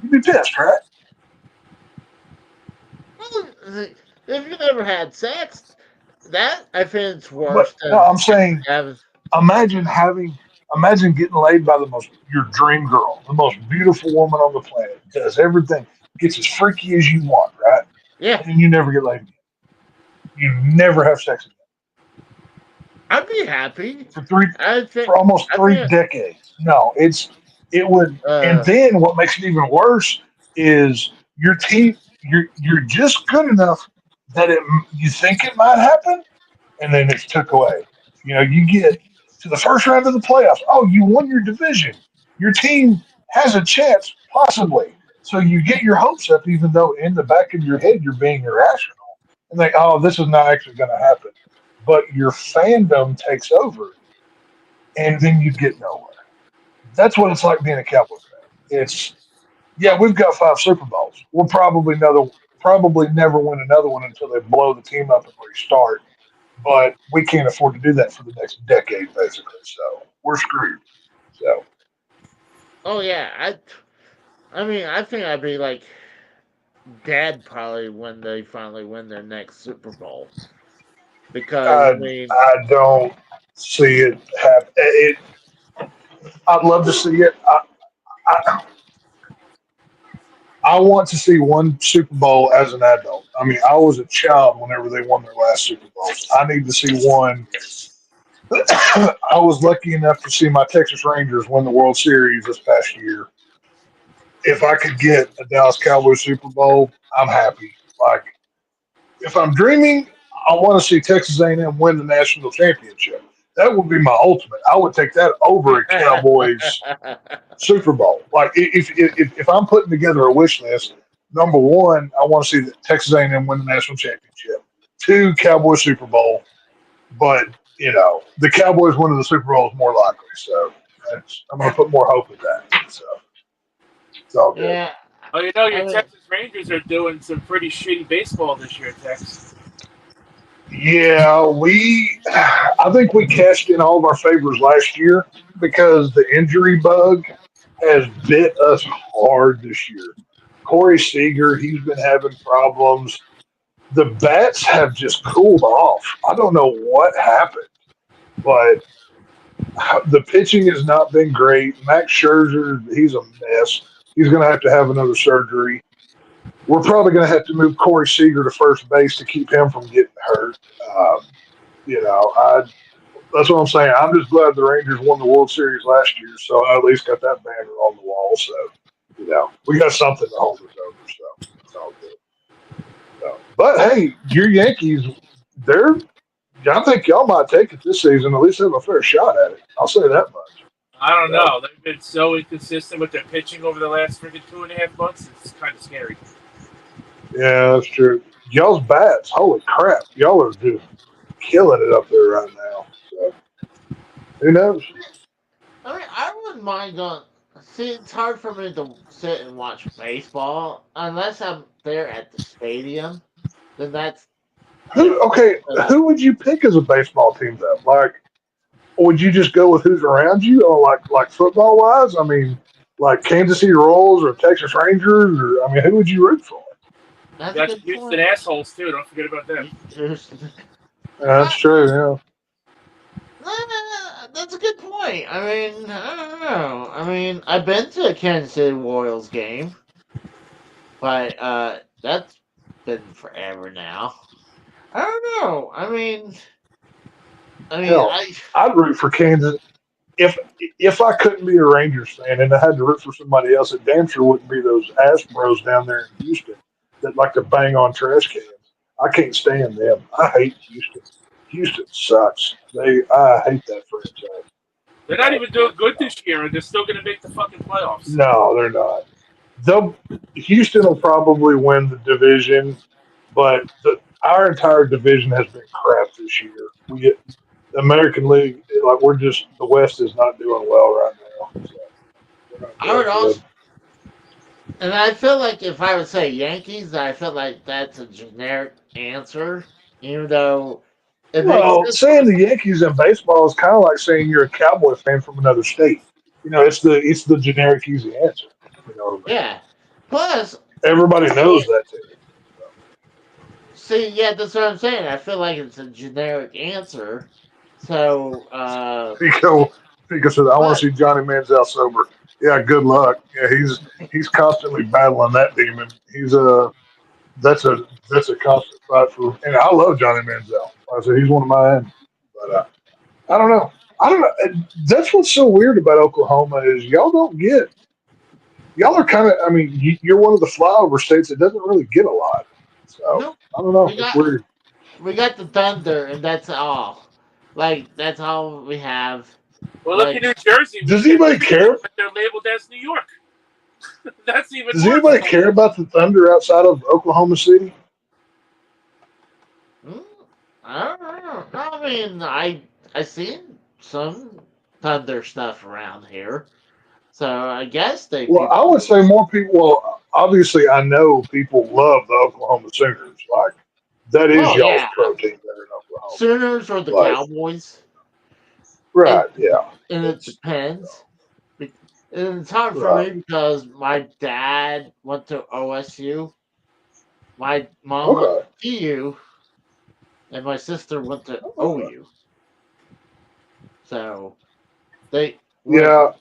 You'd be pissed, right? Well, if you never had sex, that I think it's But worse no, than I'm saying having. imagine having imagine getting laid by the most your dream girl, the most beautiful woman on the planet, does everything, gets as freaky as you want, right? Yeah, And then you never get laid again. You never have sex again I'd be happy. for three I think. for almost I three think. decades. No, it would. And then what makes it even worse is your team. You're just good enough that you think it might happen, and then it's took away. You get to the first round of the playoffs. Oh, you won your division. Your team has a chance, possibly. So you get your hopes up, even though in the back of your head you're being irrational and think, "Oh, this is not actually going to happen." But your fandom takes over, and then you get nowhere. That's what it's like being a Cowboys fan. It's yeah, we've got 5 Super Bowls. We'll probably never win another one until they blow the team up and restart, but we can't afford to do that for the next decade, basically. So we're screwed. So Oh yeah, I mean, I think I'd be like dead probably when they finally win their next Super Bowl because I I mean, I don't see it happen. I'd love to see it. I I want to see one Super Bowl as an adult. I mean, I was a child whenever they won their last Super Bowls. I need to see one. I was lucky enough to see my Texas Rangers win the World Series this past year. If I could get a Dallas Cowboys Super Bowl, I'm happy. Like, if I'm dreaming, I want to see Texas A&M win the national championship. That would be my ultimate. I would take that over a Cowboys Super Bowl. Like, if I'm putting together a wish list, number one, I want to see the Texas A&M win the national championship. Two, Cowboys Super Bowl. But the Cowboys winning the Super Bowl is more likely. So I'm going to put more hope in that. So it's all good. yeah, Oh, I your mean, Texas Rangers are doing some pretty shitty baseball this year, Tex. Yeah, I think we cashed in all of our favors last year because the injury bug has bit us hard this year. Corey Seager, he's been having problems. The bats have just cooled off. I don't know what happened, but the pitching has not been great. Max Scherzer, he's a mess. He's going to have another surgery. We're probably going to have to move Corey Seager to first base to keep him from getting hurt. Um, that's what I'm saying. I'm just glad the Rangers won the World Series last year, so I at least got that banner on the wall. So, we got something to hold us over. So it's all good. But hey, your Yankees, they're. I think y'all might take it this season. At least have a fair shot at it. I'll say that much. I don't So, know. They've been so inconsistent with their pitching over the last freaking 2.5 months. It's kind of scary. yeah, that's true. Y'all's bats, holy crap! Y'all are just killing it up there right now. So, who knows? I mean, I wouldn't mind going. See, it's hard for me to sit and watch baseball unless I'm there at the stadium. Then that's Okay, who would you pick as a baseball team though? Like, would you just go with who's around you, or like football wise? I mean, like Kansas City Royals or Texas Rangers, or I mean, who would you root for? that's a That's good Houston point. assholes too. Don't forget about them. That's true. Yeah. That's a good point. I mean, I don't know. I mean, I've been to a Kansas City Royals game, but that's been forever now. I don't know. Hell, I I'd root for Kansas if I couldn't be a Rangers fan and I had to root for somebody else. It damn sure wouldn't be those ass bros down there in Houston that like to bang on trash cans. I can't stand them. I hate Houston. Houston sucks. I hate that franchise. They're not even doing good this year, and they're still going to make the fucking playoffs. No, they're not. Houston will probably win the division, but our entire division has been crap this year. We get the American League, like we're just the West is not doing well right now. So we're not I would doing also, good. and I feel like if I would say Yankees, I feel like that's a generic answer, even though it makes Well, sense. saying the Yankees in baseball is kind of like saying you're a Cowboy fan from another state. It's the generic easy answer. You know what I mean? Yeah. Plus, Everybody knows that too. see, yeah, that's what I'm saying. I feel like it's a generic answer. So, Pico said, "I want but to see Johnny Manziel sober." Yeah, good luck. Yeah, he's constantly battling that demon. That's a constant fight for. And I love Johnny Manziel. I said he's one of mine, but I don't know. I don't know. That's what's so weird about Oklahoma is y'all are kind of. I mean, you're one of the flyover states that doesn't really get a lot. So no, I don't know. we It's got weird. we got the Thunder, and that's all. Like that's all we have. Well, look Like, at New Jersey. Does We anybody get care? but they're labeled as New York. That's even Does worse. anybody care about the Thunder outside of Oklahoma City? I don't know. I mean, I seen some Thunder stuff around here, so I guess they Well, I people. would say more people. Well, obviously, I know people love the Oklahoma Sooners. Like that is Oh y'all's yeah, pro team there in Oklahoma. Sooners or the Like, Cowboys. right? It Yeah. and it It's depends. And it's hard for right. me because my dad went to OSU, my mom went Okay. to TU, and my sister went to Okay. OU. So they went. Yeah,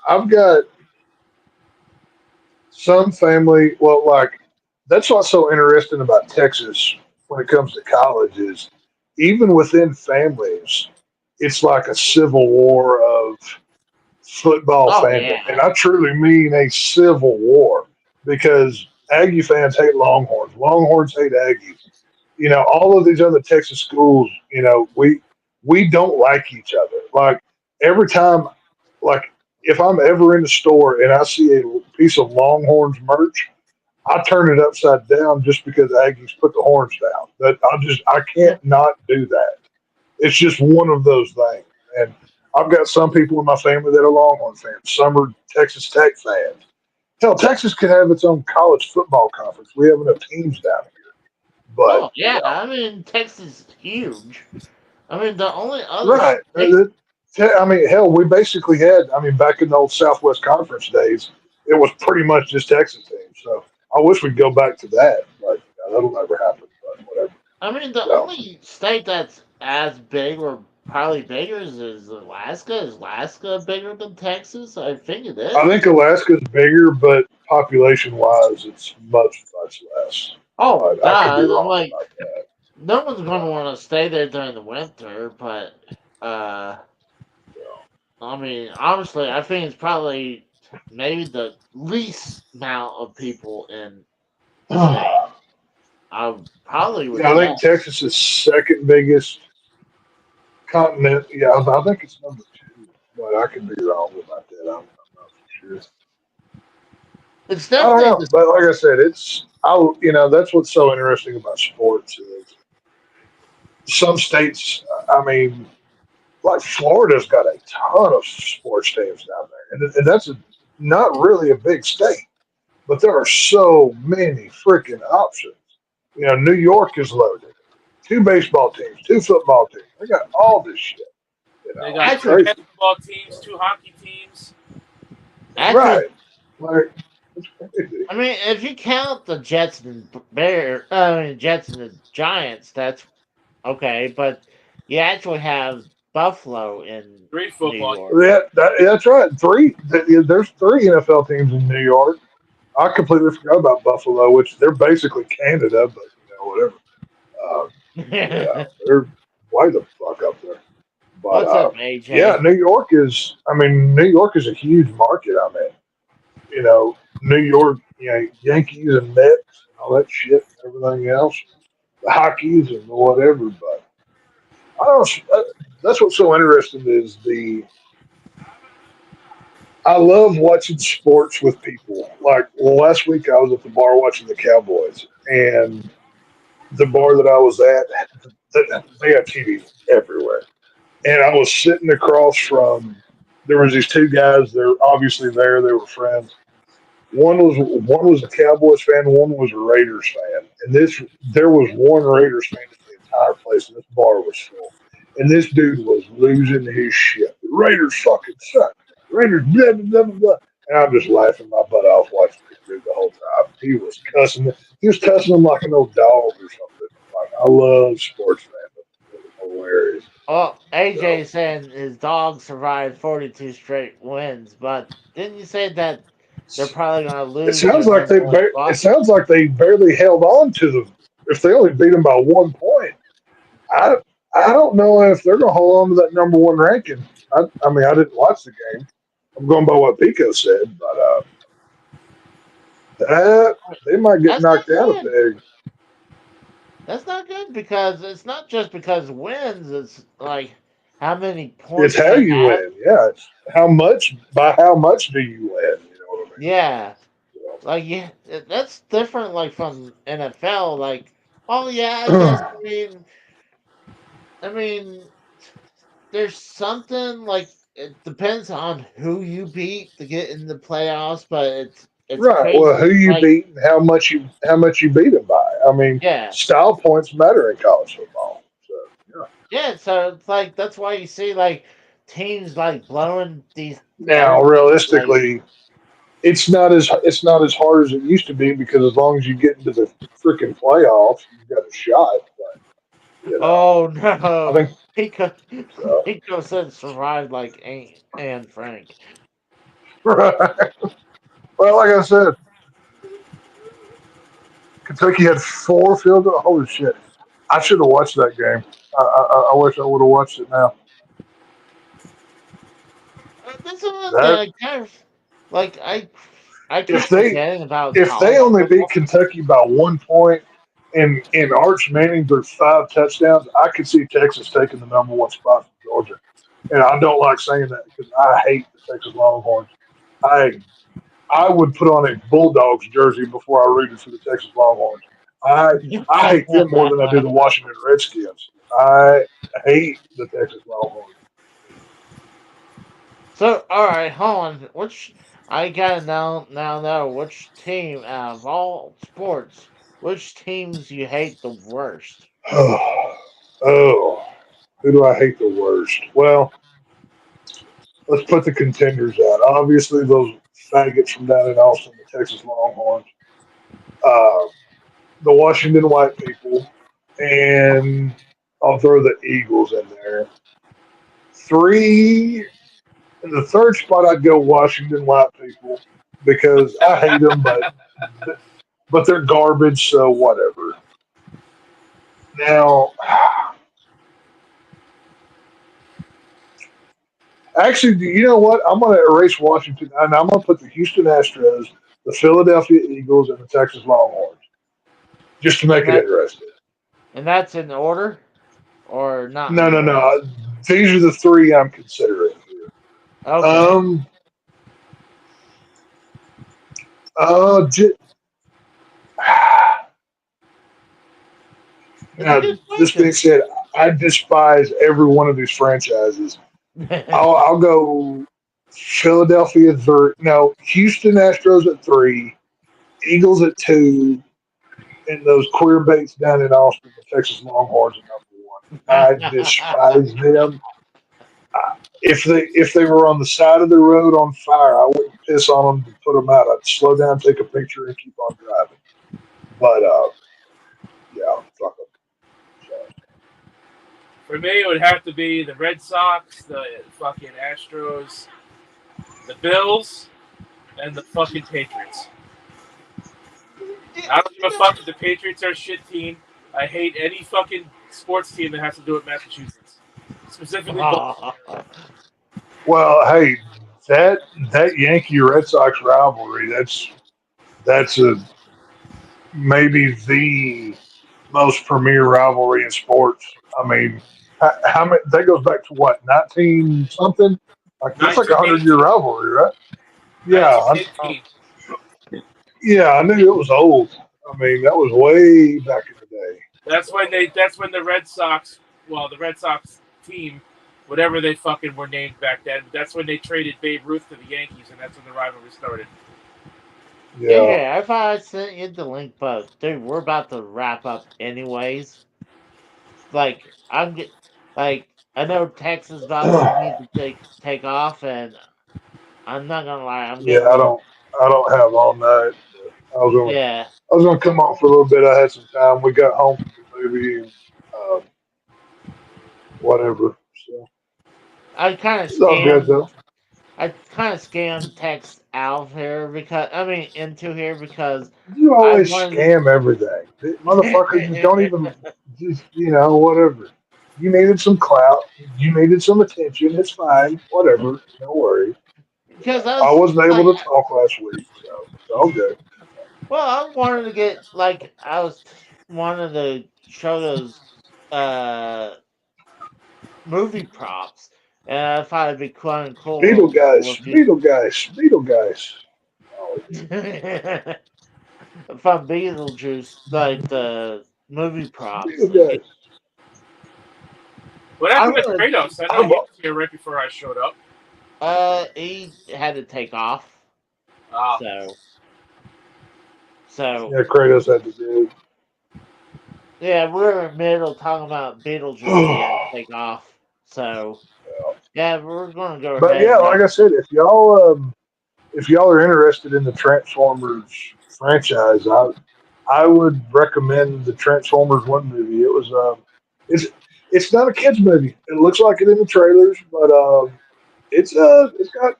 I've got some family. Well, like that's what's so interesting about Texas when it comes to college is even within families, it's like a civil war of football Oh fandom, and yeah, I truly mean a civil war because Aggie fans hate Longhorns, Longhorns hate Aggies. All of these other Texas schools. We don't like each other. Like every time, like if I'm ever in the store and I see a piece of Longhorns merch, I turn it upside down just because Aggies put the horns down. That I can't not do that. It's just one of those things. And I've got some people in my family that are Longhorn fans. Some are Texas Tech fans. Hell, Texas could have its own college football conference. We have enough teams down here. But oh yeah. I mean, Texas is huge. I mean, the only other right. state. I mean, hell, we basically had. I mean, back in the old Southwest Conference days, it was pretty much just Texas teams. So I wish we'd go back to that. But that'll never happen. But whatever. I mean, the So only state that's as big or probably bigger is Alaska. Is Alaska bigger than Texas? I think it I is. think Alaska's bigger, but population-wise, it's much less. Oh But I could be God! I'm wrong like, about that. no one's going to want to stay there during the winter, but uh, I mean, honestly, I think it's probably maybe the least amount of people in the state. Yeah, I probably would I guess. think Texas is second biggest continent. Yeah, I think it's number two, but I could be wrong about that. I'm not for sure. It's I don't definitely know, but like I said, that's what's so interesting about sports is some states. I mean, like Florida's got a ton of sports teams down there, and that's not really a big state, but there are so many freaking options. New York is loaded. Two baseball teams, two football teams. They got all this shit. They got It's two actually, crazy. basketball teams, two hockey teams. actually, Right. Like, it's crazy. I mean, if you count the Jets and Jets and the Giants, that's okay. But you actually have Buffalo in Three New football. York. That's right. There's three NFL teams in New York. I completely forgot about Buffalo, which they're basically Canada, but whatever. Yeah, they're way the fuck up there. But What's up, yeah, AJ? New York is. I mean, New York is a huge market. I mean, New York, Yankees and Mets and all that shit and everything else, the hockeys and whatever. But I don't. That's what's so interesting is I love watching sports with people. Like, well, last week I was at the bar watching the Cowboys, and the bar that I was at, they have TV everywhere. And I was sitting across from. There was these two guys. They're obviously there. They were friends. One was a Cowboys fan. One was a Raiders fan. And there was one Raiders fan in the entire place, and this bar was full. And this dude was losing his shit. The Raiders fucking suck. Raiders blah blah blah blah. Blah. And I'm just laughing my butt off watching this dude the whole time. He was cussing. He was cussing him like an old dog or something. Like, I love sports fans. It was hilarious. Well, So, AJ saying his dog survived 42 straight wins, but didn't you say that they're probably going to It lose sounds their like number one it spot? sounds like they barely held on to them. If they only beat them by 1 point, I I don't know if they're going to hold on to that number one ranking. I mean, I didn't watch the game. I'm going by what Pico said, but that they might get That's not knocked out if good. they. That's not good because it's not just because wins. It's like how many It's points how they you have. win. Yeah, it's how much by how much do you win? You know what I mean? Yeah, So, like yeah, that's different. Like from NFL. Like, oh yeah, I guess. I mean, there's something like it depends on who you beat to get in the playoffs, but it's right. Well, who crazy. you Like, beat and how much you beat them by. I mean, yeah, style points matter in college football. So yeah. yeah. So it's like that's why you see like teams like blowing these other Now, teams like realistically, it's not as hard as it used to be because as long as you get into the freaking playoffs, you've got a shot. But oh I no. think Pico so. Pico said survived like Anne Frank. Right. Well, like I said, Kentucky had 4 field goals. Holy shit! I should have watched that game. I wish I would have watched it now. That's another thing. That I kind of like I if keep they forgetting about if they college only beat football. Kentucky by 1 point and in Arch Manning there's 5 touchdowns, I could see Texas taking the number one spot from Georgia. And I don't like saying that because I hate the Texas Longhorns. I I would put on a Bulldogs jersey before I rooted for the Texas Longhorns. I I hate them more than I do the Washington Redskins. I hate the Texas Longhorns. So, all right, hold on. Which I gotta now know which team out of all sports, which teams you hate the worst? Oh, who do I hate the worst? Well, let's put the contenders out. Obviously, those faggots from down in Austin, the Texas Longhorns, uh, the Washington White people, and I'll throw the Eagles in there. Three, in the third spot, I'd go Washington White people because I hate them, but they're garbage, so whatever. Now, actually, you know what? I'm going to erase Washington, and I'm going to put the Houston Astros, the Philadelphia Eagles, and the Texas Longhorns, just to make And it that interesting. and that's in order or not No, in no, order? no. These are the three I'm considering here. Okay. Um, uh, j- It's a now, good this being question. said, I despise every one of these franchises. I'll go Philadelphia no, Houston Astros at 3, Eagles at 2, and those queer baits down in Austin, the Texas Longhorns at number 1. I despise them. If they were on the side of the road on fire, I wouldn't piss on them to put them out. I'd slow down, take a picture, and keep on driving. But yeah, fuck them. So, For me, it would have to be the Red Sox, the fucking Astros, the Bills, and the fucking Patriots. I don't give a fuck if the Patriots are a shit team. I hate any fucking sports team that has to do with Massachusetts. Specifically Boston. well, hey, that Yankee Red Sox rivalry, that's maybe the most premier rivalry in sports. I mean, how many? That goes back to what 19 something. Like that's like a 100-year 1918. rivalry, right? Yeah, 1915. I knew it was old. I mean, that was way back in the day. That's when they. That's when the Red Sox. Well, the Red Sox team, whatever they fucking were named back then. That's when they traded Babe Ruth to the Yankees, and that's when the rivalry started. Yeah. Yeah, I thought I sent you the link, but dude, we're about to wrap up anyways. Like like I know Texas is about to need to take off, and I'm not gonna lie, I'm Yeah, getting a little I don't have all night. yeah. I was gonna come on for a little bit. I had some time. We got home from the movie and whatever. So I kind of it's all good scammed. though. I kind of scammed text out here because I mean into here because You I always wanted. scam everything. The motherfuckers just don't even just whatever. You needed some clout. You needed some attention. It's fine. Whatever. No worries. Because I I was wasn't like, able to talk last week, so it's all good. well, I wanted to get like I was wanted to show those uh movie props, and I thought it'd be quite Beetle guys, cool if you Beetle guys, Beetle guys. Oh, from Beetlejuice, like the movie props. Beetle guys. What I happened to wanted, Kratos? I know I'm, he was here right before I showed up. he had to take off, Ah, so so yeah, Kratos had to do. yeah, we're in the middle talking about Beetlejuice. He had to take off, so yeah, we're gonna go But ahead yeah, and like I said, if y'all are interested in the Transformers franchise, I would recommend the Transformers one movie. It was it's it's not a kids movie. It looks like it in the trailers, but it's got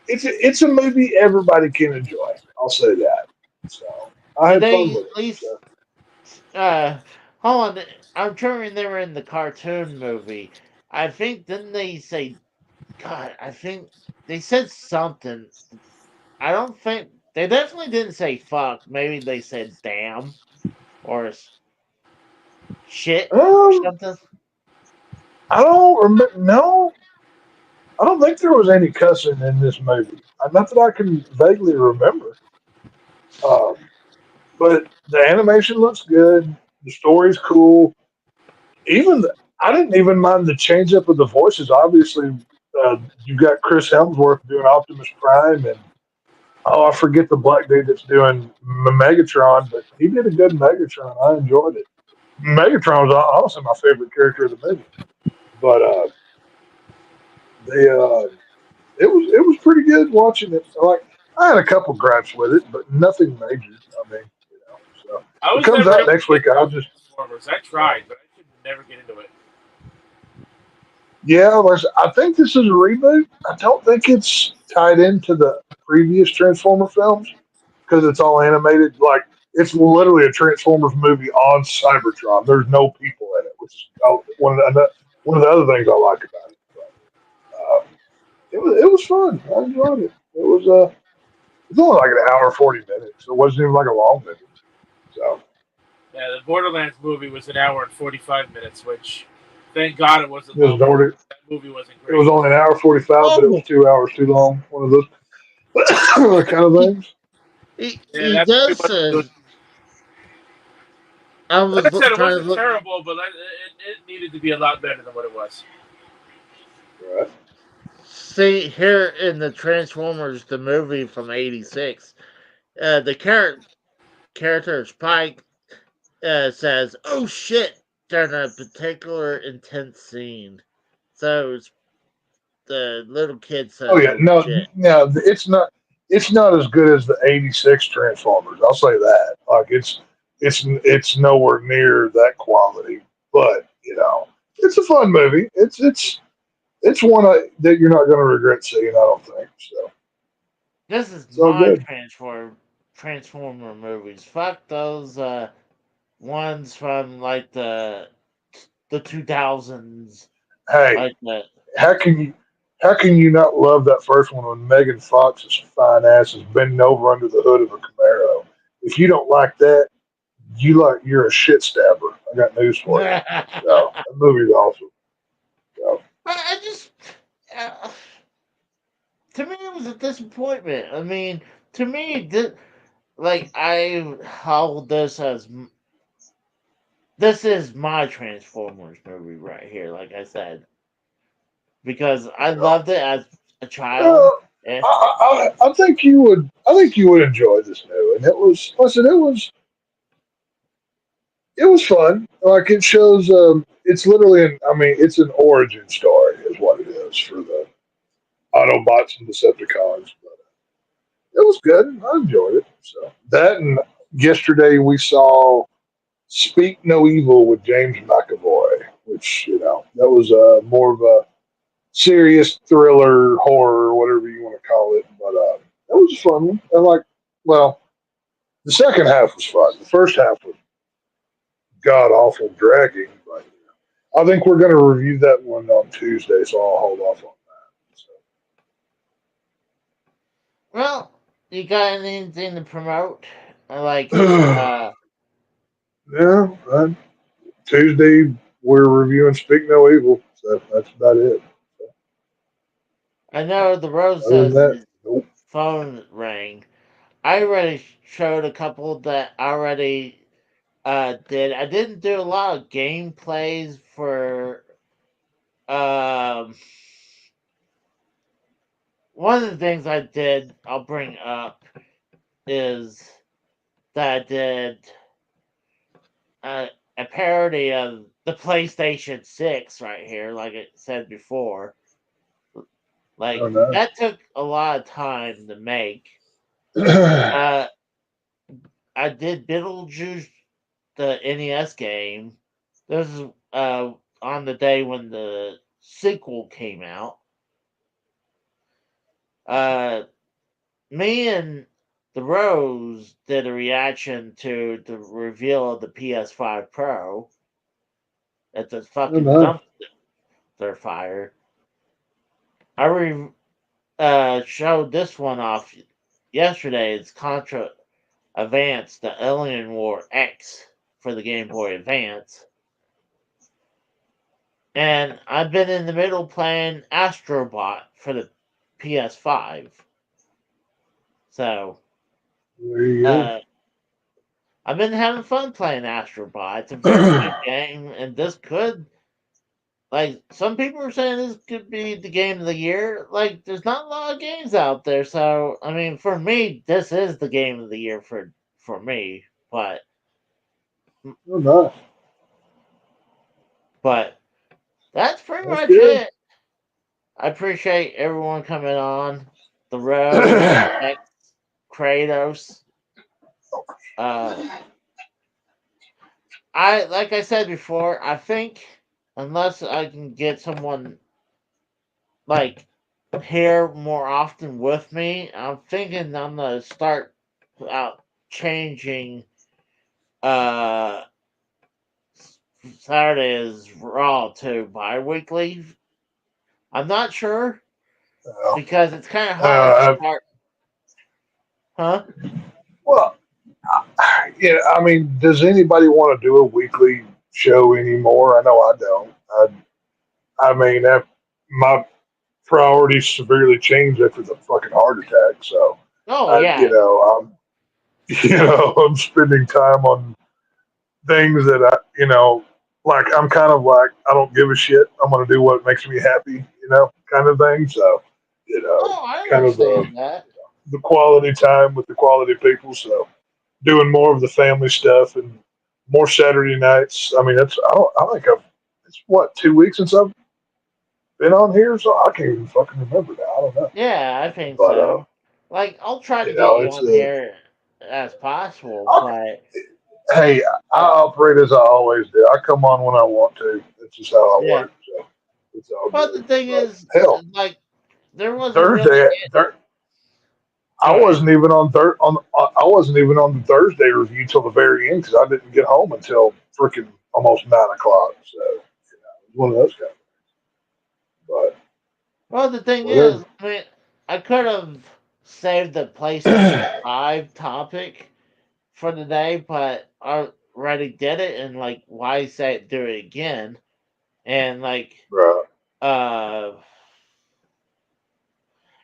it's a movie everybody can enjoy. I'll say that. So I did had fun they with at it. least So hold on? I'm trying to remember in the cartoon movie. I think didn't they say God? I think they said something. I don't think they definitely didn't say fuck. Maybe they said damn or shit or um, something. I don't remember. No, I don't think there was any cussing in this movie. Not that I can vaguely remember. Um, but the animation looks good. The story's cool. Even I didn't even mind the change up of the voices. Obviously, you got Chris Hemsworth doing Optimus Prime, and oh, I forget the black dude that's doing Megatron, but he did a good Megatron. I enjoyed it. Megatron was honestly my favorite character of the movie, but they it was pretty good watching it. Like I had a couple gripes with it, but nothing major. I mean, so I it was comes never out able to next get week. I'll into just Transformers. I tried, but I could never get into it. yeah. I think this is a reboot. I don't think it's tied into the previous Transformer films because it's all animated. Like it's literally a Transformers movie on Cybertron. There's no people in it, which is one of the other things I like about it. But, it was fun. I enjoyed it. It's only like an hour 40 minutes. It wasn't even like a long movie. So Yeah, the Borderlands movie was an hour and 45 minutes, which thank God it wasn't it was longer. only That movie wasn't it was great. only an hour 45, but it was Oh, 2 hours too long. One of those kind of things. Yeah, he that movie does wasn't good. says I Like was I said, it trying to wasn't look. terrible, but it needed to be a lot better than what it was. Right. See here in the Transformers, the movie from '86, the character Spike says, "Oh shit!" during a particular intense scene. So the little kid Oh says, yeah, "Oh no, shit." no, it's not as good as the '86 Transformers. I'll say that. Like it's nowhere near that quality. But it's a fun movie. It's one that you're not going to regret seeing. I don't think so. This is It's all my good. Transformer movies. Fuck those ones from like the 2000s, Hey, like the how can you how can you not love that first one when Megan Fox's fine ass is bending over under the hood of a Camaro? If you don't like that, you're a shit stabber. I got news for you. So that movie's awesome. So, I just uh, to me, it was a disappointment. I mean, to me, like I hold this as this is my Transformers movie right here. Like I said, because I loved it as a child. Uh, And, I think you would. I think you would enjoy this new, and it was. Listen, it was fun. Like it shows. It's literally an. I mean, it's an origin story, is what it is for the Autobots and Decepticons. But it was good. I enjoyed it. So that, and yesterday we saw Speak No Evil with James McAvoy, which that was more of a serious thriller, horror, whatever you want to call it. But it was a fun one. And well, the second half was fun. The first half was god awful dragging. But I think we're going to review that one on Tuesday, so I'll hold off on well, you got anything to promote? Like, that. Yeah, Tuesday we're reviewing Speak No Evil. So that's about it. I know the Rose Other than says that, his nope. phone rang. I already showed a couple that I already did. I didn't do a lot of gameplays for um one of the things I did I'll bring up is that I did uh, a parody of the PlayStation 6 right here, like it said before. Oh Like no. that took a lot of time to make. Uh I did Beetlejuice, the NES game. This is on the day when the sequel came out. Uh, Me and the Rose did a reaction to the reveal of the PS5 Pro at the Oh fucking no. dumpster fire. I showed this one off yesterday. It's Contra Advance, the Alien War X for the Game Boy Advance. And I've been in the middle playing Astrobot for the PS5. So, There you uh, I've been having fun playing Astrobot. It's a very go. good game, and this could, like, some people are saying this could be the game of the year. Like, there's not a lot of games out there, so I mean, for me, this is the game of the year for me. Oh no. But that's pretty That's much good. it. I appreciate everyone coming on. The Rose, X, Kratos. Uh, like I said before, I think unless I can get someone like here more often with me, I'm thinking I'm gonna start out changing uh Saturday's Raw to bi-weekly. I'm not sure Uh, because it's kind of hard to uh, start, huh? well, yeah. I mean, does anybody want to do a weekly show anymore? I know I don't. I mean, my priorities severely changed after the fucking heart attack. So, Oh yeah, I'm spending time on things that like I'm kind of like I don't give a shit. I'm gonna do what makes me happy, kind of thing. So, oh I kind of understand that. the quality time with the quality people. So, doing more of the family stuff and more Saturday nights. I mean, I think it's what 2 weeks since I've been on here, so I can't even fucking remember now. I don't know, Yeah, I think but so. Like, I'll try to get you it's on here as possible, I, but hey, I operate as I always do. I come on when I want to. That's just how I yeah. work. So it's all But the good. thing But is, hell, like, there wasn't really. Thursday, I Go ahead. wasn't even I wasn't even on the Thursday review till the very end because I didn't get home until freaking almost 9 o'clock. So one of those guys. But Well, the thing is, whatever. I mean, I could have saved the PlayStation 5 topic for the day, but I already did it, and, like, why say it, do it again? And, like, Right. uh,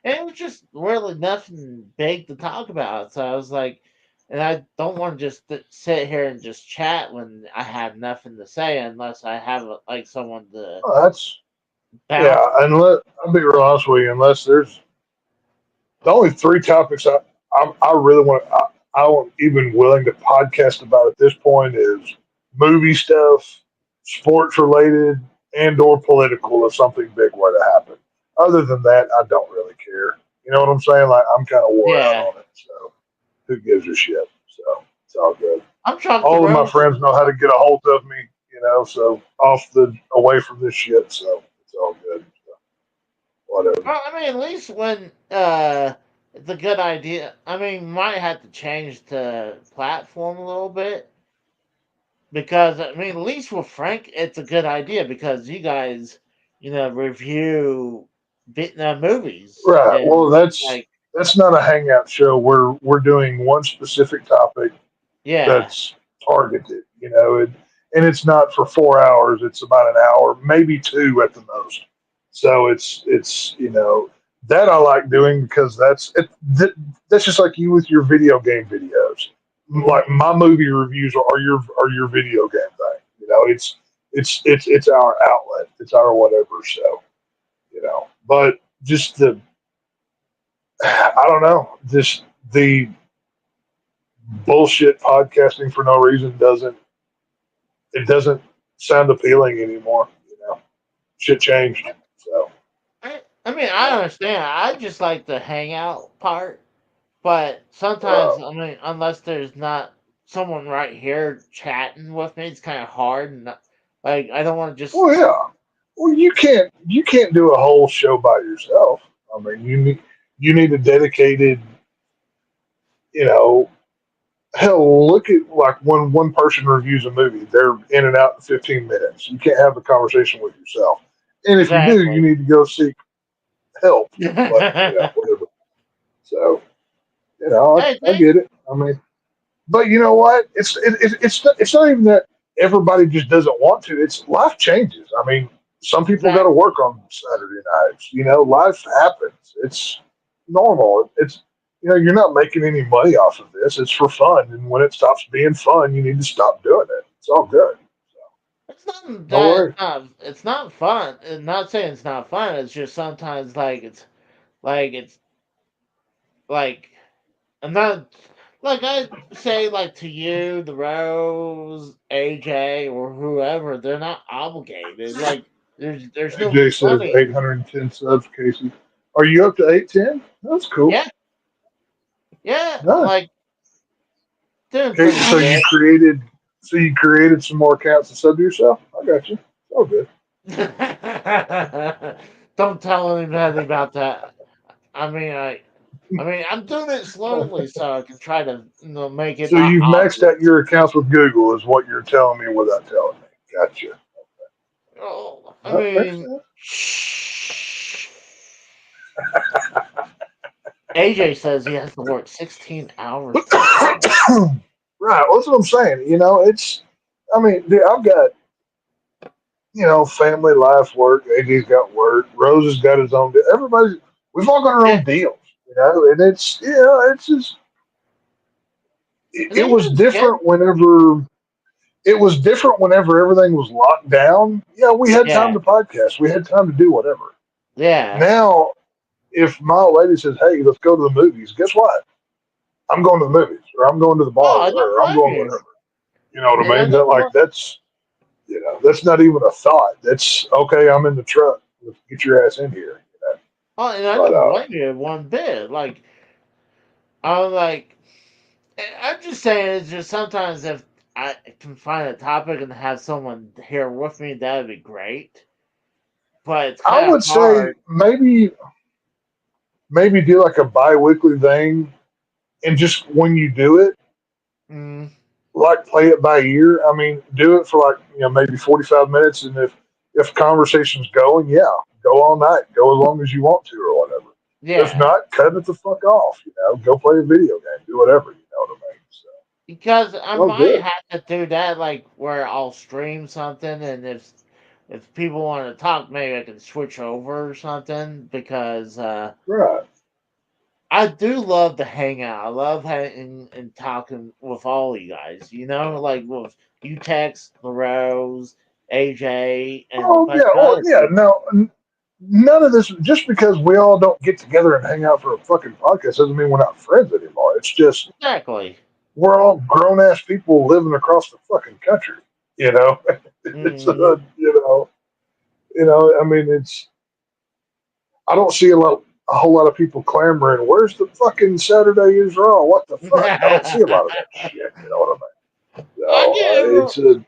And it was just really nothing big to talk about. So I was like, and I don't want to just sit here and just chat when I have nothing to say unless I have like someone to Well, that's yeah. bounce. Unless I'll be real honest with you, unless there's the only three topics I really want. I'm even willing to podcast about at this point is movie stuff, sports related, and or political if something big were to happen. Other than that, I don't really care. You know what I'm saying? Like I'm kind of wore out Yeah, on it. So who gives a shit? So it's all good. I'm Chuck the All of my Rose. friends know how to get a hold of me. You know, so off the away from this shit. So it's all good. So, whatever. Well, I mean, at least when it's a good idea. I mean, might have to change the platform a little bit because I mean, at least with Frank, it's a good idea because you guys, review movies Right. Well, and like, that's not a hangout show. We're doing one specific topic yeah, that's targeted. And it's not for 4 hours. It's about an hour, maybe two at the most. So it's that I like doing because that's just like you with your video game videos. mhm, Like my movie reviews are your video game thing. It's our outlet. It's our whatever. So but just I don't know, just the bullshit podcasting for no reason doesn't sound appealing anymore. Shit changed. So I mean, I yeah. understand. I just like the hangout part, but Uh, sometimes, I mean, unless there's not someone right here chatting with me, it's kind of hard. And like, I don't want to just. well, yeah. Well, you can't do a whole show by yourself. I mean, you need a dedicated. You know, hell, look at like when one person reviews a movie, they're in and out in 15 minutes. You can't have a conversation with yourself. And if you do, you Exactly. need to go seek help. But whatever. So Hey, I get it. I mean, but you know what? It's not even that everybody just doesn't want to. It's life changes. I mean, some people got to exactly. work on Saturday nights. Life happens. It's normal. You're not making any money off of this. It's for fun, and when it stops being fun, you need to stop doing it. It's all good. It's not No that worries. it's not fun. I'm not saying it's not fun. It's just sometimes it's like I'm not like I say like to you, the Rose, AJ, or whoever. They're not obligated. Like there's no AJ says money. 810 subs. Casey, are you up to 810? That's cool. Yeah, yeah. Nice. Like doing Okay, pretty so you good. created some more accounts to sub to yourself. I got you. All good. Don't tell anybody about that. I mean, I'm doing it slowly so I can try to make it So not you've maxed out obvious. your accounts with Google, is what you're telling me without telling me. Gotcha. Oh, I That makes mean, AJ says he has to work 16 hours per week. sense. Right. Well, that's what I'm saying. I mean, dude, I've got, family life, work. AJ's got work. Rose has got his own. We've all got our Yeah, own deals, and it's just, it, and it was AJ's good. different whenever everything was locked down. Yeah, we had time Yeah, to podcast. We had time to do whatever. yeah. Now, if my old lady says, "Hey, let's go to the movies," guess what? I'm going to the movies, or I'm going to the bar, Oh, I don't or I'm blame going you. whatever. You know what And I I mean? That don't like blame. that's not even a thought. That's okay. I'm in the truck. Let's get your ass in here. Oh, and I But don't blame you one bit. Like I'm like, I'm just saying. It's just sometimes if I can find a topic and have someone here with me, that would be great. But it's I kind of would say hard. maybe do like a bi-weekly thing, and just when you do it, Mm, like play it by ear. I mean, do it for like maybe 45 minutes, and if conversation's going, yeah, go all night, go as long as you want to, or whatever. If yeah. not, cut it the fuck off. Go play a video game, do whatever. You know what I mean? So Because it's I all might good. have to do that, like where I'll stream something, and if people want to talk, maybe I can switch over or something. Because Right. I do love to hang out. I love hanging and talking with all you guys. You know, like with you, Tex, LaRose, AJ, and a Oh bunch yeah, of oh other yeah. people. No, none of this. Just because we all don't get together and hang out for a fucking podcast doesn't mean we're not friends anymore. It's just Exactly. we're all grown ass people living across the fucking country. You know, it's Hmm. I mean, it's I don't see a whole lot of people clamoring. Where's the fucking Saturday is Raw? What the fuck? I don't see a lot of that shit. You know what I mean? I So get every, it's a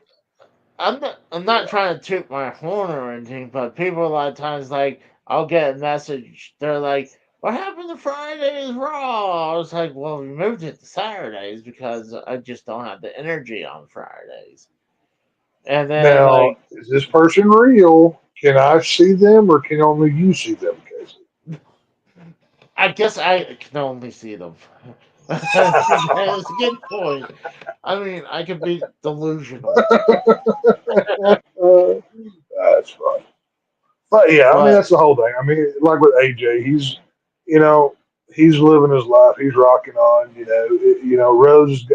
I'm you not know, trying to toot my horn or anything, but people a lot of times like I'll get a message. They're like, "What happened to Friday's Raw?" I was like, "Well, we moved it to Saturdays because I just don't have the energy on Fridays." And then now like, is this person real? Can I see them or can only you see them, Casey? I guess I can only see them. That's a good point. I mean, I could be delusional, That's fun. But yeah, I mean but that's the whole thing. I mean, like with AJ, you know he's living his life. He's rocking on. Rose.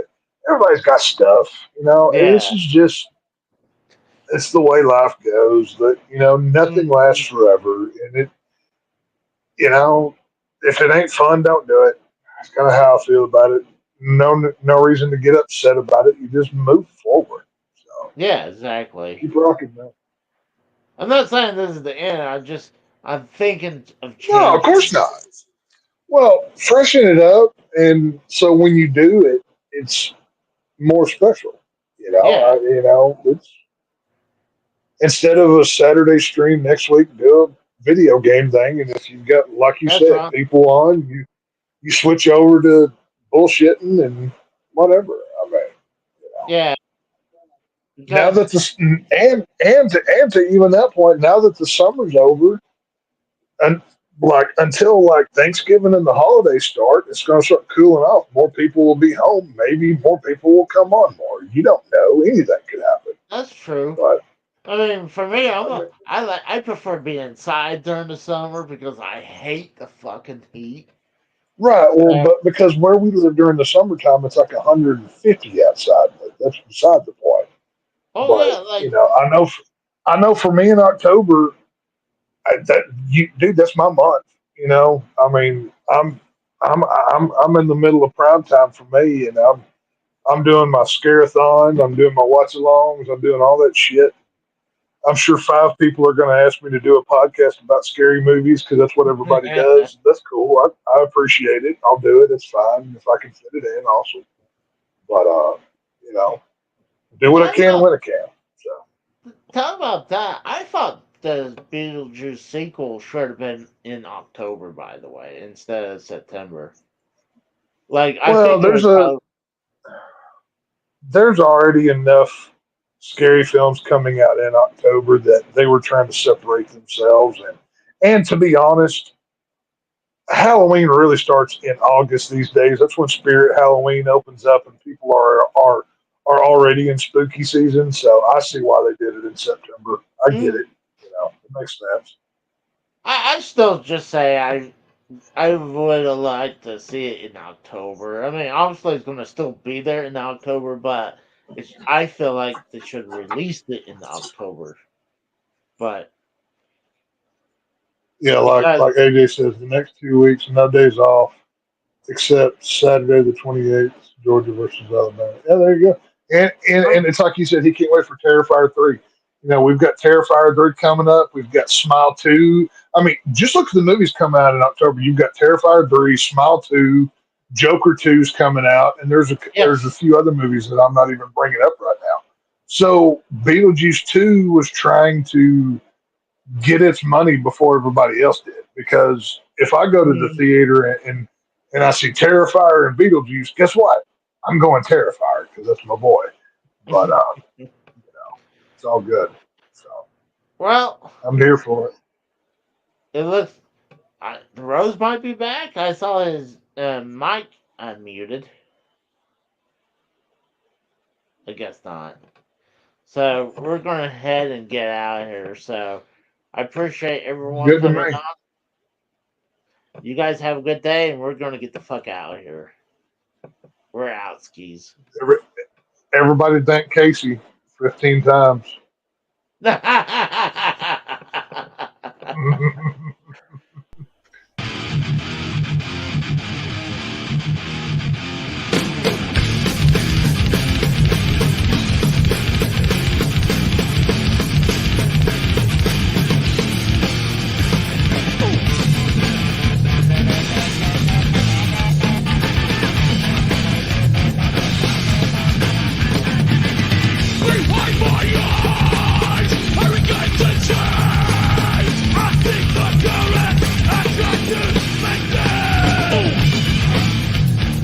Everybody's got stuff. And this yeah. is just it's the way life goes. That nothing Mhm. lasts forever, and if it ain't fun, don't do it. That's kind of how I feel about it. No reason to get upset about it. You just move forward. So Yeah, exactly. keep rocking, man. I'm not saying this is the end. I'm thinking of No, of course changing. not. Well, freshen it up, and so when you do it, it's more special. Yeah, It's instead of a Saturday stream next week, do a video game thing, and if you've got, like you that's said, right. people on, you switch over to bullshitting and whatever. I mean, Yeah, now because that and to even that point, now that the summer's over, and like until like Thanksgiving and the holidays start, it's going to start cooling off. More people will be home. Maybe more people will come on more. You don't know. Anything could happen. that's true. But I mean, for me, I mean, I prefer being inside during the summer because I hate the fucking heat. right. Well, Uh, but because where we live during the summertime, it's like 150 outside. But that's beside the point. oh But yeah, like I know for me in October, dude, that's my month. I mean, I'm in the middle of prime time for me, and I'm doing my scare-a-thon, I'm doing my watch-alongs, I'm doing all that shit. I'm sure 5 people are going to ask me to do a podcast about scary movies because that's what everybody does. That's cool. I appreciate it. I'll do it. It's fine if I can fit it in. Also, but you know, do what I talk can about when I can. So. talk about that. I thought the Beetlejuice sequel should have been in October, by the way, instead of September. Like I Well, think it was probably there's already enough scary films coming out in October that they were trying to separate themselves, and to be honest, Halloween really starts in August these days. That's when Spirit Halloween opens up and people are already in spooky season. So I see why they did it in September. I get mm, it. It makes sense. I still just say I would have liked to see it in October. I mean, obviously it's going to still be there in October, but I feel like they should release it in October. But Yeah, like because like AJ says, the next 2 weeks, no days off except Saturday the 28th, Georgia versus Alabama. Yeah, there you go. And it's like you said, he can't wait for Terrifier 3. We've got Terrifier 3 coming up. We've got Smile 2. I mean, just look at the movies coming out in October. You've got Terrifier 3, Smile 2, Joker 2's coming out, and there's a yes, few other movies that I'm not even bringing up right now. So Beetlejuice 2 was trying to get its money before everybody else did. Because if I go to the mm, theater and I see Terrifier and Beetlejuice, guess what? I'm going Terrifier because that's my boy. But it's all good. So well, I'm here for it. it looks Rose might be back. I saw his mic unmuted. I guess not. So we're going to head and get out of here. So I appreciate everyone Good to coming me. on. You guys have a good day, and we're going to get the fuck out of here. We're out, skis. Everybody thank Casey 15 times.